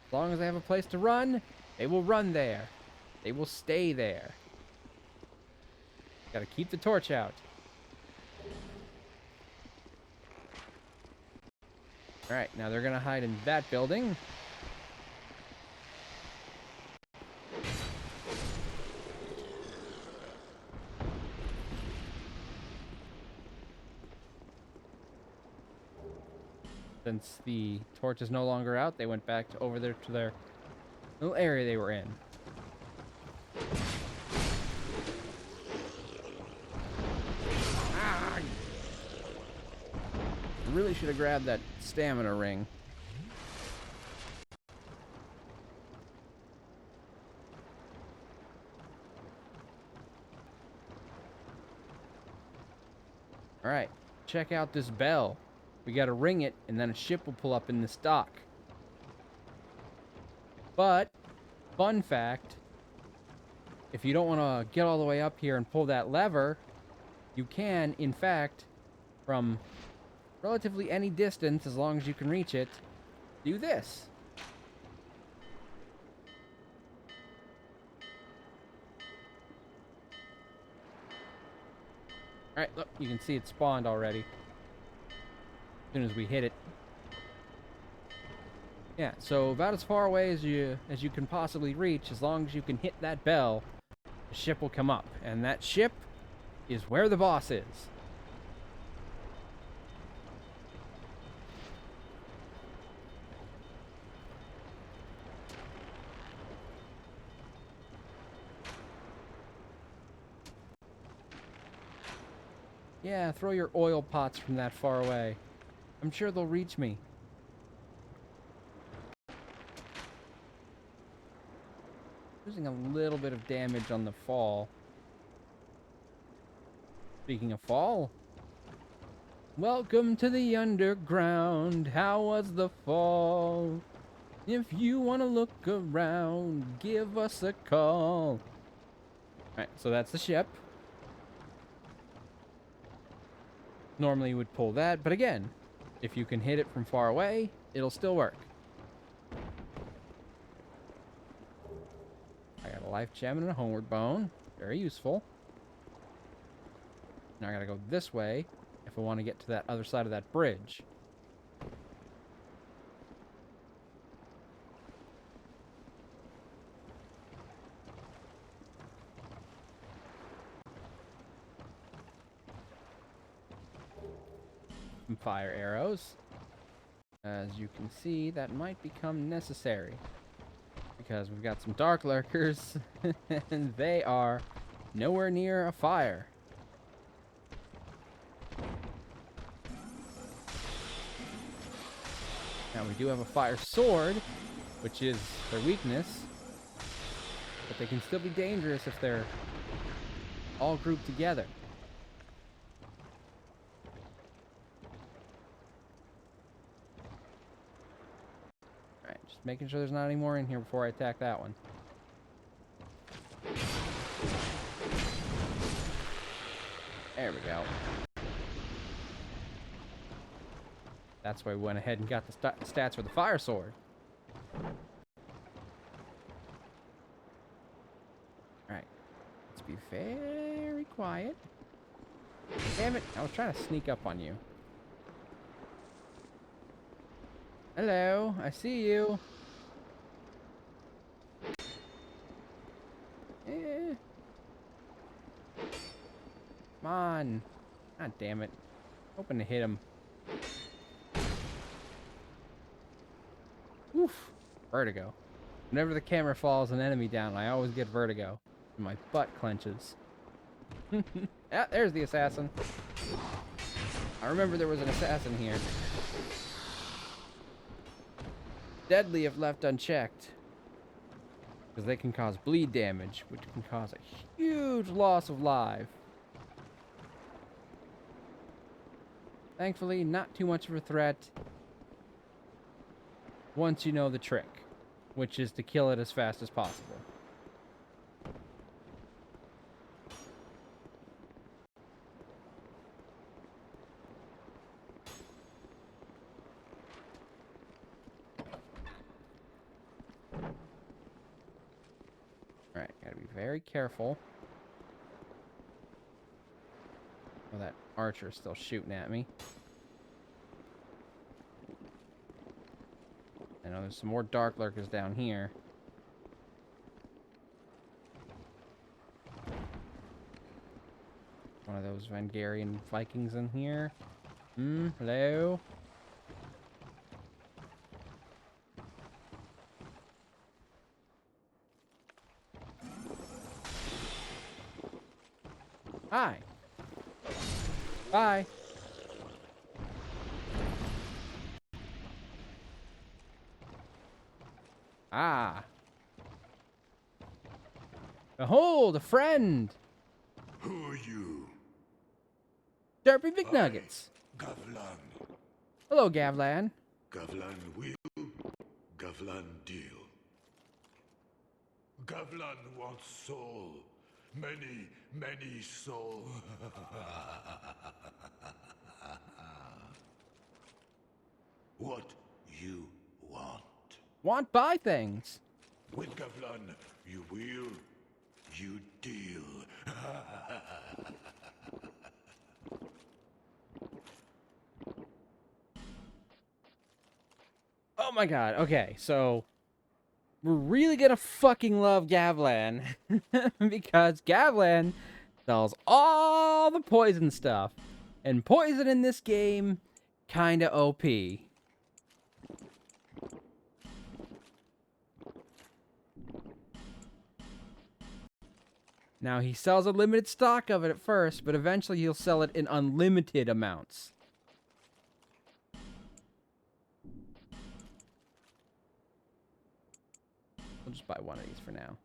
As long as they have a place to run, they will run there. They will stay there. Gotta keep the torch out. Alright, now they're gonna hide in that building. Since the torch is no longer out, they went back over there to their little area they were in. Ah! I really should have grabbed that stamina ring. Alright, check out this bell. We gotta ring it, and then a ship will pull up in this dock. But, fun fact, if you don't want to get all the way up here and pull that lever, you can, in fact, from relatively any distance as long as you can reach it, do this. Alright, look, you can see it spawned already. As soon as we hit it. Yeah, so about as far away as you can possibly reach, as long as you can hit that bell, the ship will come up. And that ship is where the boss is. Yeah, throw your oil pots from that far away. I'm sure they'll reach me. Losing a little bit of damage on the fall. Speaking of fall, welcome to the underground. How was the fall? If you want to look around, give us a call. Alright, so that's the ship. Normally you would pull that, but again, if you can hit it from far away, it'll still work. I got a life gem and a homeward bone. Very useful. Now I gotta go this way if I want to get to that other side of that bridge. Some fire arrows. As you can see, that might become necessary. Because we've got some dark lurkers, and they are nowhere near a fire. Now we do have a fire sword, which is their weakness, but they can still be dangerous if they're all grouped together. Alright, just making sure there's not any more in here before I attack that one. There we go. That's why we went ahead and got the stats for the fire sword. Alright. Let's be very quiet. Damn it, I was trying to sneak up on you. Hello, I see you. Eh. Come on. God damn it. Hoping to hit him. Oof. Vertigo. Whenever the camera follows an enemy down, I always get vertigo. And my butt clenches. Ah, there's the assassin. I remember there was an assassin here. Deadly if left unchecked. Because they can cause bleed damage, which can cause a huge loss of life. Thankfully, not too much of a threat. Once you know the trick, which is to kill it as fast as possible. Alright, gotta be very careful. Oh, that archer's still shooting at me. I know there's some more dark lurkers down here. One of those Vangarian Vikings in here. Hello? Hi. Bye. Ah. Behold, a friend! Who are you? Derpy McNuggets. Gavlan. Hello, Gavlan. Gavlan will, Gavlan deal. Gavlan wants soul. Many, many soul. What you want. Want buy things. With Gavlan, you will, you deal. Oh my god. Okay, so we're really gonna fucking love Gavlan because Gavlan sells all the poison stuff. And poison in this game, kinda OP. Now, he sells a limited stock of it at first, but eventually he'll sell it in unlimited amounts. We'll just buy one of these for now.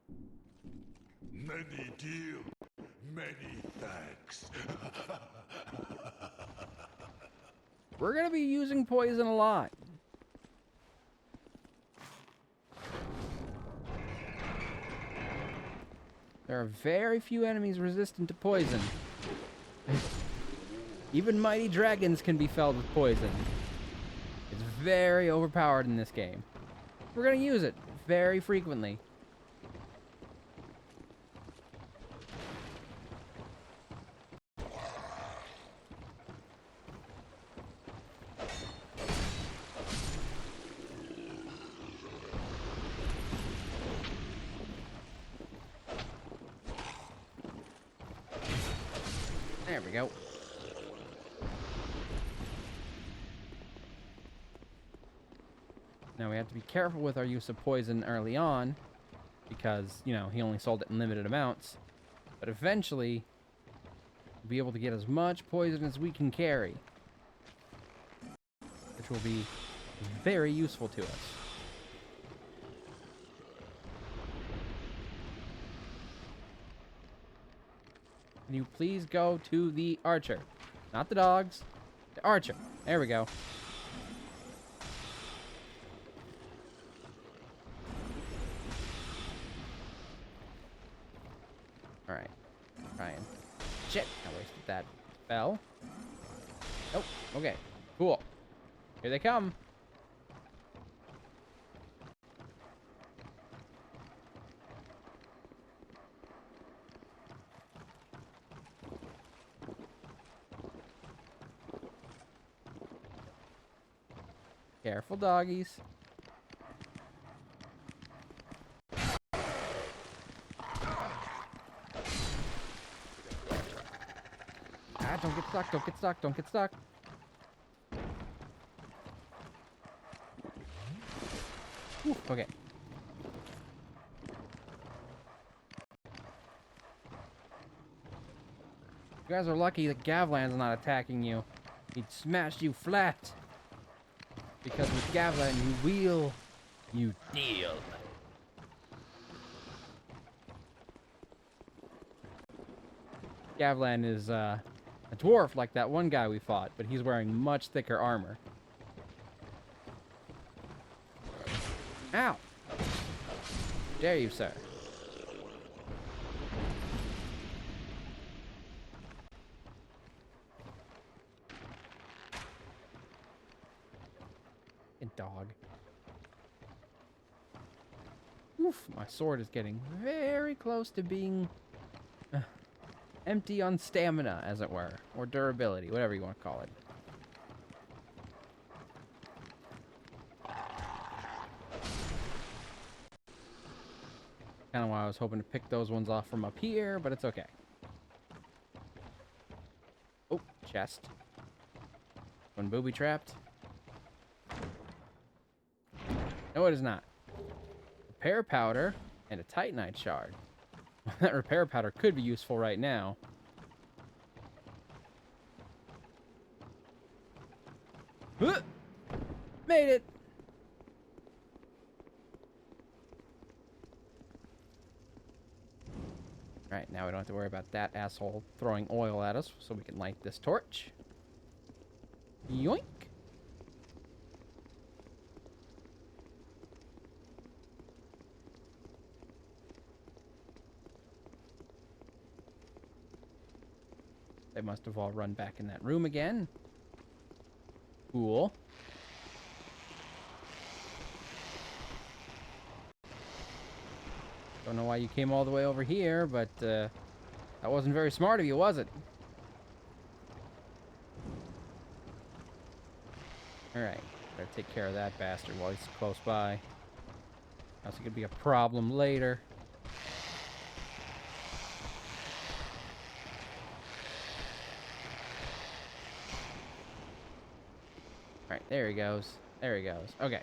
Many deal, many thanks. We're gonna be using poison a lot. There are very few enemies resistant to poison. Even mighty dragons can be felled with poison. It's very overpowered in this game. We're gonna use it very frequently. There we go. Now we have to be careful with our use of poison early on because, you know, he only sold it in limited amounts. But eventually, we'll be able to get as much poison as we can carry, which will be very useful to us. Can you please go to the archer? Not the dogs. The archer. There we go. Alright. Ryan. Shit. I wasted that spell. Oh, okay. Cool. Here they come. Careful, doggies. Ah, don't get stuck, don't get stuck, don't get stuck. Whew, okay. You guys are lucky that Gavlan's not attacking you. He'd smash you flat. Because with Gavlan, you wheel, you deal. Gavlan is a dwarf like that one guy we fought, but he's wearing much thicker armor. Ow! Dare you, sir? Dog. Oof, my sword is getting very close to being empty on stamina, as it were, or durability, whatever you want to call it. Kind of why I was hoping to pick those ones off from up here, but it's okay. Oh, chest. One booby trapped. No, it is not. Repair powder and a titanite shard. That repair powder could be useful right now. Made it! Alright, now we don't have to worry about that asshole throwing oil at us, so we can light this torch. Yoink! They must have all run back in that room again. Cool. Don't know why you came all the way over here, but that wasn't very smart of you, was it? Alright, better take care of that bastard while he's close by. Else it could be a problem later. Alright, there he goes. There he goes. Okay.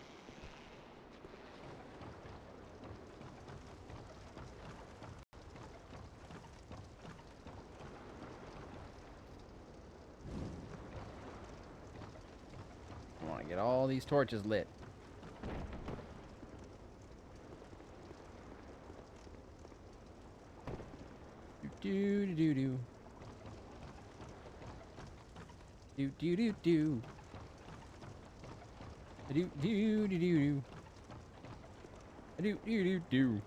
I want to get all these torches lit. Do do do do. Do do do do. Do do do do do. Do do do do.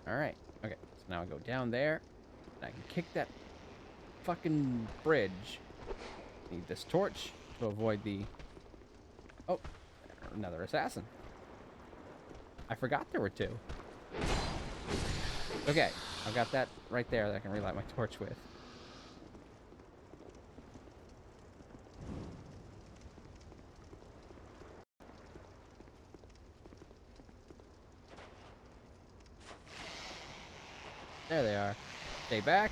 All right. Okay. So now I go down there. And I can kick that fucking bridge. Need this torch to avoid the... Oh, another assassin. I forgot there were two. Okay, I've got that right there that I can relight my torch with. There they are. Stay back.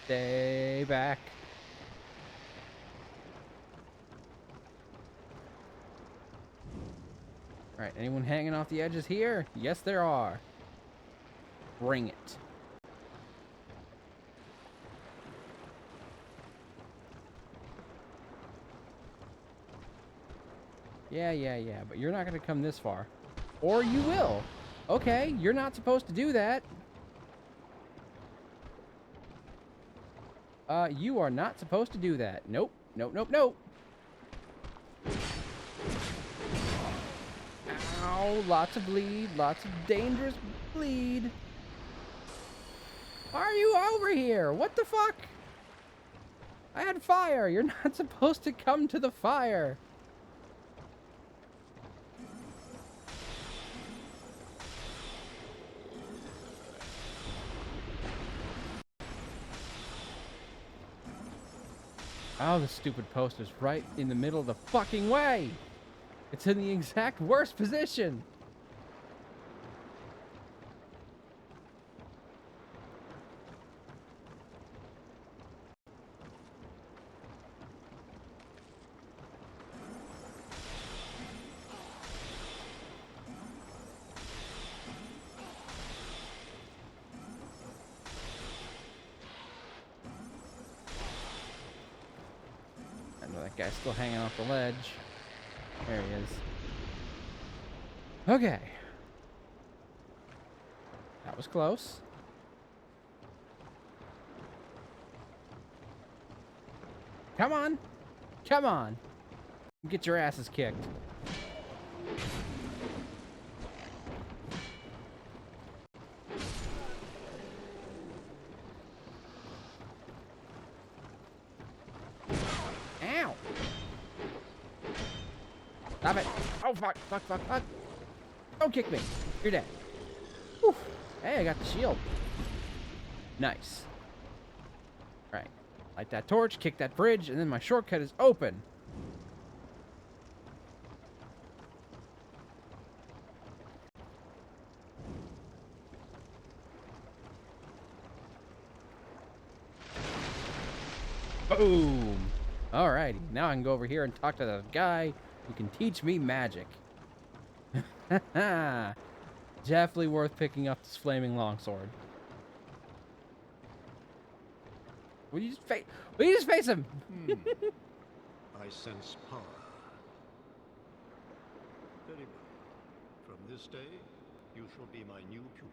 Stay back. Alright, anyone hanging off the edges here? Yes, there are. Bring it. Yeah, but you're not going to come this far. Or you will. Okay, you're not supposed to do that. You are not supposed to do that. Nope, nope, nope, nope. Ow, lots of bleed, lots of dangerous bleed. Why are you over here? What the fuck? I had fire. You're not supposed to come to the fire. Oh, the stupid poster's right in the middle of the fucking way. It's in the exact worst position. That guy's still hanging off the ledge. There he is. Okay. That was close. Come on. Come on. Get your asses kicked. Ow. Stop it. Oh, fuck, fuck, fuck, fuck. Don't kick me. You're dead. Whew. Hey, I got the shield. Nice. All right. Light that torch, kick that bridge, and then my shortcut is open. Boom. Alrighty. Now I can go over here and talk to the guy who can teach me magic. Definitely worth picking up this flaming longsword. Will you just face him? I sense power. Very well. From this day, you shall be my new pupil.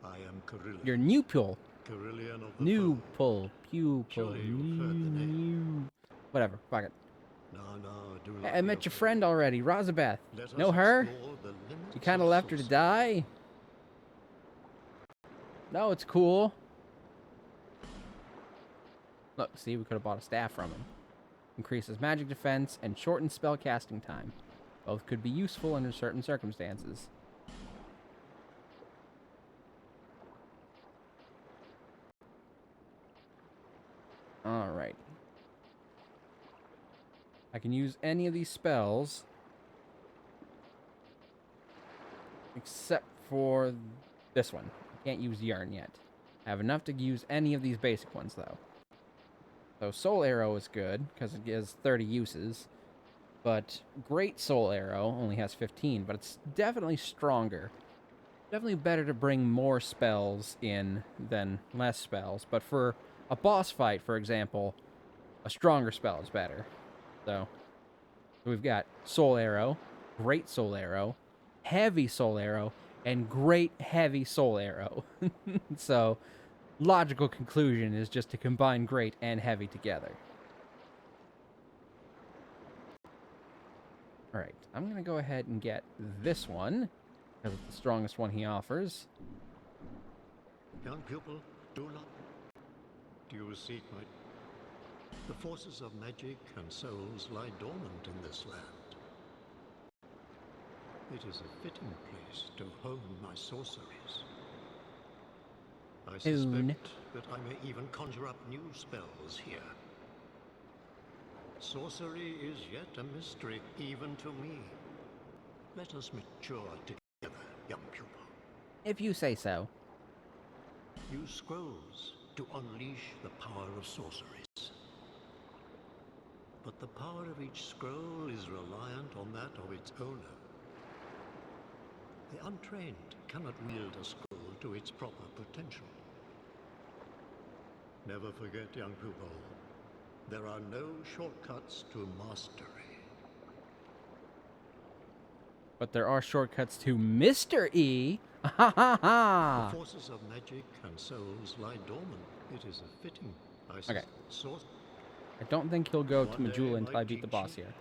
I am Carillion. Your new pupil. Carillion of the New Fold. pupil. Surely you've heard the name. Whatever. Fuck it. No, do Hey, not I be met your afraid. friend already, Rosabeth. Let us Know her? explore the limits You kind of of left her to sorcery. die? No, it's cool. Look, see, we could have bought a staff from him. Increases magic defense and shortens spell casting time. Both could be useful under certain circumstances. Alright. I can use any of these spells except for this one. I can't use Yarn yet. I have enough to use any of these basic ones, though. So Soul Arrow is good, because it gives 30 uses. But Great Soul Arrow only has 15, but it's definitely stronger. Definitely better to bring more spells in than less spells. But for a boss fight, for example, a stronger spell is better. So we've got Soul Arrow, Great Soul Arrow, Heavy Soul Arrow, and Great Heavy Soul Arrow. So logical conclusion is just to combine Great and Heavy together. Alright, I'm going to go ahead and get this one, because it's the strongest one he offers. Young pupil, do not. Do you seek my... The forces of magic and souls lie dormant in this land. It is a fitting place to hone my sorceries. I suspect that I may even conjure up new spells here. Sorcery is yet a mystery even to me. Let us mature together, young pupil. If you say so. Use scrolls to unleash the power of sorceries. But the power of each scroll is reliant on that of its owner. The untrained cannot wield a scroll to its proper potential. Never forget, young pupil, there are no shortcuts to mastery. But there are shortcuts to Mr. E. Ha ha ha! The forces of magic and souls lie dormant. It is a fitting. Okay. I don't think he'll go to Majula until I beat the boss here.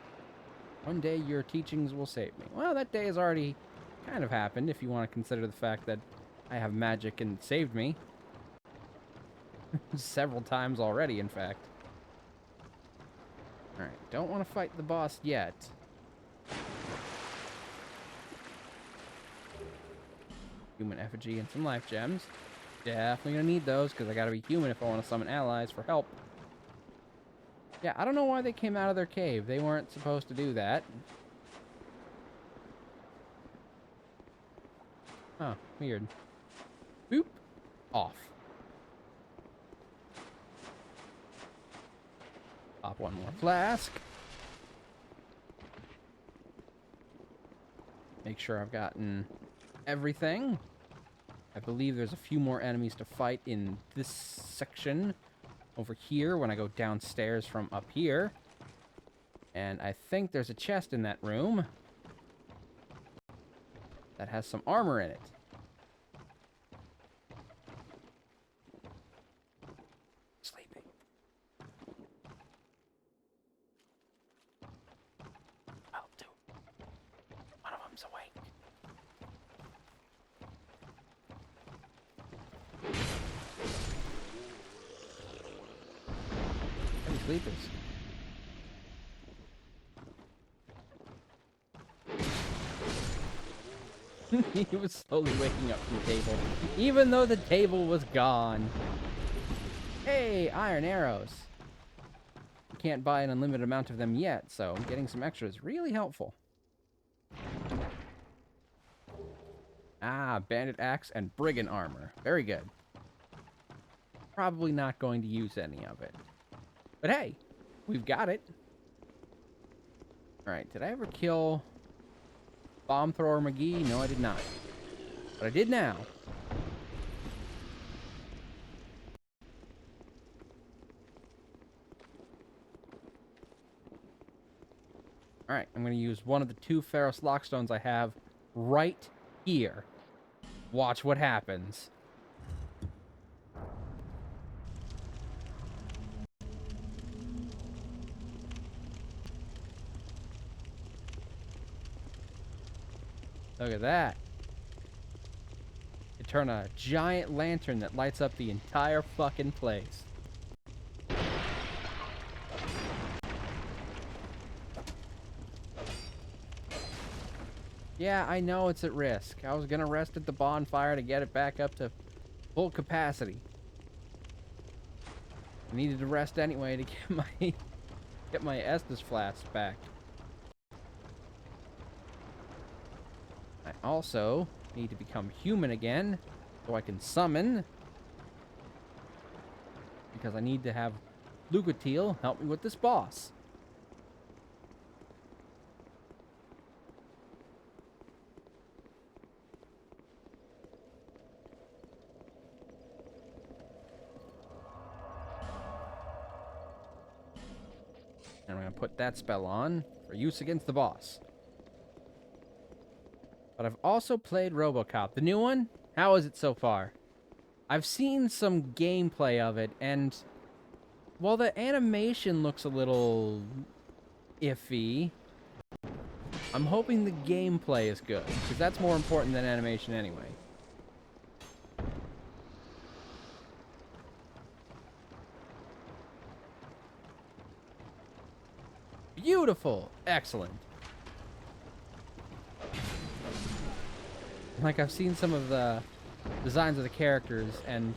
One day your teachings will save me. Well, that day has already kind of happened, if you want to consider the fact that I have magic and it saved me. Several times already, in fact. Alright, don't want to fight the boss yet. Human effigy and some life gems. Definitely gonna need those, because I gotta be human if I want to summon allies for help. Yeah, I don't know why they came out of their cave. They weren't supposed to do that. Oh, weird. Boop. Off. Pop one more flask. Make sure I've gotten everything. I believe there's a few more enemies to fight in this section over here when I go downstairs from up here. And I think there's a chest in that room that has some armor in it. Sleeping. I'll do. One of them's awake. Heavy sleepers. He was slowly waking up from the table, even though the table was gone. Hey, iron arrows. Can't buy an unlimited amount of them yet, so getting some extra is really helpful. Ah, bandit axe and brigand armor. Very good. Probably not going to use any of it. But hey, we've got it. Alright, did I ever kill Bomb Thrower McGee? No, I did not. But I did now. Alright, I'm going to use one of the 2 Ferrous Lockstones I have right here. Watch what happens. Look at that. It turn a giant lantern that lights up the entire fucking place. Yeah, I know it's at risk. I was gonna rest at the bonfire to get it back up to full capacity. I needed to rest anyway to get my Estus flask back. I also need to become human again so I can summon. Because I need to have Lucatiel help me with this boss. And I'm going to put that spell on for use against the boss. But I've also played RoboCop. The new one? How is it so far? I've seen some gameplay of it, and while the animation looks a little iffy, I'm hoping the gameplay is good, because that's more important than animation anyway. Beautiful! Excellent. Like, I've seen some of the designs of the characters, and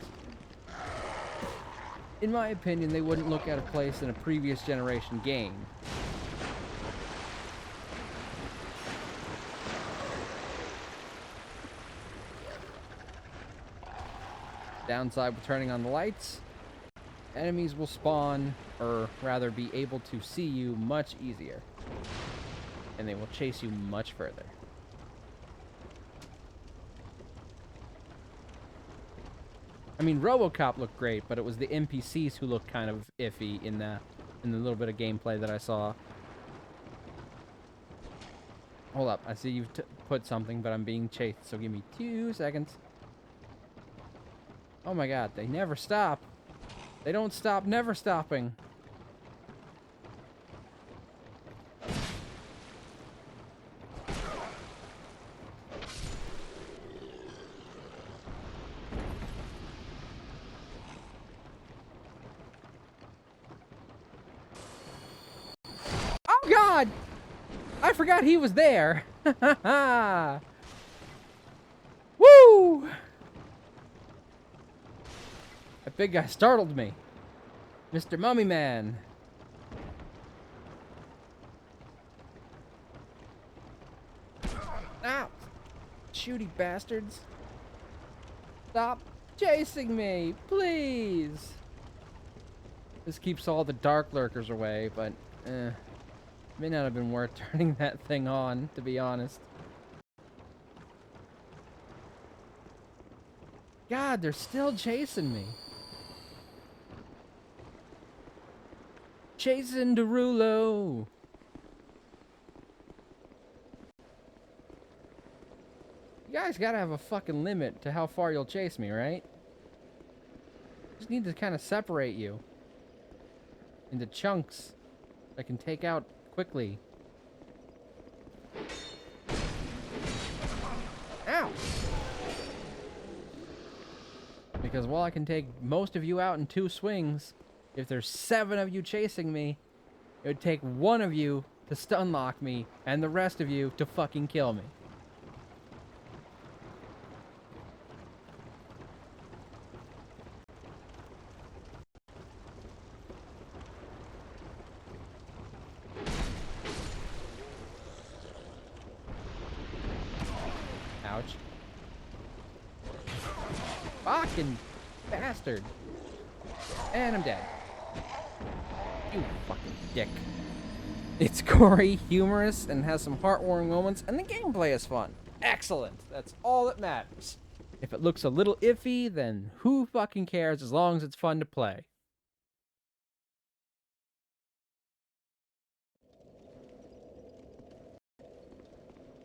in my opinion, they wouldn't look out of place in a previous generation game. Downside with turning on the lights, enemies will spawn, or rather be able to see you much easier. And they will chase you much further. I mean, RoboCop looked great, but it was the NPCs who looked kind of iffy in the little bit of gameplay that I saw. Hold up, I see you've put something, but I'm being chased, so give me 2 seconds. Oh my god, they never stop. They don't stop never stopping. Oh god! I forgot he was there. Woo! That big guy startled me. Mr. Mummy Man. Ow! Shooty bastards. Stop chasing me, please. This keeps all the dark lurkers away, but may not have been worth turning that thing on, to be honest. God, they're still chasing me. Chasing Derulo. You guys gotta have a fucking limit to how far you'll chase me, right? Just need to kind of separate you into chunks I can take out quickly. Ow! Because while I can take most of you out in 2 swings, if there's 7 of you chasing me, it would take 1 of you to stun lock me and the rest of you to fucking kill me. Ouch. Fucking bastard. And I'm dead. You fucking dick. It's gory, humorous, and has some heartwarming moments, and the gameplay is fun. Excellent. That's all that matters. If it looks a little iffy, then who fucking cares as long as it's fun to play.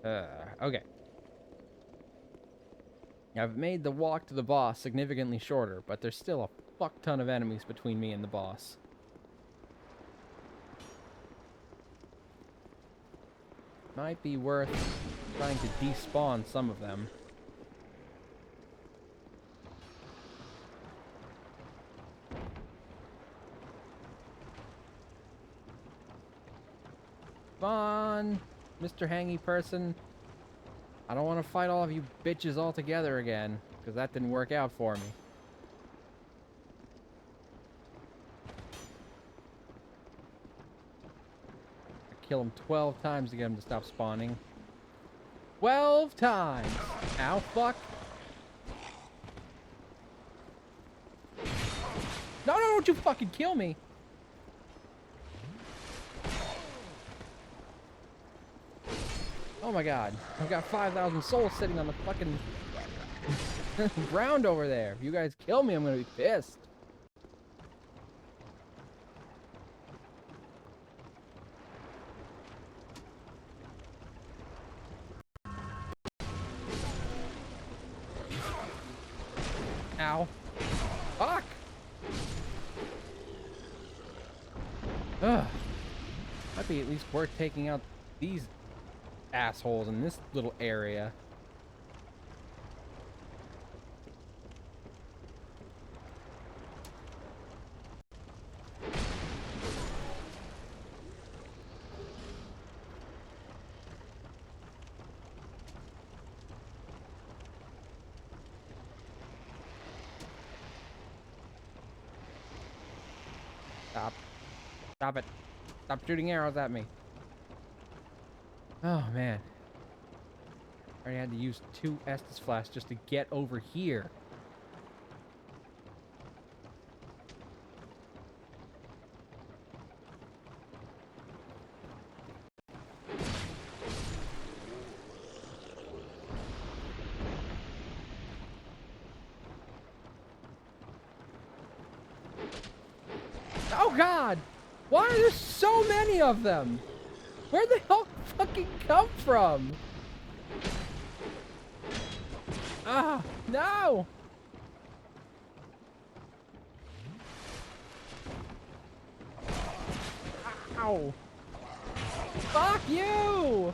Okay. I've made the walk to the boss significantly shorter, but there's still a fuck ton of enemies between me and the boss. Might be worth trying to despawn some of them. Come on, Mr. Hangy person. I don't want to fight all of you bitches all together again, because that didn't work out for me. I kill him 12 times to get him to stop spawning. 12 times! Ow, fuck. No, no, don't you fucking kill me! Oh my god. I've got 5,000 souls sitting on the fucking ground over there. If you guys kill me, I'm gonna be pissed. Ow. Fuck! Ugh. Might be at least worth taking out these assholes in this little area. Stop. Stop it. Stop shooting arrows at me. Oh, man. I already had to use 2 Estus flasks just to get over here. Oh, God! Why are there so many of them? Where'd the hell fucking come from? Ah, no! Ow! Fuck you!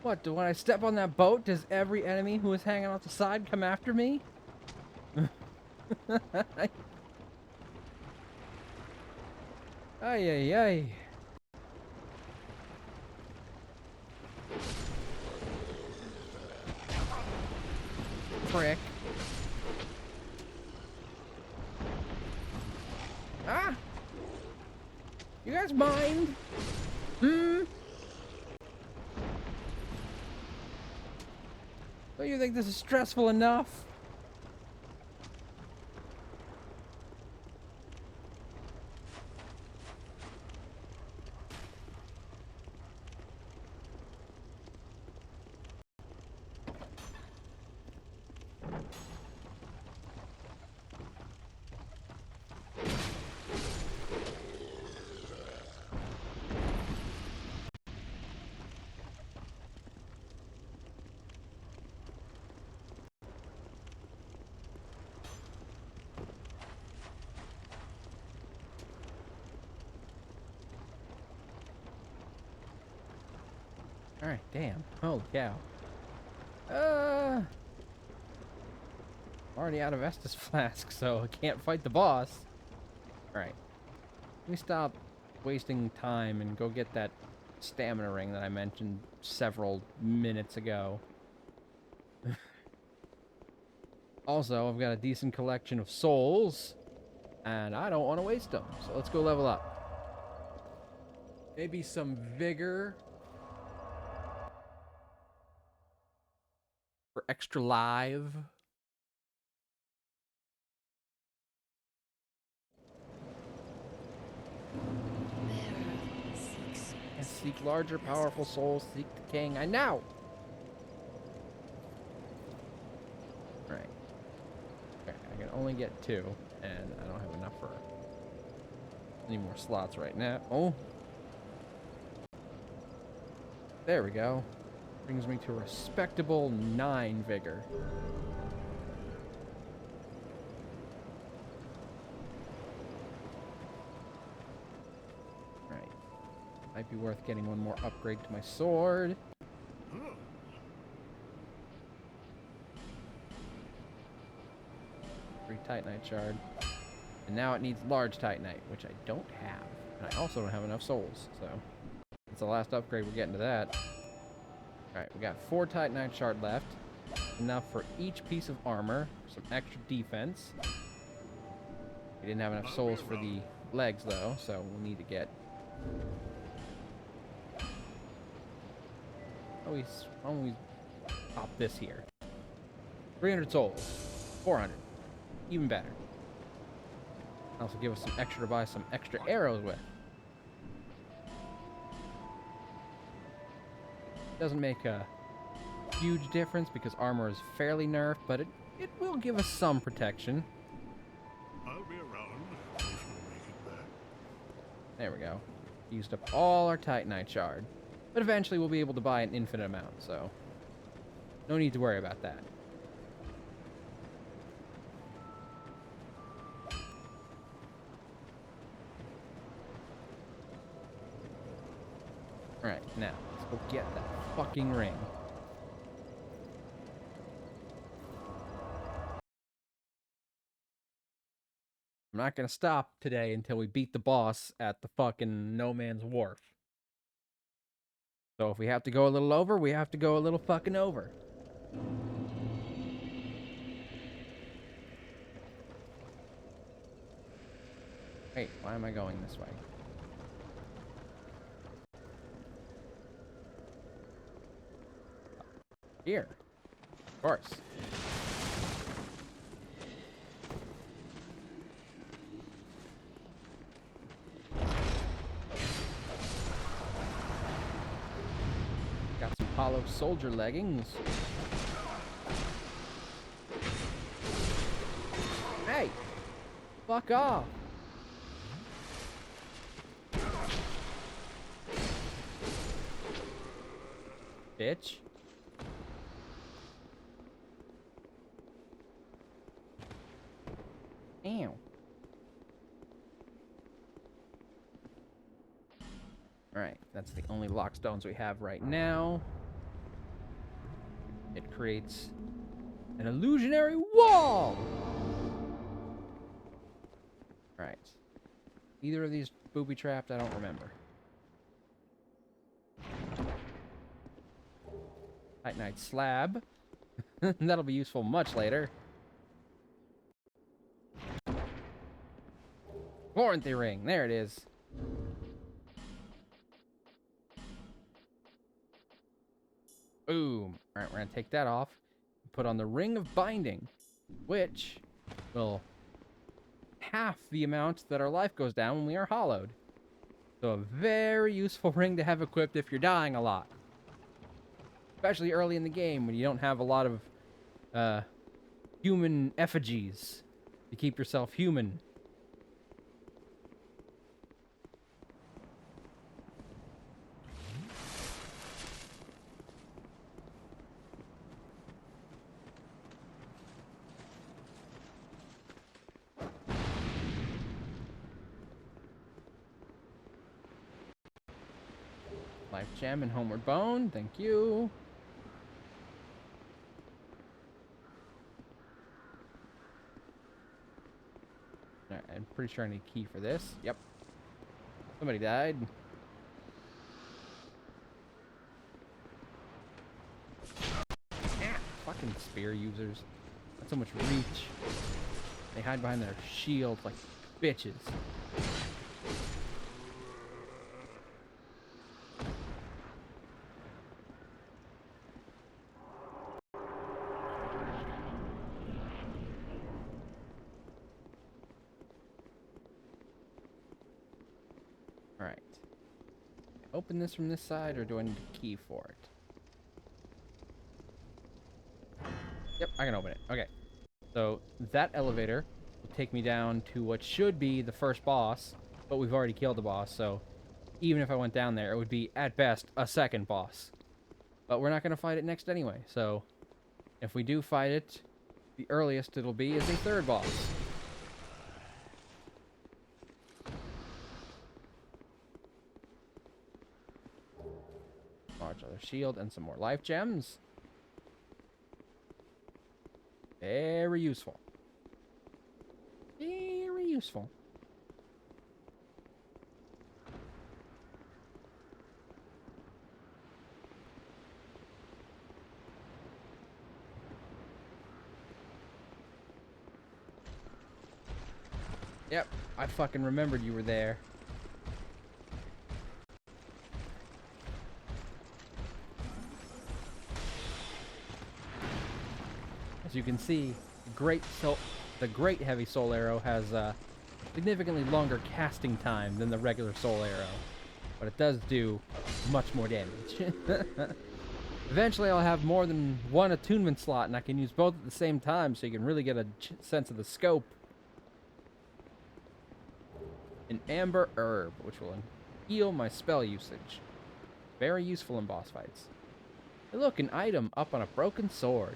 What, when I step on that boat, does every enemy who is hanging off the side come after me? Ay, ay, ay. Prick. Ah! You guys mind? Don't you think this is stressful enough? Alright, damn. Holy cow. Already out of Estus Flask, so I can't fight the boss. Alright. Let me stop wasting time and go get that stamina ring that I mentioned several minutes ago. Also, I've got a decent collection of souls, and I don't want to waste them. So let's go level up. Maybe some vigor for extra live. And seek larger, powerful souls. Seek the king. I know. Right. Okay, I can only get 2, and I don't have enough for any more slots right now. Oh. There we go. Brings me to a respectable 9 vigor. Right. Might be worth getting one more upgrade to my sword. Titanite shard. And now it needs large Titanite, which I don't have. And I also don't have enough souls, so it's the last upgrade we're getting to that. Alright, we got 4 Titanite shard left. Enough for each piece of armor, some extra defense. We didn't have enough souls for the legs, though, so we'll need to get... Why don't we pop this here? 300 souls. 400. Even better. Also give us some extra to buy some extra arrows with. Doesn't make a huge difference because armor is fairly nerfed, but it will give us some protection. I'll be around if you make it back. There we go. Used up all our Titanite shard. But eventually we'll be able to buy an infinite amount, so no need to worry about that. Alright, now, let's go get that fucking ring. I'm not gonna stop today until we beat the boss at the fucking No Man's Wharf. So if we have to go a little over, we have to go a little fucking over. Wait, why am I going this way? Here. Of course. Got some hollow soldier leggings. Hey! Fuck off! Bitch. Ew. Alright, that's the only lock stones we have right now. It creates an illusionary wall! Alright. Either of these booby trapped? I don't remember. Titanite slab. That'll be useful much later. Warranty ring. There it is. Boom. Alright, we're going to take that off. Put on the ring of binding, which will half the amount that our life goes down when we are hollowed. So a very useful ring to have equipped if you're dying a lot. Especially early in the game when you don't have a lot of human effigies to keep yourself human. Life gem and homeward bone, thank you. Alright, I'm pretty sure I need a key for this. Yep. Somebody died. Ah, fucking spear users. Not so much reach. They hide behind their shield like bitches. Alright. Open this from this side, or do I need a key for it? Yep, I can open it. Okay. So, that elevator will take me down to what should be the first boss, but we've already killed the boss, so even if I went down there, it would be, at best, a second boss. But we're not going to fight it next anyway, so if we do fight it, the earliest it'll be is a third boss. Large other shield and some more life gems. Very useful. useful. Yep, I fucking remembered you were there. As you can see, the great heavy soul arrow has a significantly longer casting time than the regular soul arrow, but it does do much more damage. Eventually I'll have more than one attunement slot and I can use both at the same time so you can really get a sense of the scope. An amber herb, which will heal my spell usage. Very useful in boss fights. Hey look, an item up on a broken sword.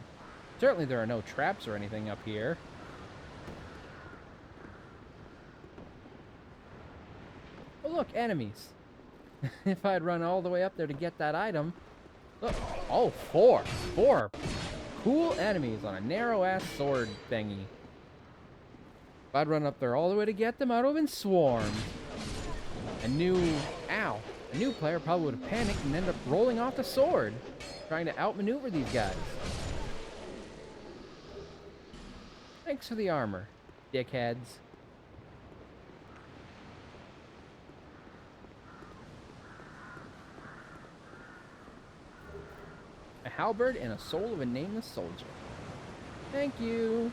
Certainly there are no traps or anything up here. Oh look, enemies. If I'd run all the way up there to get that item... Look, oh, four cool enemies on a narrow-ass sword thingy. If I'd run up there all the way to get them, I'd have been swarmed. A new player probably would have panicked and ended up rolling off the sword, trying to outmaneuver these guys. Thanks for the armor, dickheads. A halberd and a soul of a nameless soldier. Thank you.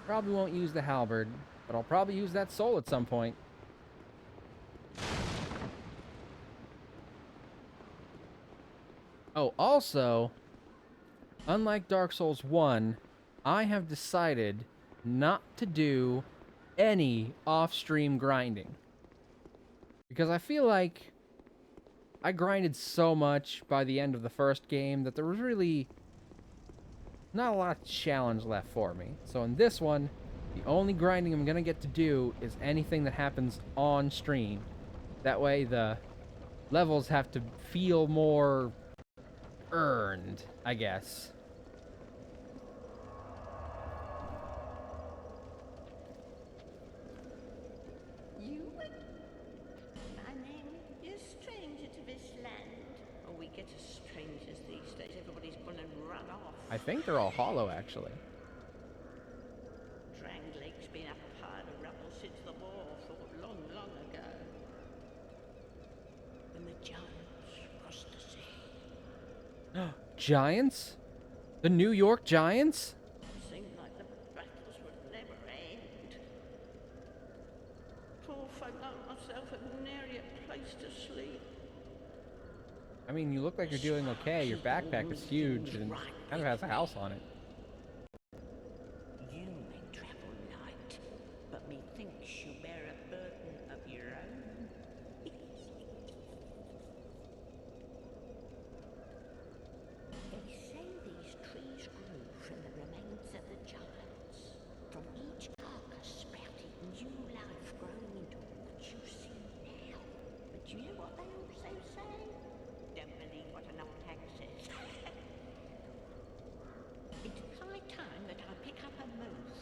Probably won't use the halberd, but I'll probably use that soul at some point. Oh, also, unlike Dark Souls 1, I have decided not to do any off-stream grinding. Because I feel like I grinded so much by the end of the first game that there was really not a lot of challenge left for me. So in this one, the only grinding I'm gonna get to do is anything that happens on stream. That way the levels have to feel more earned, I guess. You? My name is stranger to this land. Oh, we get as strangers these days. Everybody's gone and run off. I think they're all hollow, actually. Dranglake's been a pile of rubble since the war fought long, long ago. When the giants crossed the sea. Giants? The New York Giants? Seemed like the battles would never end. Poor folk like myself had nary a place to sleep. I mean, you look like you're doing okay. Your backpack is huge and kind of has a house on it. You may travel light, but methinks you bear a burden of your own. They say these trees grew from the remains of the giants. From each carcass sprouted new life growing into what you see now. But you know what they also say? Don't believe what an old hag says. It's high time that I pick up a move.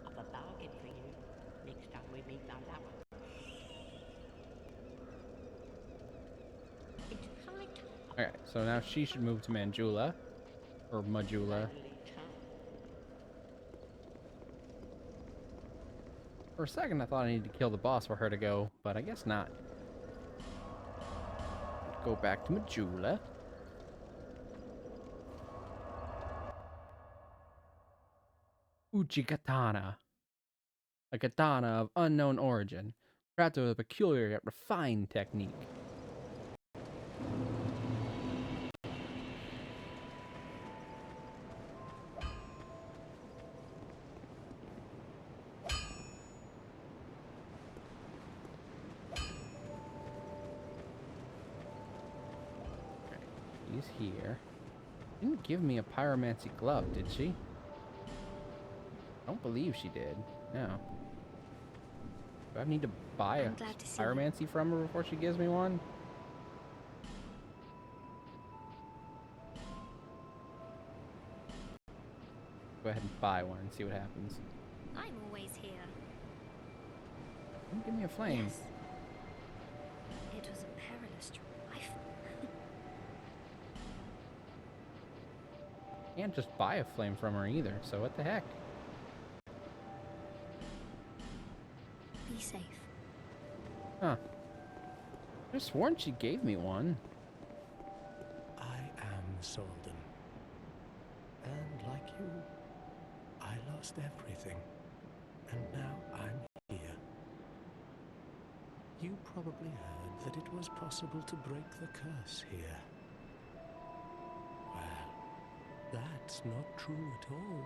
I've a bargain for you next time we meet my lover. It's high time. Alright, so now she should move to Manjula. Or Majula. For a second, I thought I needed to kill the boss for her to go, but I guess not. Go back to Majula. Uchi-katana. A katana of unknown origin, crafted with a peculiar yet refined technique. He's here. Didn't give me a pyromancy glove, did she? I don't believe she did. No. Do I need to buy a glad to see you. pyromancy from her before she gives me one? Go ahead and buy one and see what happens. I'm always here. Give me a flame. Yes. It was a perilous strife. Can't just buy a flame from her either, so what the heck? Be safe. Huh. I sworn she gave me one. I am Solden. And like you, I lost everything. And now I'm here. You probably heard that it was possible to break the curse here. Well, that's not true at all.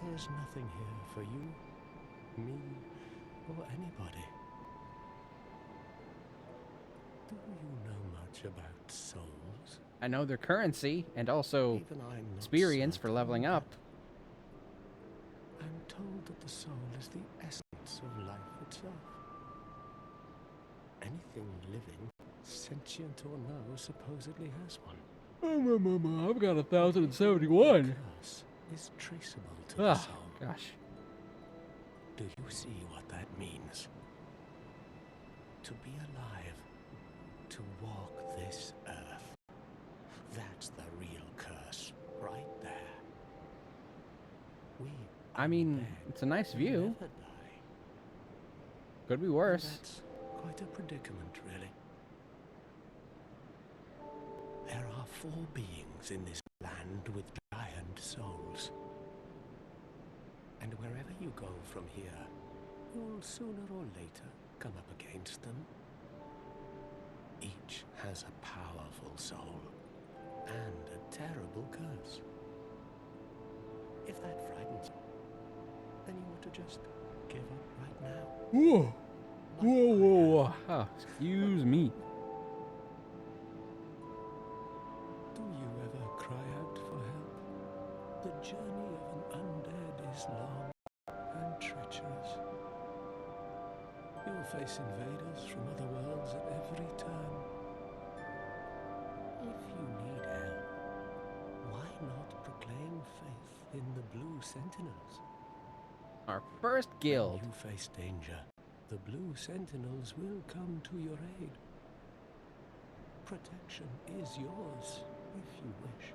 There's nothing here for you, me, or anybody. Do you know much about souls? I know their currency and also Even I'm not experience for certain leveling up. I'm told that the soul is the essence of life itself. Anything living, sentient or no, supposedly has one. I've got 1,071. The curse is traceable to the Ah, soul. gosh. Do you see what that means? To be alive, to walk this earth. That's the real curse, right there. I mean, it's a nice view. Never die. Could be worse. That's quite a predicament, really. There are 4 beings in this land with giant souls. And wherever you go from here, you'll sooner or later come up against them. Each has a powerful soul and a terrible curse. If that frightens you, then you ought to just give up right now. Whoa. Whoa, whoa, whoa. Oh, excuse me. Do you ever cry out for help? The journey of an undead is long and treacherous. You'll face invaders from other worlds at every turn. If you need help, why not proclaim faith in the Blue Sentinels? Our first guild. When you face danger, the Blue Sentinels will come to your aid. Protection is yours, if you wish.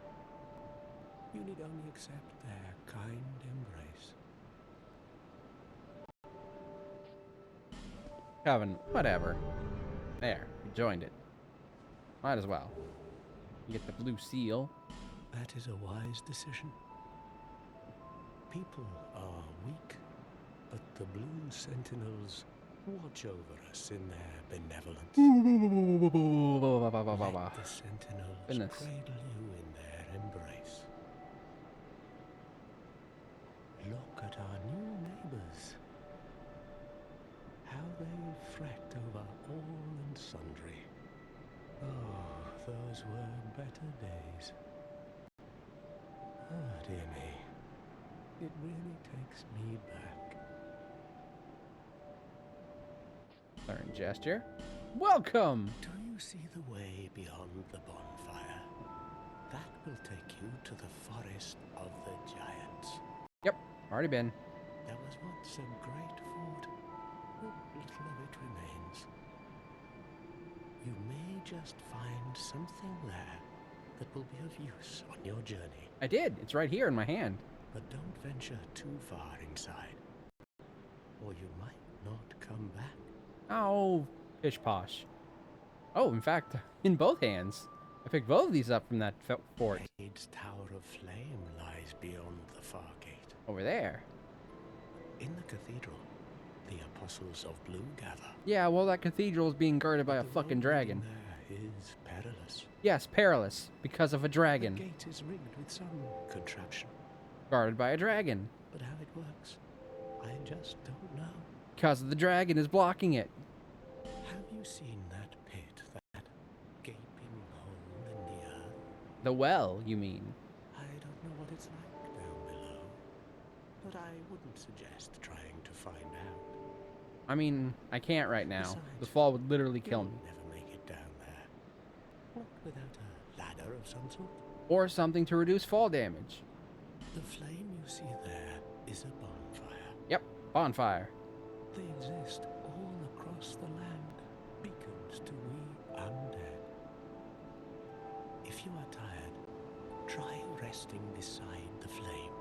You need only accept their kind embrace. Coven, whatever. There, we joined it. Might as well. You get the blue seal. That is a wise decision. People are weak, but the Blue Sentinels watch over us in their benevolence. Let the Sentinels Goodness. cradle you in their embrace. Look at our new neighbors. How they fret over all and sundry. Oh, those were better days. Ah, dear me. It really takes me back. Learn gesture. Welcome! Do you see the way beyond the bonfire? That will take you to the forest of the giants. Yep, already been. There was once a great fort, but little of it remains. You may just find something there that will be of use on your journey. I did. It's right here in my hand. But don't venture too far inside, or you might not come back. Oh, pish posh. Oh, in fact, in both hands. I picked both of these up from that fort. Mage's Tower of Flame lies beyond the far gate. Over there. In the cathedral, the Apostles of Blue gather. Yeah, well, that cathedral is being guarded by a The fucking road dragon. in there is perilous. Yes, perilous. Because of a The dragon. gate is rigged with some contraption, Guarded by a dragon. but how it works, I just don't know. Because the dragon is blocking it. Have you seen that pit, that gaping hole in the earth? The well, you mean. I don't know what it's like down below, but I wouldn't suggest trying to find out. I mean, I can't right now. Besides, The fall would literally kill You'll me. never make it down there. Not without a ladder of some sort. Or something to reduce fall damage. The flame you see there is a bonfire. Bonfire. They exist all across the land, beacons to we undead. If you are tired, try resting beside the flame.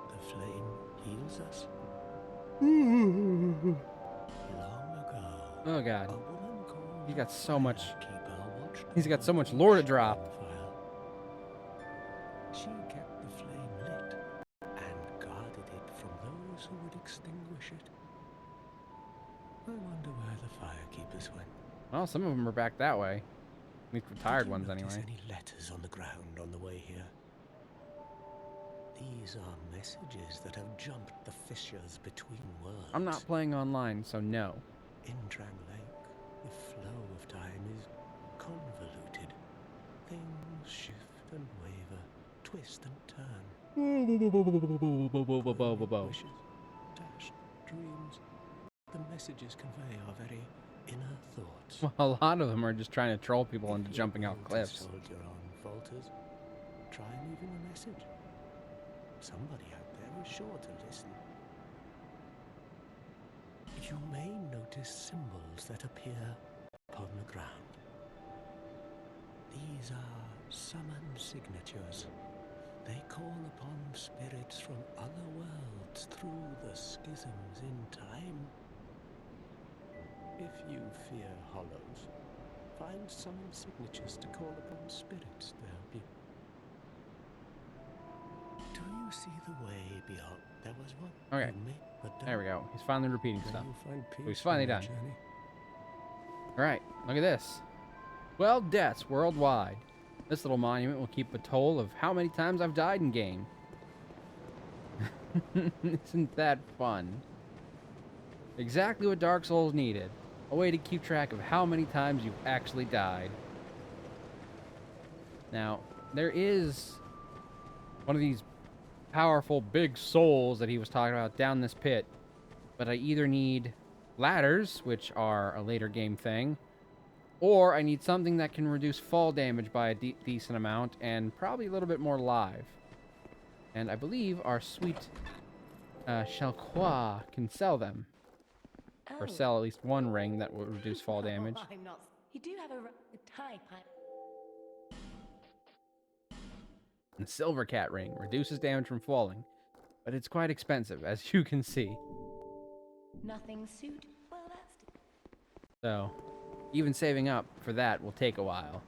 The flame heals us. Long ago, Oh god. a woman called He's got the so much. Firekeeper watched He's got over so much the lore to ash drop. bonfire. She kept the flame lit and guarded it from those who would extinguish it. I wonder where the firekeepers went. Well, some of them are back that way. At least retired Did you ones, notice anyway. any letters on the ground on the way here? These are messages that have jumped the fissures between worlds. I'm not playing online, so no. In Drang Lake, the flow of time is convoluted. Things shift and waver, twist and turn. Wishes, dashed dreams. The messages convey our very inner thoughts. Well, a lot of them are just trying to troll people into If jumping your off will to cliffs. solve your own falters, try leaving a message. Somebody out there is sure to listen. You may notice symbols that appear upon the ground. These are summon signatures. They call upon spirits from other worlds through the schisms in time. If you fear hollows, find summon signatures to call upon spirits to help you. Do you see the way beyond? There was one. Okay. But There we go. He's finally repeating Can stuff. you find peace He's finally in your done. journey? Alright, look at this. 12 deaths worldwide. This little monument will keep a toll of how many times I've died in game. Isn't that fun? Exactly what Dark Souls needed. A way to keep track of how many times you've actually died. Now, there is one of these powerful big souls that he was talking about down this pit. But I either need ladders, which are a later game thing, or I need something that can reduce fall damage by a decent amount and probably a little bit more live. And I believe our sweet Shalqua can sell them. Or sell at least one ring that will reduce fall damage. I'm not. You do have a type. And Silver Cat ring reduces damage from falling, but it's quite expensive, as you can see. Nothing suit. Well, that's. So, even saving up for that will take a while.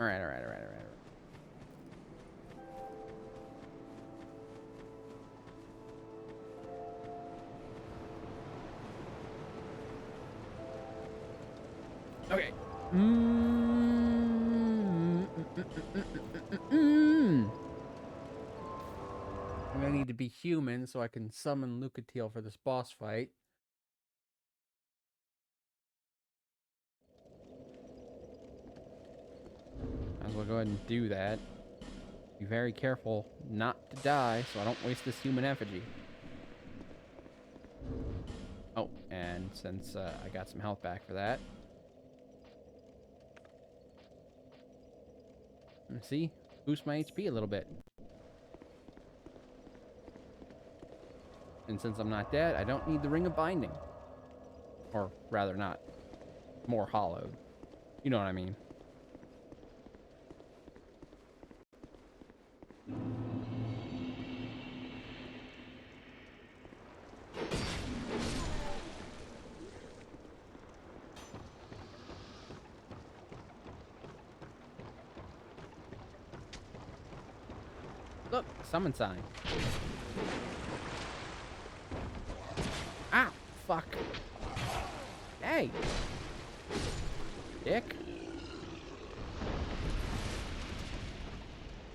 Alright. Okay. I'm gonna need to be human so I can summon Lucatiel for this boss fight. Might as well go ahead and do that. Be very careful not to die so I don't waste this human effigy. Oh, and since I got some health back for that. See? Boost my HP a little bit. And since I'm not dead, I don't need the Ring of Binding. Or rather not. More hollowed. You know what I mean. Look, summon sign. Ah, fuck. Hey. Dick.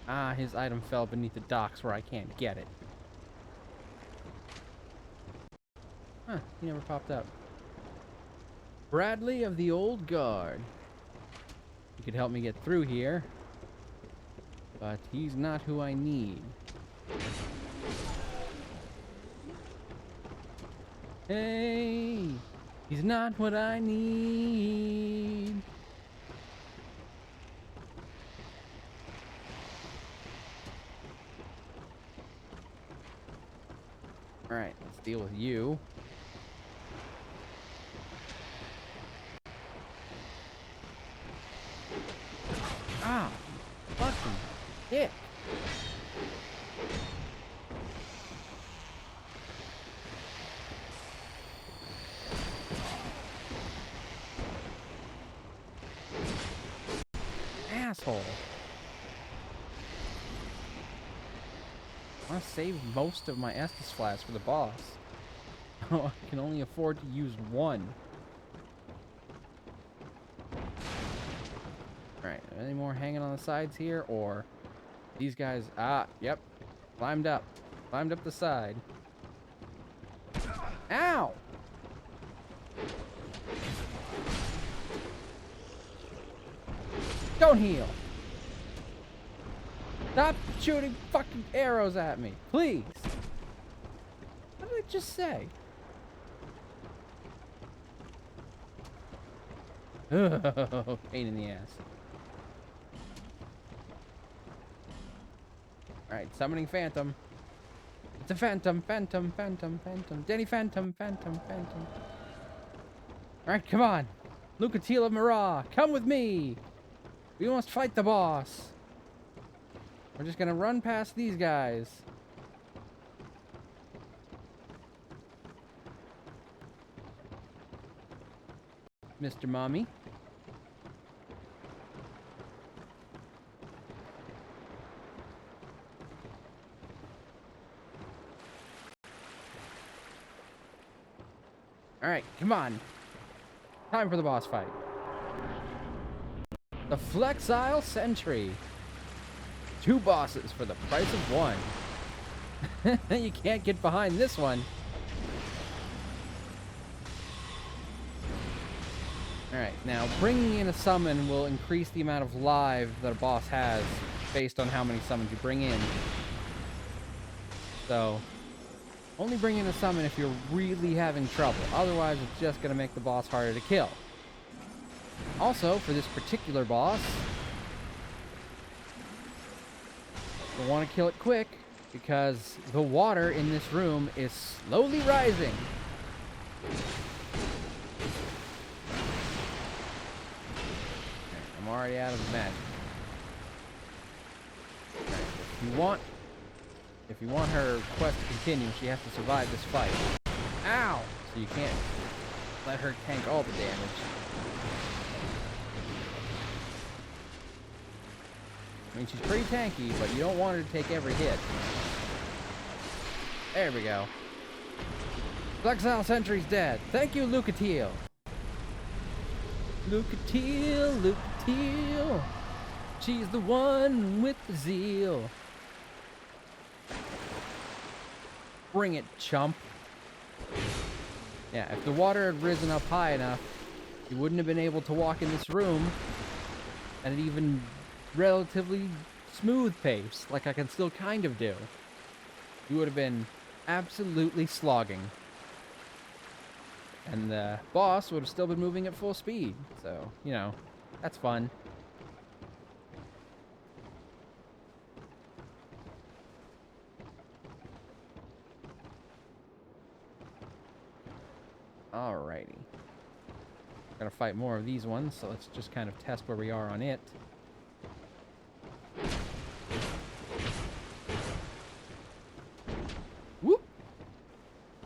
Ah, his item fell beneath the docks where I can't get it. Huh, he never popped up. Bradley of the Old Guard. He could help me get through here. But he's not who I need. Hey, he's not what I need. Alright, let's deal with you. Ah! Fucking dick! Asshole! I want to save most of my Estus flasks for the boss. I can only afford to use one. Alright, any more hanging on the sides here? Or these guys... Ah, yep. Climbed up. Climbed up the side. Ow! Don't heal! Stop shooting fucking arrows at me, please! What did I just say? Ugh, pain in the ass. Alright, summoning Phantom. It's a Phantom, Phantom, Phantom, Phantom. Denny Phantom, Phantom, Phantom. Alright, come on. Lucatiel of Mirrah, come with me! We must fight the boss. We're just gonna run past these guys. Mr. Mommy. Alright, come on. Time for the boss fight. The Flexile Sentry. 2 bosses for the price of 1. You can't get behind this one. Alright, now bringing in a summon will increase the amount of live that a boss has based on how many summons you bring in. So, only bring in a summon if you're really having trouble. Otherwise, it's just going to make the boss harder to kill. Also, for this particular boss, you'll want to kill it quick because the water in this room is slowly rising. I'm already out of magic. If you want her quest to continue, she has to survive this fight. Ow! So you can't let her tank all the damage. I mean, she's pretty tanky, but you don't want her to take every hit. There we go. Flexile Sentry's dead. Thank you, Lucatiel. Lucatiel, Lucatiel. She's the one with the zeal. Bring it, chump. Yeah, if the water had risen up high enough, you wouldn't have been able to walk in this room at an even relatively smooth pace, like I can still kind of do. You would have been absolutely slogging. And the boss would have still been moving at full speed. So, you know, that's fun. Alrighty. Gotta fight more of these ones, so let's just kind of test where we are on it. Whoop!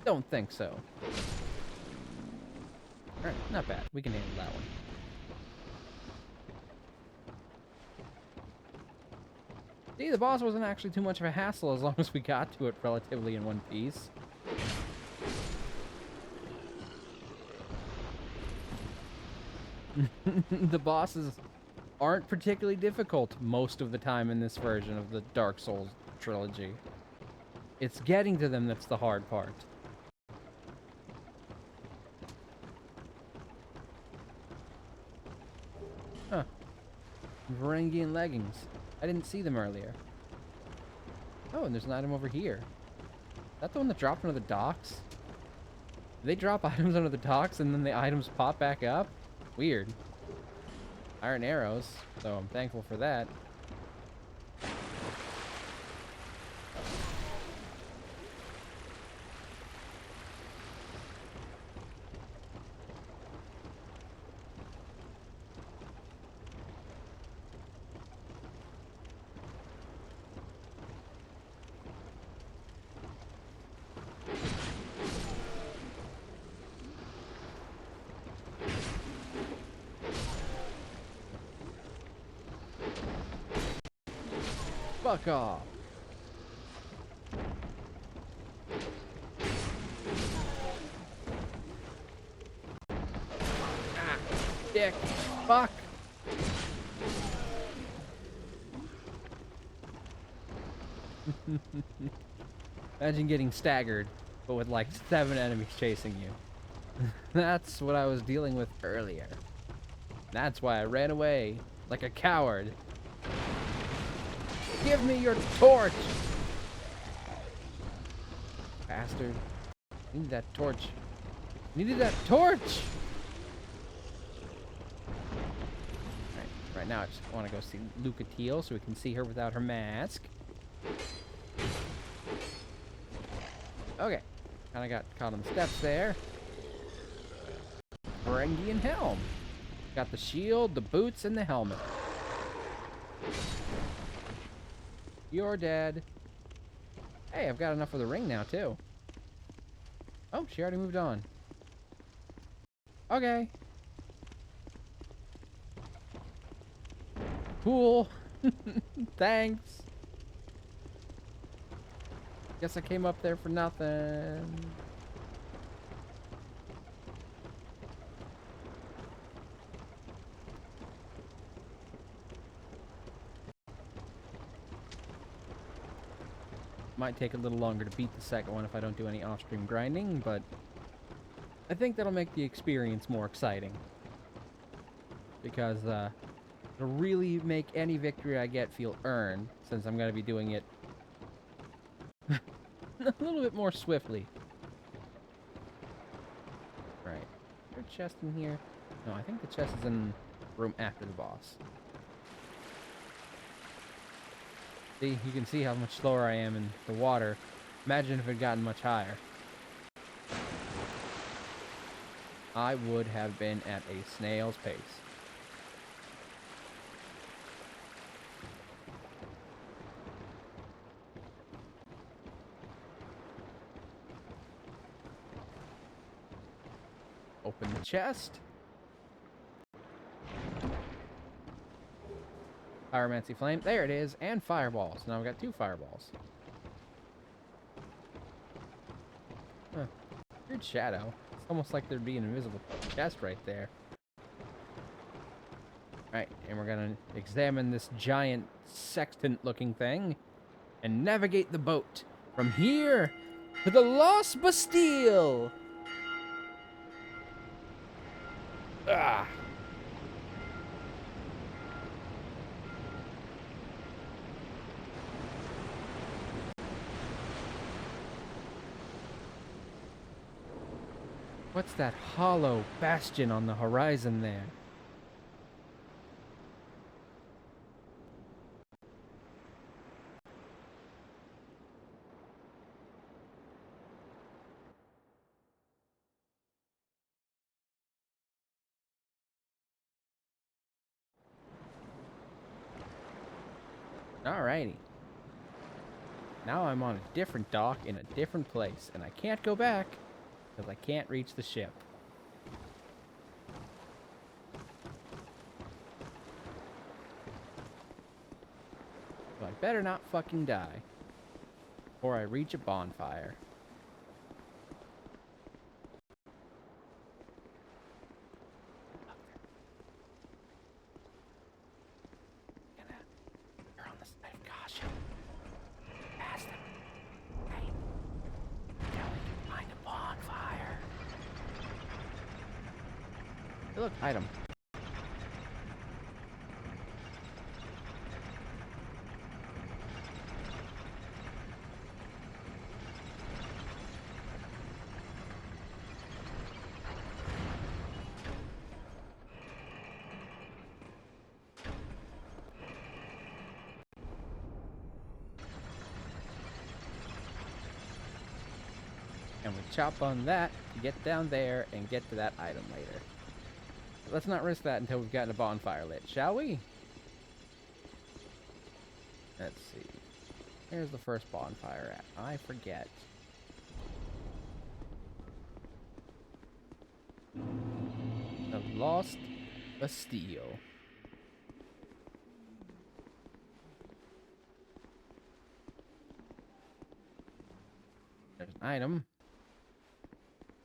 Don't think so. Alright, not bad. We can handle that one. See, the boss wasn't actually too much of a hassle as long as we got to it relatively in one piece. The bosses aren't particularly difficult most of the time in this version of the Dark Souls trilogy. It's getting to them that's the hard part. Huh. Varangian leggings. I didn't see them earlier. Oh, and there's an item over here. Is that the one that dropped under the docks? Do they drop items under the docks and then the items pop back up? Weird. Iron arrows, so I'm thankful for that. Fuck off. Ah, dick. Fuck. Imagine getting staggered, but with like 7 enemies chasing you. That's what I was dealing with earlier. That's why I ran away like a coward. Give me your torch! Bastard. Needed that torch. Needed that torch! Right now I just want to go see Lucatiel so we can see her without her mask. Okay. Kinda got caught on the steps there. Ferengian helm. Got the shield, the boots, and the helmet. You're dead. Hey, I've got enough of the ring now, too. Oh, she already moved on. Okay. Cool. Thanks. Guess I came up there for nothing. Might take a little longer to beat the second one if I don't do any off-stream grinding, but I think that'll make the experience more exciting. Because it'll really make any victory I get feel earned, since I'm going to be doing it a little bit more swiftly. Right. Is there a chest in here? No, I think the chest is in the room after the boss. See, you can see how much slower I am in the water. Imagine if it had gotten much higher. I would have been at a snail's pace. Open the chest. Pyromancy flame. There it is. And fireballs. Now we've got 2 fireballs. Huh. Weird shadow. It's almost like there'd be an invisible chest right there. Alright, and we're gonna examine this giant sextant-looking thing and navigate the boat from here to the Lost Bastille! Ah! What's that hollow bastion on the horizon there? Alrighty. Now I'm on a different dock in a different place, and I can't go back because I can't reach the ship. So I better not fucking die before I reach a bonfire. You're on the side of caution. Past him. Hey. Now we can find a bonfire. Hey, look, item. And we chop on that to get down there and get to that item later. But let's not risk that until we've gotten a bonfire lit, shall we? Let's see. Here's the first bonfire at. I forget. The Lost Bastille. item.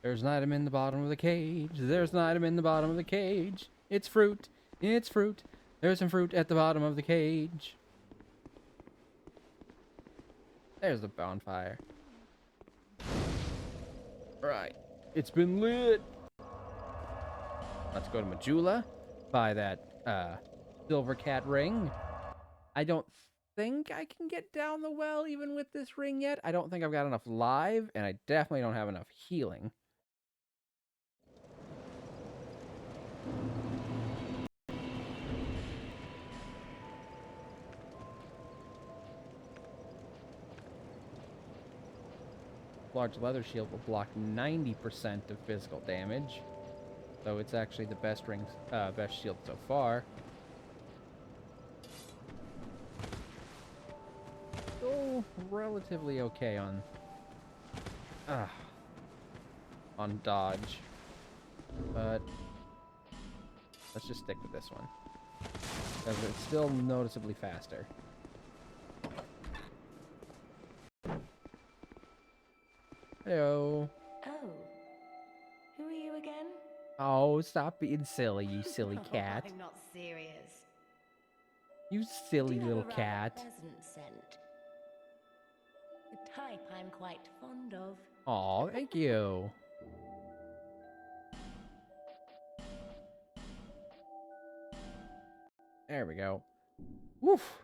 There's an item in the bottom of the cage. There's an item in the bottom of the cage. It's fruit. It's fruit. There's some fruit at the bottom of the cage. There's the bonfire. Right. It's been lit. Let's go to Majula. Buy that silver cat ring. I don't think I can get down the well even with this ring yet. I don't think I've got enough live, and I definitely don't have enough healing. Large leather shield will block 90% of physical damage. So it's actually the best shield so far. Still relatively okay on dodge. But let's just stick with this one, because it's still noticeably faster. Hello. Oh. Who are you again? Oh, stop being silly, you silly cat. I'm not serious. You Do silly you have little a rather cat. pleasant scent? The type I'm quite fond of. Aw, thank you. There we go. Woof.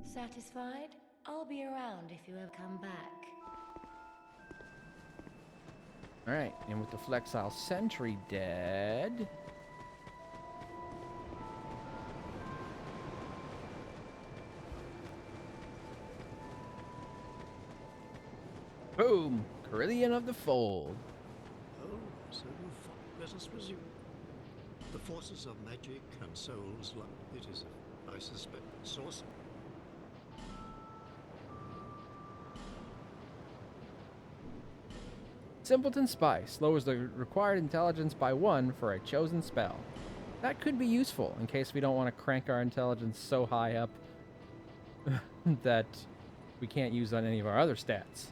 Satisfied? I'll be around if you ever come back. Alright, and with the Flexile Sentry dead... Boom! Carillion of the Fold. Oh, so let us resume. The forces of magic and souls, it is, I suspect, sorcery. Simpleton Spice lowers the required intelligence by 1 for a chosen spell. That could be useful in case we don't want to crank our intelligence so high up that we can't use on any of our other stats.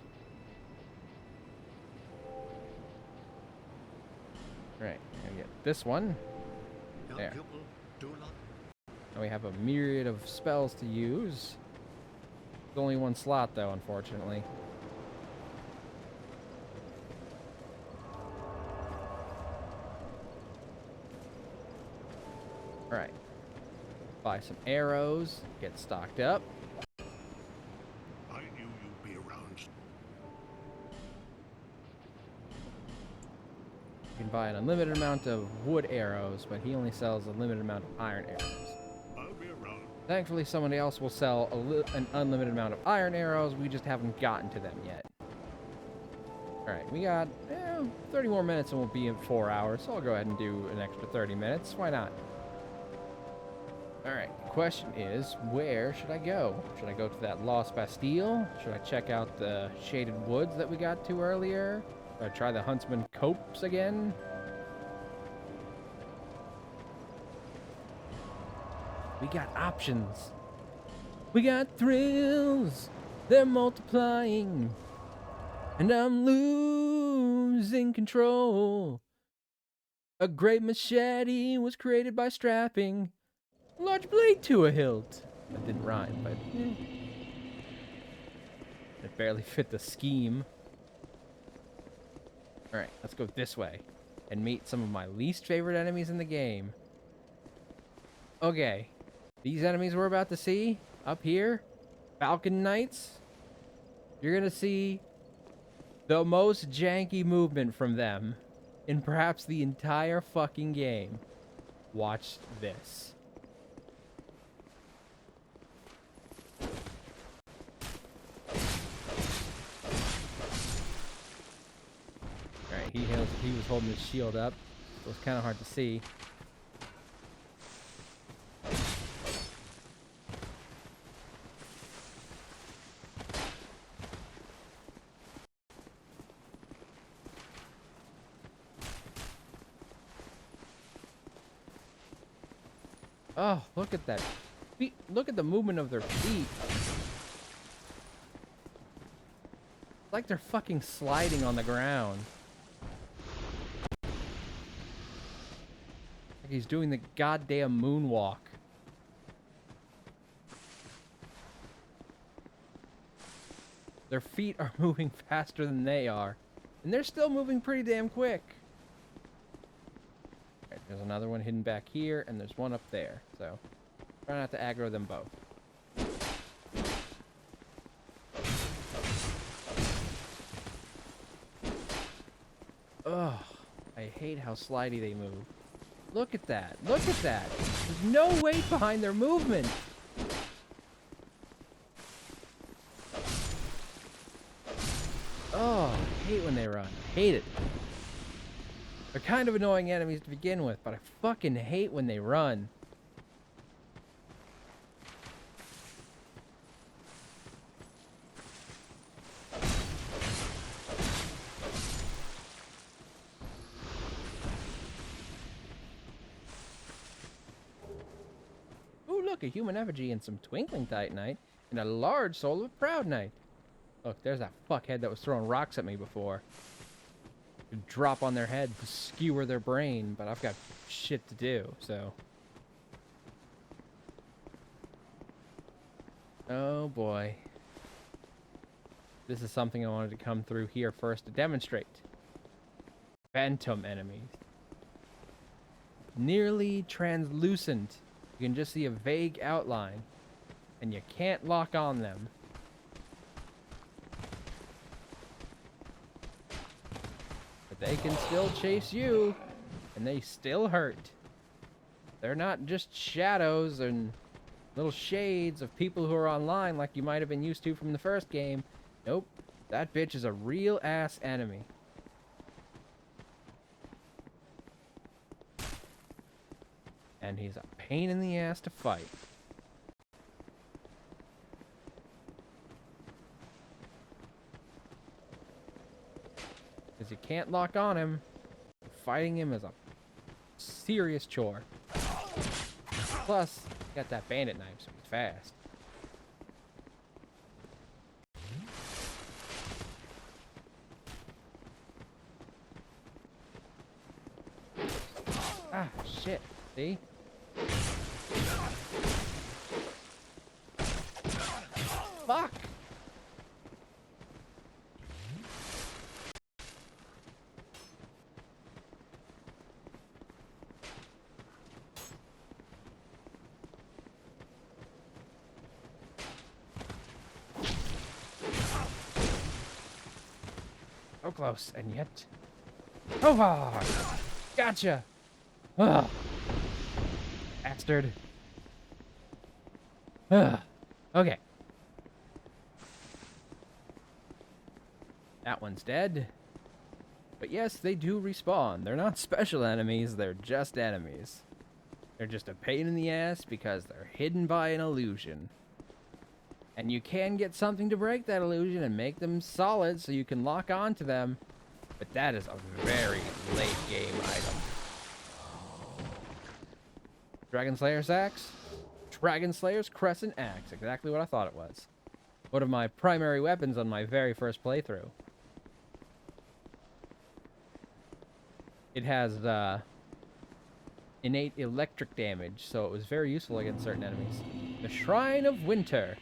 Right, I'm gonna get this one. There. Now we have a myriad of spells to use. There's only one slot though, unfortunately. Alright. Buy some arrows, get stocked up. I knew you'd be around. You can buy an unlimited amount of wood arrows, but he only sells a limited amount of iron arrows. I'll be around. Thankfully, somebody else will sell an unlimited amount of iron arrows. We just haven't gotten to them yet. Alright, we got 30 more minutes and we'll be in 4 hours, so I'll go ahead and do an extra 30 minutes. Why not? Alright, the question is, where should I go? Should I go to that Lost Bastille? Should I check out the Shaded Woods that we got to earlier? Should I try the Huntsman Copse again? We got options. We got thrills. They're multiplying. And I'm losing control. A great machete was created by strapping a large blade to a hilt. That didn't rhyme, but it barely fit the scheme. Alright, let's go this way and meet some of my least favorite enemies in the game. Okay, these enemies we're about to see up here, Falcon Knights, you're gonna see the most janky movement from them in perhaps the entire fucking game. Watch this. Alright, he was holding his shield up. It was kind of hard to see. Oh, look at that feet. Look at the movement of their feet. It's like they're fucking sliding on the ground. Like he's doing the goddamn moonwalk. Their feet are moving faster than they are. And they're still moving pretty damn quick. Alright, there's another one hidden back here, and there's one up there. So, try not to aggro them both. Ugh. I hate how slidey they move. Look at that. Look at that. There's no weight behind their movement. Oh, I hate when they run. I hate it. They're kind of annoying enemies to begin with, but I fucking hate when they run. Ooh, look, a human effigy and some twinkling titanite, and a large soul of a proud knight. Look, there's that fuckhead that was throwing rocks at me before. Could drop on their head to skewer their brain, but I've got shit to do, so. Oh boy. This is something I wanted to come through here first to demonstrate. Phantom enemies. Nearly translucent. You can just see a vague outline, and you can't lock on them. They can still chase you, and they still hurt. They're not just shadows and little shades of people who are online like you might have been used to from the first game. Nope, that bitch is a real-ass enemy. And he's a pain in the ass to fight. Because you can't lock on him. Fighting him is a serious chore. Plus, you got that bandit knife, so he's fast. Ah, shit. See? Fuck! So close, and yet so far. Gotcha. Ugh. Bastard. Ugh. Okay. That one's dead. But yes, they do respawn. They're not special enemies, they're just enemies. They're just a pain in the ass because they're hidden by an illusion. And you can get something to break that illusion and make them solid so you can lock onto them. But that is a very late game item. Dragon Slayer's Axe? Dragon Slayer's Crescent Axe. Exactly what I thought it was. One of my primary weapons on my very first playthrough. It has innate electric damage, so it was very useful against certain enemies. The Shrine of Winter.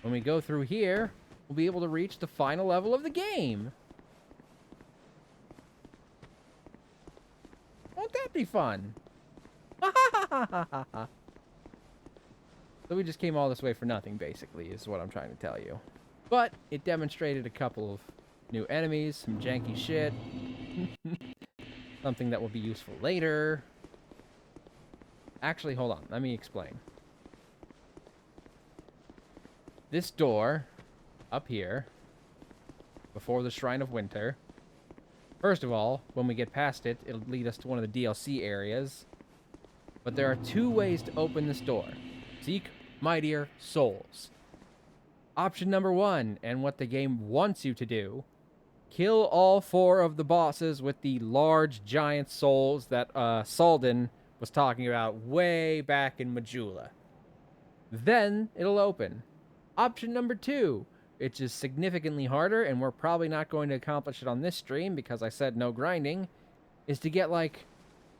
When we go through here, we'll be able to reach the final level of the game. Won't that be fun? So we just came all this way for nothing, basically, is what I'm trying to tell you. But it demonstrated a couple of new enemies, some janky shit. Something that will be useful later. Actually, hold on. Let me explain. This door, up here, before the Shrine of Winter. First of all, when we get past it, it'll lead us to one of the DLC areas. But there are two ways to open this door. Seek mightier souls. Option number one, and what the game wants you to do, kill all 4 of the bosses with the large giant souls that Salden was talking about way back in Majula. then it'll open. Option number 2, which is significantly harder, and we're probably not going to accomplish it on this stream because I said no grinding, is to get like,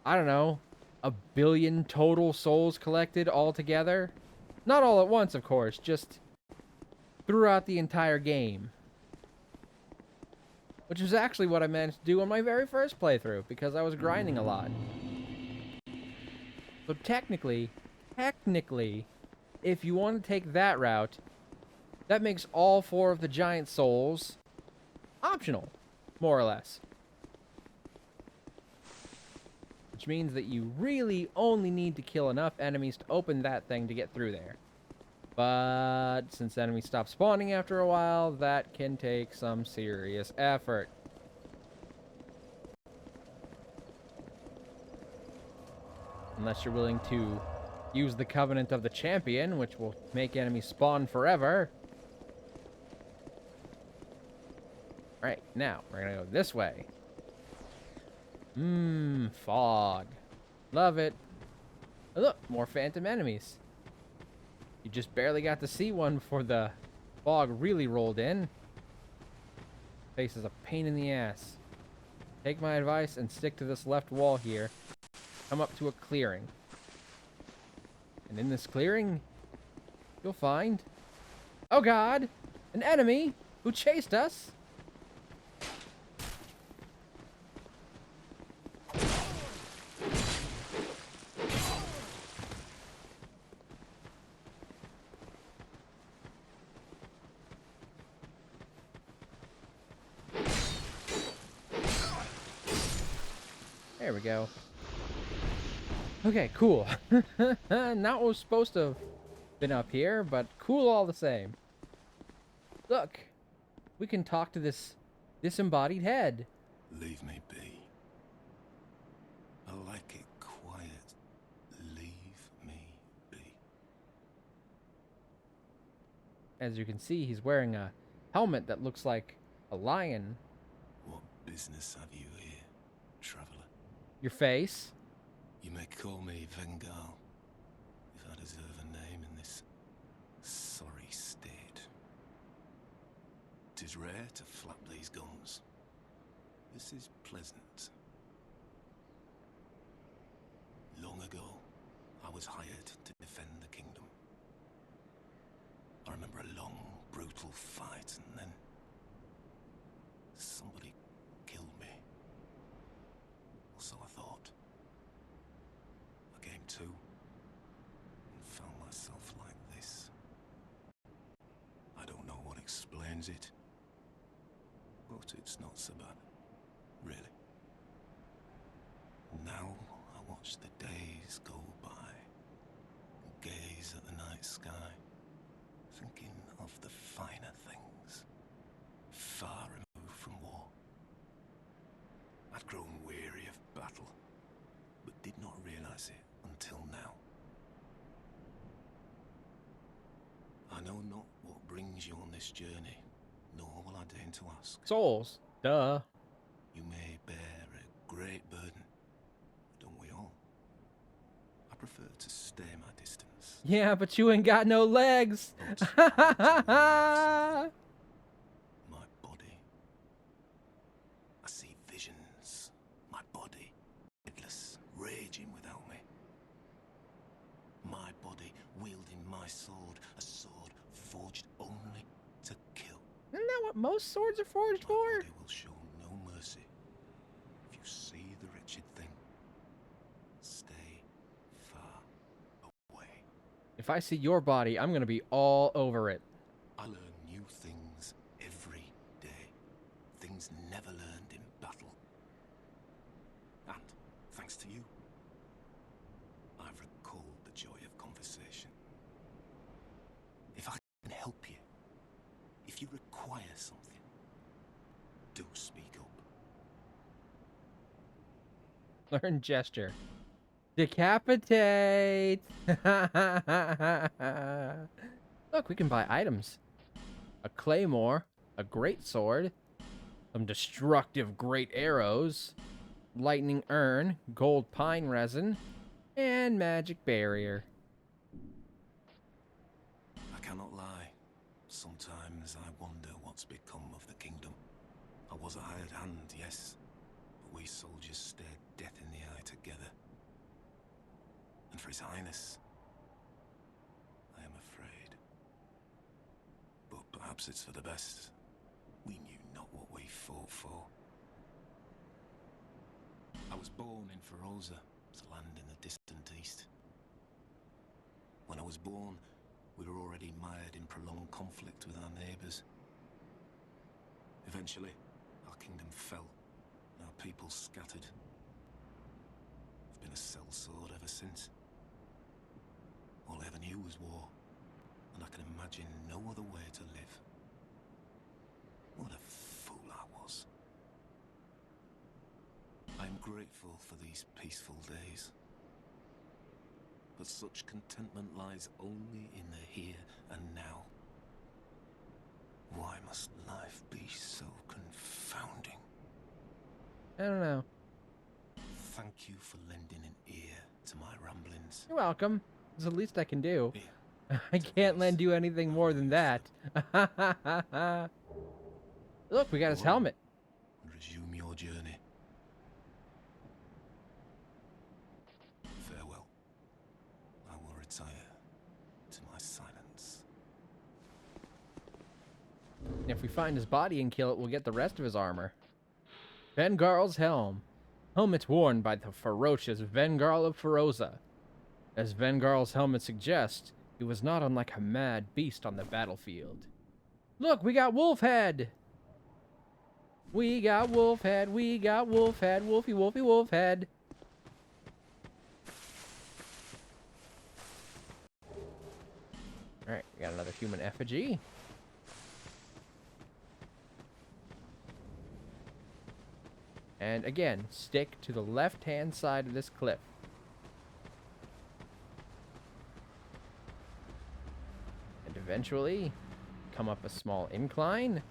I don't know, 1 billion total souls collected all together. Not all at once, of course, just throughout the entire game. Which is actually what I managed to do on my very first playthrough, because I was grinding a lot. So technically, if you want to take that route, that makes all 4 of the giant souls optional, more or less. Which means that you really only need to kill enough enemies to open that thing to get through there. But since enemies stop spawning after a while, that can take some serious effort. Unless you're willing to use the Covenant of the Champion, which will make enemies spawn forever. Alright, now, we're gonna go this way. Fog. Love it. Oh, look, more phantom enemies. You just barely got to see one before the fog really rolled in. Face is a pain in the ass. Take my advice and stick to this left wall here. Come up to a clearing. And in this clearing, you'll find... oh god! An enemy who chased us! There we go. Okay, cool. Not what was supposed to have been up here, but cool all the same. Look, we can talk to this disembodied head. Leave me be. I like it quiet. Leave me be. As you can see, he's wearing a helmet that looks like a lion. What business have you here, traveler? Your face. You may call me Vengal, if I deserve a name in this sorry state. 'Tis rare to flap these guns. This is pleasant. Long ago, I was hired to defend the kingdom. I remember a long, brutal fight, and then somebody killed me. Or so I thought. I came to and found myself like this. I don't know what explains it, but it's not so bad, really. Now I watch the days go by and gaze at the night sky, thinking of the finer things, far removed from war. I'd grown weary of battle, but did not realize it until now. I know not what brings you on this journey, nor will I deign to ask. Souls. Duh. You may bear a great burden, don't we all? I prefer to stay my distance. Yeah, but you ain't got no legs. My body. I see visions. My body, headless, raging without me. My body wielding my sword, a sword forged only to kill. Isn't that what most swords are forged My for? body will show no mercy. If you see the wretched thing, stay far away. If I see your body, I'm gonna be all over it. I learn new things every day. Things never learned in battle. And, thanks to you, I've recalled the joy of conversation. If I can help you, if you require something, do speak up. Learn gesture. Decapitate! Look, we can buy items. A claymore, a great sword, some destructive great arrows, lightning urn, gold pine resin, and magic barrier. Sometimes I wonder what's become of the kingdom. I was a hired hand, yes, but we soldiers stared death in the eye together. And for His Highness, I am afraid. But perhaps it's for the best. We knew not what we fought for. I was born in Feroza, a land in the distant east. When I was born, we were already mired in prolonged conflict with our neighbors. Eventually, our kingdom fell, and our people scattered. I've been a sellsword ever since. All I ever knew was war, and I can imagine no other way to live. What a fool I was. I am grateful for these peaceful days. But such contentment lies only in the here and now. Why must life be so confounding? I don't know. Thank you for lending an ear to my ramblings. You're welcome. It's the least I can do. Here, I can't lend you anything more than that. Look, we got his helmet. Resume your journey. Farewell. I will retire to my silence. If we find his body and kill it, we'll get the rest of his armor. Vengarl's helm. Helmet worn by the ferocious Vengarl of Feroza. As Vengarl's helmet suggests, he was not unlike a mad beast on the battlefield. Look, we got Wolfhead! We got Wolfhead, we got Wolfhead, Wolfie, Wolfie, Wolfhead. Alright, we got another human effigy. And again, stick to the left-hand side of this cliff. And eventually, come up a small incline.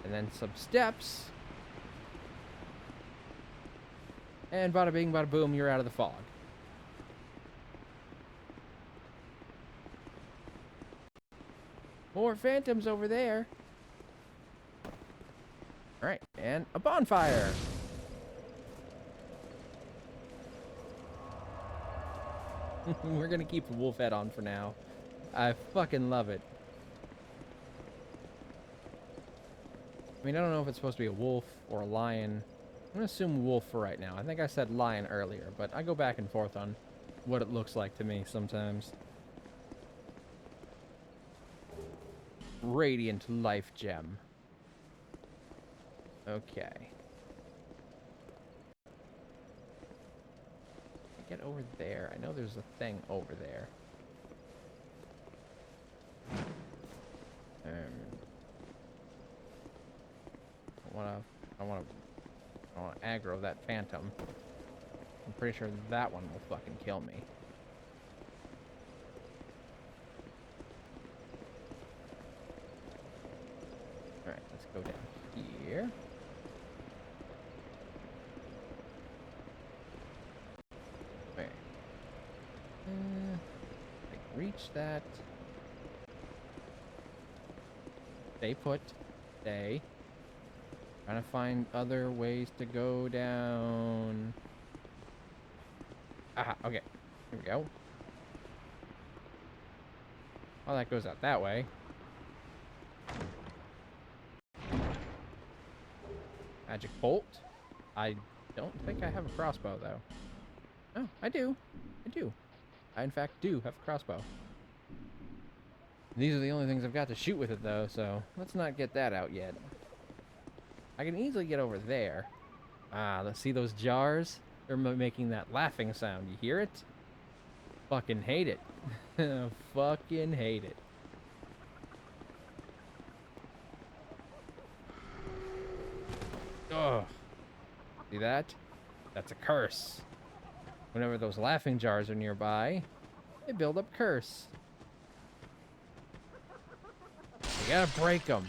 And then some steps. And bada bing, bada boom, you're out of the fog. More phantoms over there. Alright, and a bonfire. We're gonna keep the wolf head on for now. I fucking love it. I mean, I don't know if it's supposed to be a wolf or a lion. I'm gonna assume wolf for right now. I think I said lion earlier, but I go back and forth on what it looks like to me sometimes. Radiant life gem. Okay. Get over there. I know there's a thing over there. I wanna aggro that phantom. I'm pretty sure that one will fucking kill me. Alright, let's go down here. Where? Reach that. Stay put. Stay. Trying to find other ways to go down. Aha, okay. Here we go. Oh, that goes out that way. Magic bolt. I don't think I have a crossbow, though. Oh, I do. I do. I, in fact, do have a crossbow. These are the only things I've got to shoot with it, though, so let's not get that out yet. I can easily get over there. Ah, let's see those jars? They're making that laughing sound. You hear it? Fucking hate it. Fucking hate it. Ugh. See that? That's a curse. Whenever those laughing jars are nearby, they build up curse. You gotta break them.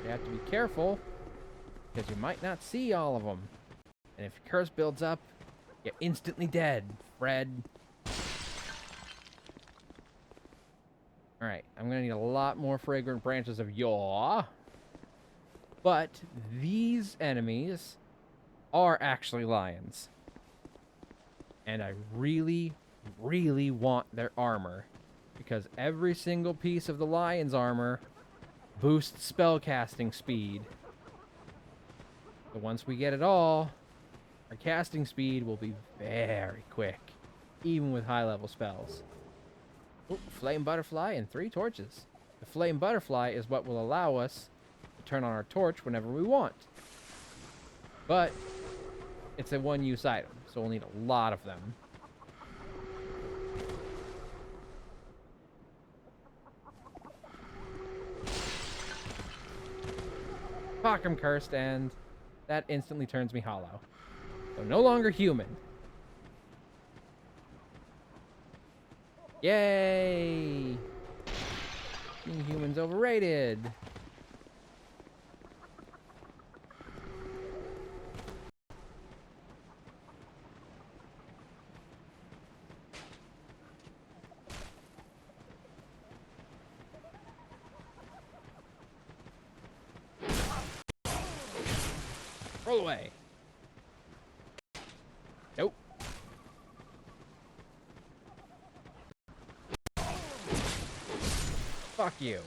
You have to be careful, because you might not see all of them. And if your curse builds up, you're instantly dead, Fred. Alright, I'm gonna need a lot more fragrant branches of yaw. But these enemies are actually lions. And I really, really want their armor. Because every single piece of the lion's armor boosts spellcasting speed. So once we get it all, our casting speed will be very quick. Even with high-level spells. Ooh, flame butterfly and 3 torches. The flame butterfly is what will allow us to turn on our torch whenever we want. But it's a one-use item, so we'll need a lot of them. Fuck, I'm cursed, and that instantly turns me hollow. So no longer human. Yay! Being human's overrated. Roll away. Nope. Fuck you.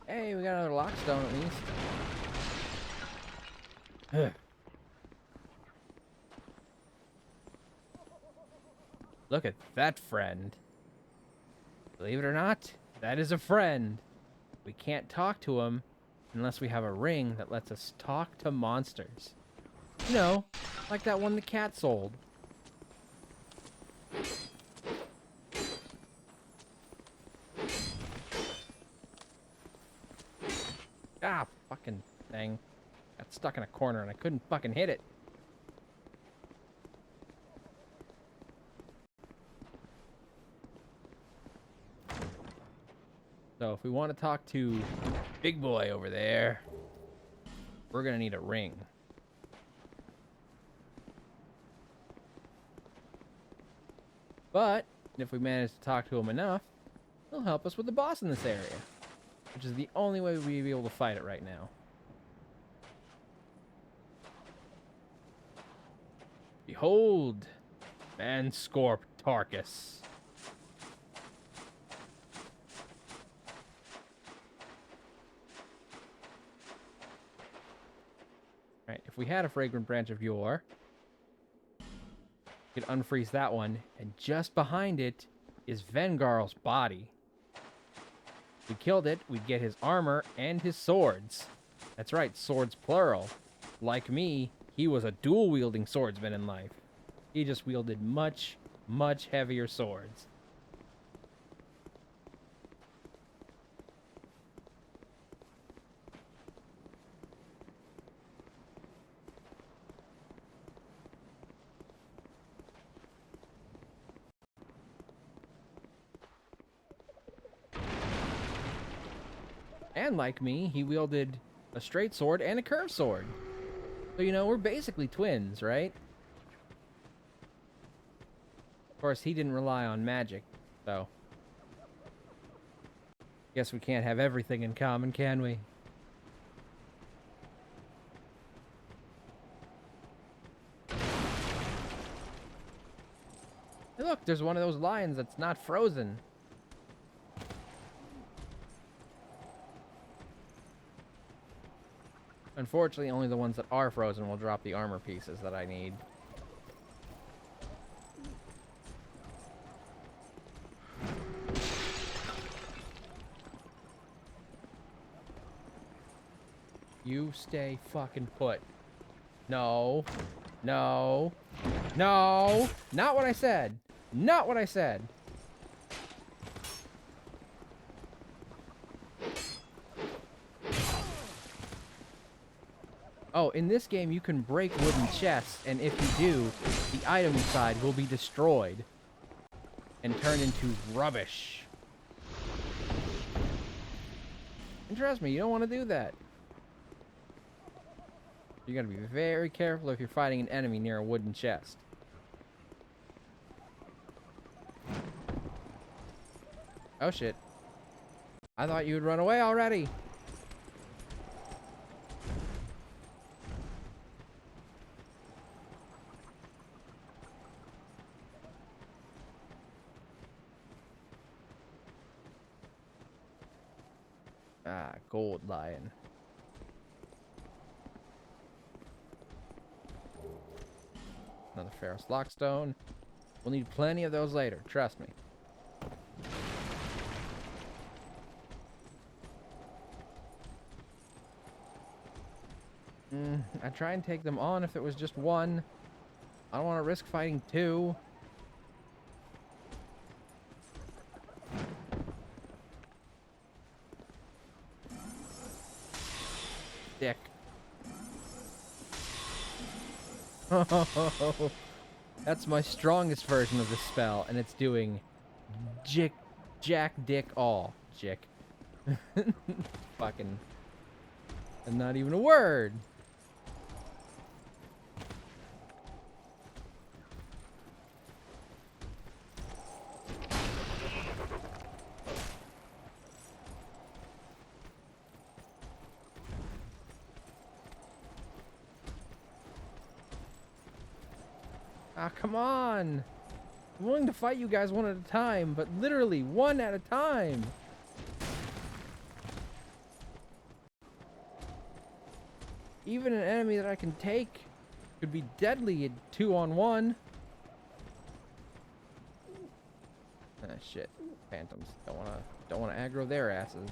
Hey, we got another lockstone at least. Ugh. Look at that friend. Believe it or not, that is a friend. We can't talk to him unless we have a ring that lets us talk to monsters. You know, like that one the cat sold. Ah, fucking thing. Got stuck in a corner and I couldn't fucking hit it. So if we want to talk to Big Boy over there, we're gonna need a ring. But if we manage to talk to him enough, he'll help us with the boss in this area, which is the only way we'll be able to fight it right now. Behold, Manscorp Tarkus. Right, if we had a fragrant branch of yore, we could unfreeze that one, and just behind it is Vengarl's body. If we killed it, we'd get his armor and his swords. That's right, swords plural. Like me, he was a dual-wielding swordsman in life. He just wielded much, much heavier swords. And like me, he wielded a straight sword and a curved sword. So, you know, we're basically twins, right? Of course, he didn't rely on magic, so... Guess we can't have everything in common, can we? Hey, look, there's one of those lions that's not frozen. Unfortunately, only the ones that are frozen will drop the armor pieces that I need. You stay fucking put. No. No. No. Not what I said. Not what I said. Oh, in this game, you can break wooden chests, and if you do, the item inside will be destroyed and turned into rubbish. And trust me, you don't want to do that. You gotta be very careful if you're fighting an enemy near a wooden chest. Oh shit. I thought you would run away already. Ah, gold lion. Another Ferrous Lockstone. We'll need plenty of those later, trust me. I'd try and take them on if it was just one. I don't want to risk fighting two. Dick. Oh, that's my strongest version of the spell, and it's doing jack dick all. Jick. Fucking. And not even a word. Ah, come on. I'm willing to fight you guys one at a time, but literally one at a time. Even an enemy that I can take could be deadly at 2-on-1. Ah, shit. Phantoms. Don't wanna aggro their asses.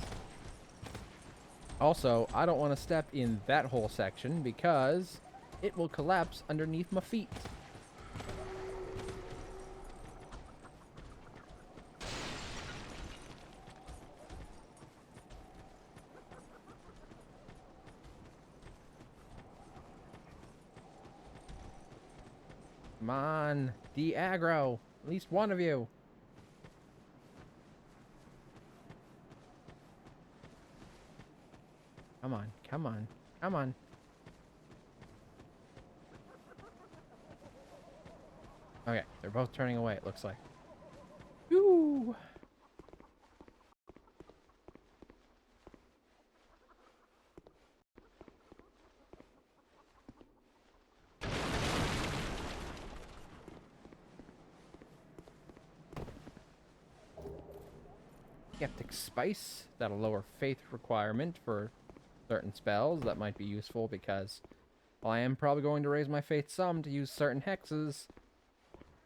Also, I don't want to step in that whole section because it will collapse underneath my feet. Come on, de-aggro. At least one of you. Come on, come on, come on. Okay, they're both turning away, it looks like. Woo! Skeptic Spice. That'll lower faith requirement for certain spells. That might be useful because while I am probably going to raise my faith some to use certain hexes,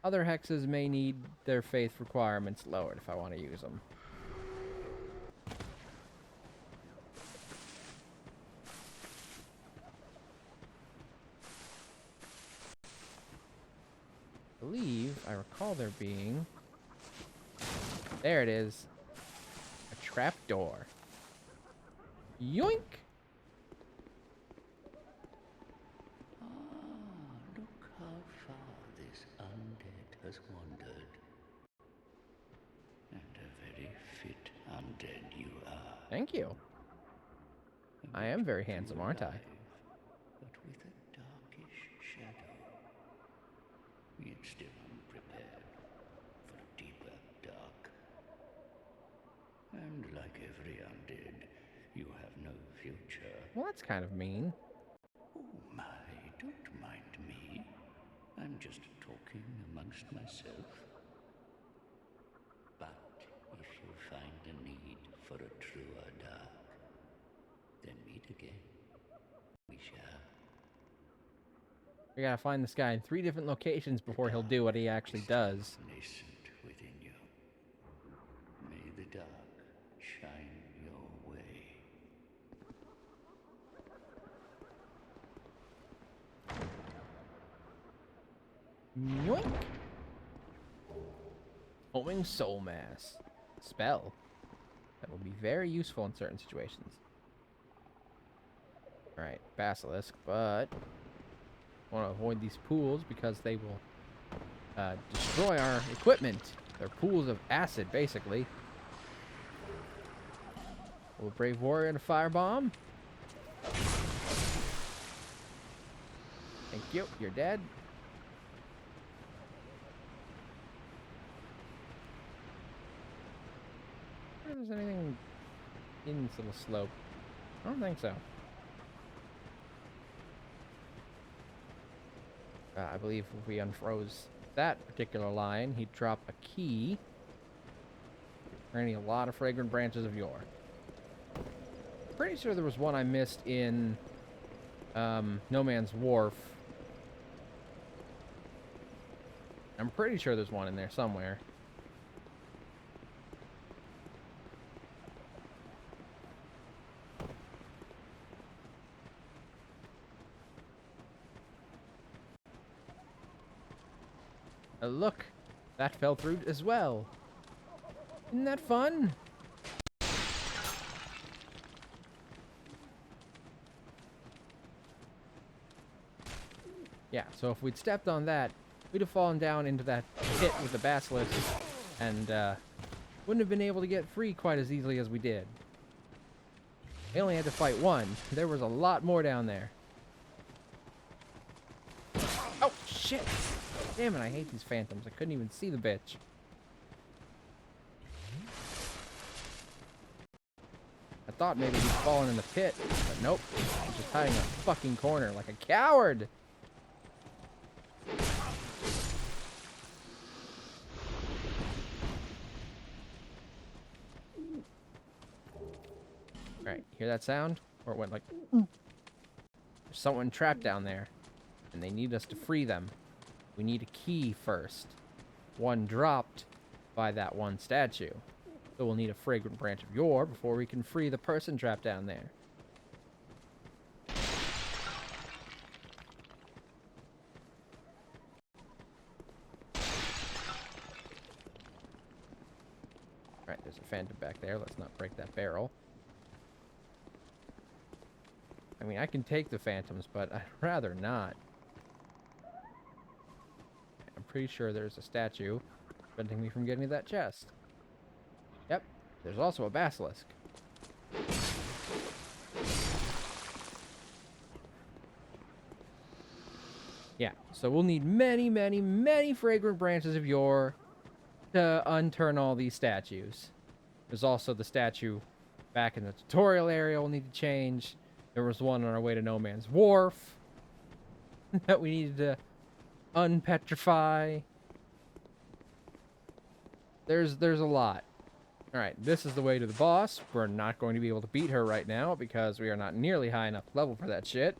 other hexes may need their faith requirements lowered if I want to use them. I believe I recall there being... There it is. A trapdoor. Yoink! Look how far this undead has wandered. And a very fit undead you are. Thank you. I am very handsome, aren't I? Alive, but with a darkish shadow. Yet still unprepared for a deeper dark. And like every undead, you have no future. Well, that's kind of mean. Oh my, don't mind me. I'm just talking amongst myself. But if you find a need for a truer dark, then meet again. We shall. We gotta find this guy in 3 different locations before he'll do what he actually does. Nascent within you. May the dark shine your way. Yoink! Homing Soul Mass. Spell. That will be very useful in certain situations. Alright, Basilisk, but... I want to avoid these pools because they will destroy our equipment. They're pools of acid, basically. Will Brave Warrior and a firebomb. Thank you. You're dead. I wonder if there's anything in this little slope. I don't think so. I believe if we unfroze that particular line, he'd drop a key. We're gonna need a lot of fragrant branches of yore. Pretty sure there was one I missed in No Man's Warf. I'm pretty sure there's one in there somewhere. Look, that fell through as well. Isn't that fun? Yeah, so if we'd stepped on that, we'd have fallen down into that pit with the basilisk and wouldn't have been able to get free quite as easily as we did. We only had to fight one. There was a lot more down there. Oh, shit! Damn it, I hate these phantoms. I couldn't even see the bitch. I thought maybe he'd fallen in the pit, but nope. He's just hiding in a fucking corner like a coward. Alright, hear that sound? Or it went like... There's someone trapped down there, and they need us to free them. We need a key first. One dropped by that one statue. So we'll need a fragrant branch of yore before we can free the person trapped down there. Alright, there's a phantom back there. Let's not break that barrel. I mean, I can take the phantoms, but I'd rather not. I'm pretty sure there's a statue preventing me from getting to that chest. Yep, there's also a basilisk. Yeah, so we'll need many, many, many fragrant branches of yore to unturn all these statues. There's also the statue back in the tutorial area we'll need to change. There was one on our way to No Man's Warf that we needed to unpetrify. There's a lot. Alright, this is the way to the boss. We're not going to be able to beat her right now because we are not nearly high enough level for that shit.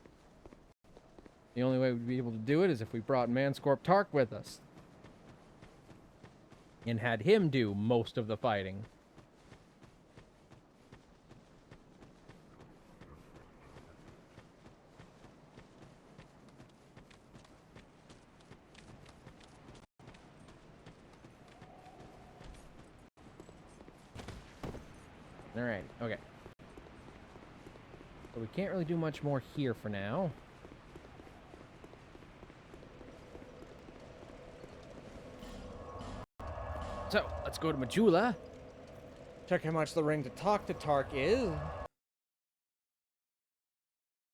The only way we'd be able to do it is if we brought Manscorp Tark with us. And had him do most of the fighting. Alright, okay. So we can't really do much more here for now. So, let's go to Majula. Check how much the ring to talk to Tark is.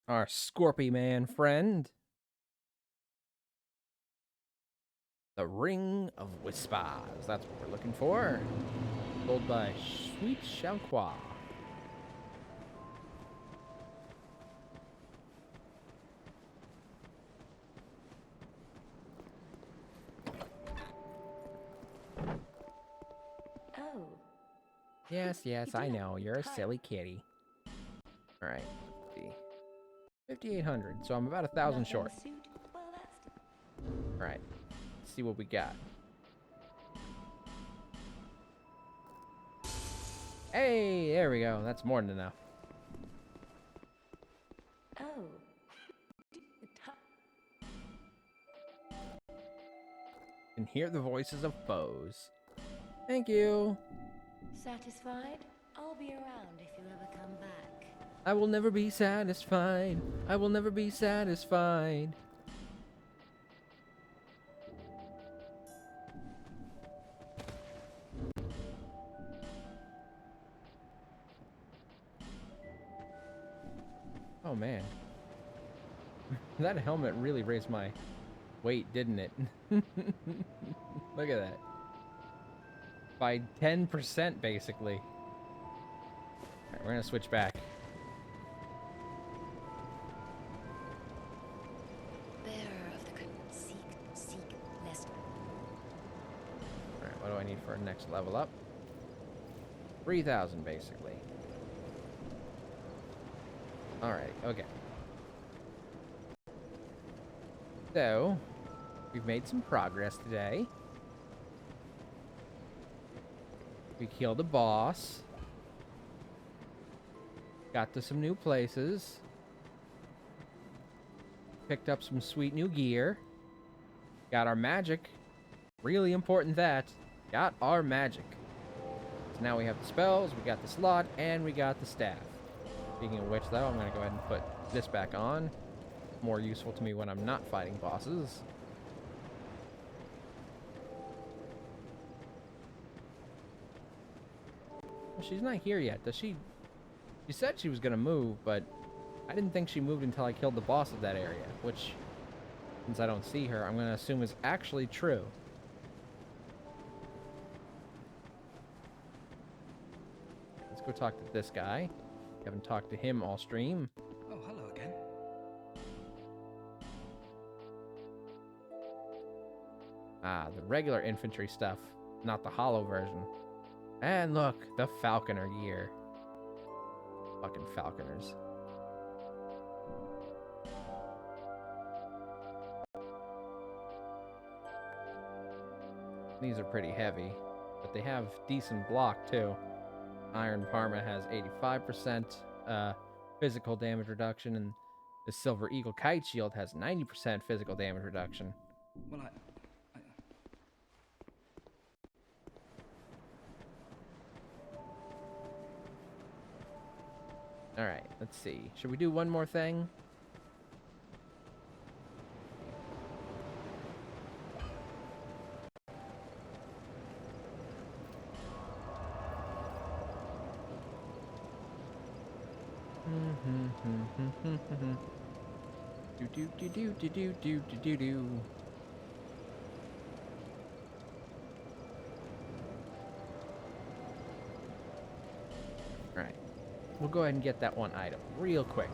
Our Scorpy Man friend. The Ring of Whispers. That's what we're looking for. Sold by Sweet Xiaoqua. Oh. Yes, I know. You're a silly kitty. Alright, let's see. 5,800, so I'm about 1,000 short. Alright, let's see what we got. Hey, there we go. That's more than enough. Oh. Can hear the voices of foes. Thank you. Satisfied? I'll be around if you ever come back. I will never be satisfied. I will never be satisfied. Oh, man. That helmet really raised my weight, didn't it? Look at that. By 10%, basically. Alright, we're gonna switch back. Bearer of the seek less. Alright, what do I need for a next level up? 3,000, basically. Alright, okay. So, we've made some progress today. We killed a boss. Got to some new places. Picked up some sweet new gear. Got our magic. Really important that. Got our magic. So now we have the spells, we got the slot, and we got the staff. Speaking of which, though, I'm going to go ahead and put this back on. More useful to me when I'm not fighting bosses. Well, she's not here yet. Does she? She said she was going to move, but I didn't think she moved until I killed the boss of that area, which, since I don't see her, I'm going to assume is actually true. Let's go talk to this guy. Haven't talked to him all stream. Oh, hello again. Ah, the regular infantry stuff, not the hollow version. And look, the falconer gear. Fucking falconers. These are pretty heavy, but they have decent block too. Iron Parma has 85% physical damage reduction, and the Silver Eagle Kite Shield has 90% physical damage reduction. Well, Alright, let's see. Should we do one more thing? Do. Alright. We'll go ahead and get that one item real quick.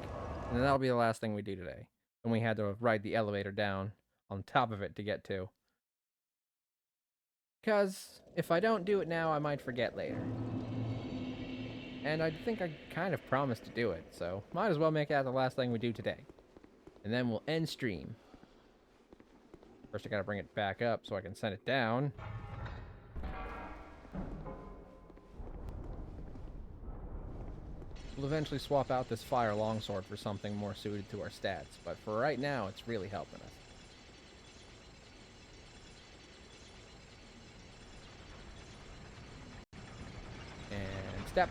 And then that'll be the last thing we do today. And we had to ride the elevator down on top of it to get to. Because if I don't do it now, I might forget later. And I think I kind of promised to do it, so might as well make that the last thing we do today. And then we'll end stream. First I gotta bring it back up so I can send it down. We'll eventually swap out this fire longsword for something more suited to our stats, but for right now, it's really helping us. And step.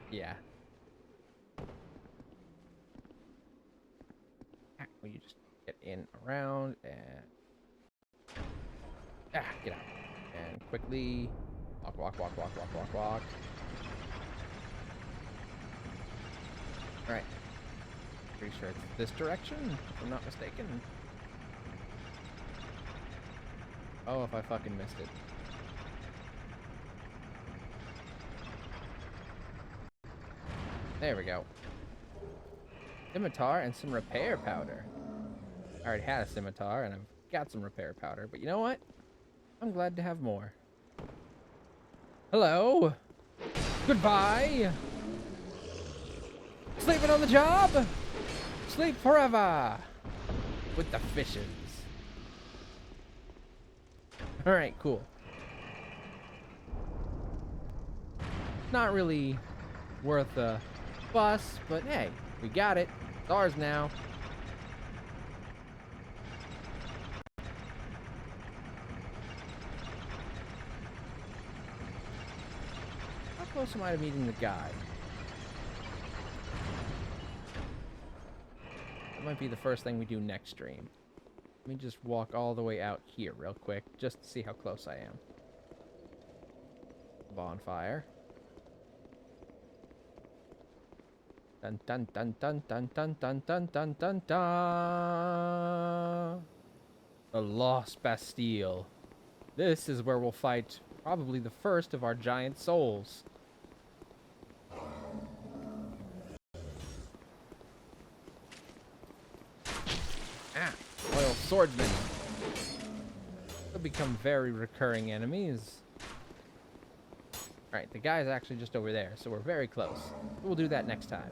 Yeah. Will you just get in around and get out and quickly walk. All right. Pretty sure it's this direction, if I'm not mistaken. Oh, if I fucking missed it. There we go. Scimitar and some repair powder. I already had a scimitar and I've got some repair powder, but you know what? I'm glad to have more. Hello. Goodbye. Sleeping on the job. Sleep forever. With the fishes. Alright, cool. Not really worth a fuss, but hey, we got it. It's ours now. How close am I to meeting the guy? That might be the first thing we do next stream. Let me just walk all the way out here real quick, just to see how close I am. bonfire. Dun dun dun dun dun dun dun dun dun dun dun. The Lost Bastille. This is where we'll fight probably the first of our giant souls. Ah, loyal swordsmen. They'll become very recurring enemies. Alright, the guy's actually just over there, so we're very close. We'll do that next time.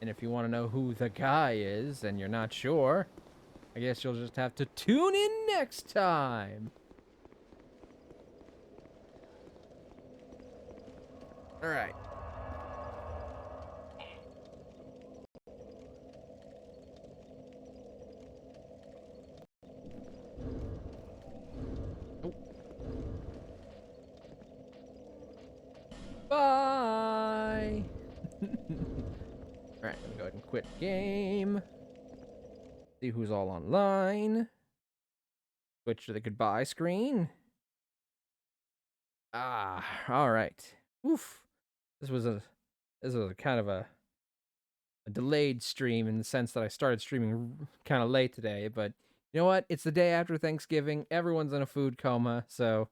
And if you want to know who the guy is, and you're not sure, I guess you'll just have to tune in next time. Alright. Bye! Alright, let me go ahead and quit game. See who's all online. Switch to the goodbye screen. Ah, alright. Oof. This was a kind of a delayed stream in the sense that I started streaming kind of late today, but you know what? It's the day after Thanksgiving. Everyone's in a food coma, so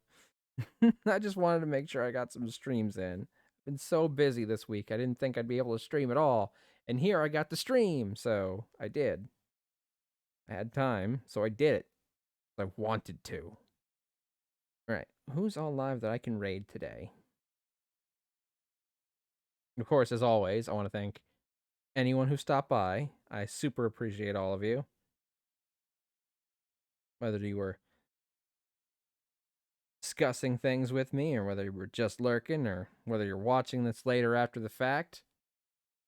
I just wanted to make sure I got some streams in. I've been so busy this week. I didn't think I'd be able to stream at all. And here I got the stream, so I did. I had time, so I did it. I wanted to. Alright, who's all live that I can raid today? Of course, as always, I want to thank anyone who stopped by. I super appreciate all of you. Whether you were discussing things with me, or whether you were just lurking, or whether you're watching this later after the fact.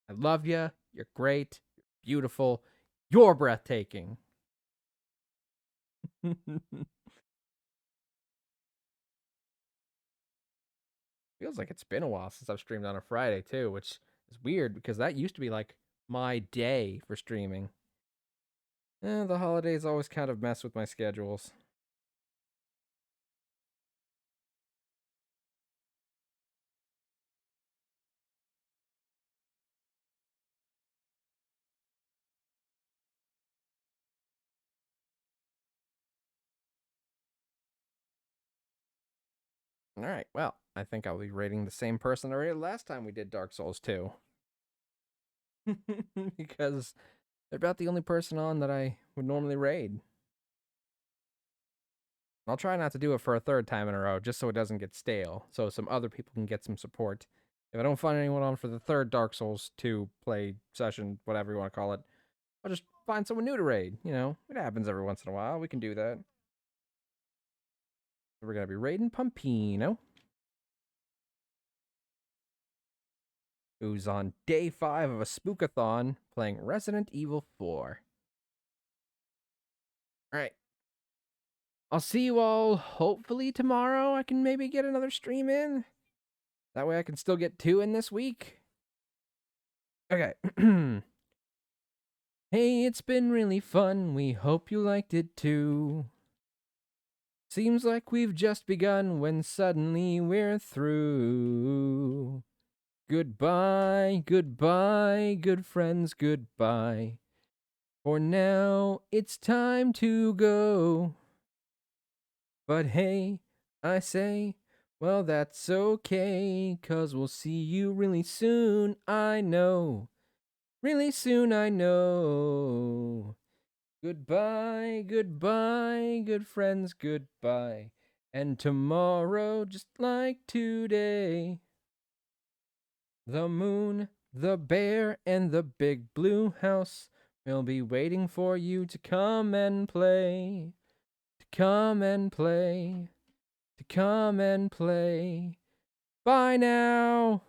I love you. You're great. You're beautiful. You're breathtaking. Feels like it's been a while since I've streamed on a Friday, too, which is weird because that used to be like my day for streaming. The holidays always kind of mess with my schedules. Alright, well, I think I'll be rating the same person I rated last time we did Dark Souls 2. Because they're about the only person on that I would normally raid. I'll try not to do it for a third time in a row, just so it doesn't get stale, so some other people can get some support. If I don't find anyone on for the third Dark Souls 2 play session, whatever you want to call it, I'll just find someone new to raid. You know, it happens every once in a while. We can do that. So we're going to be raiding Pumpino, who's on day 5 of a spookathon playing Resident Evil 4. Alright. I'll see you all hopefully tomorrow. I can maybe get another stream in. That way I can still get 2 in this week. Okay. Hey, it's been really fun. We hope you liked it too. Seems like we've just begun when suddenly we're through. Goodbye, goodbye, good friends, goodbye. For now, it's time to go. But hey, I say, well, that's okay, 'cause we'll see you really soon, I know. Really soon, I know. Goodbye, goodbye, good friends, goodbye. And tomorrow, just like today, the moon, the bear, and the big blue house will be waiting for you to come and play. To come and play. To come and play. Bye now.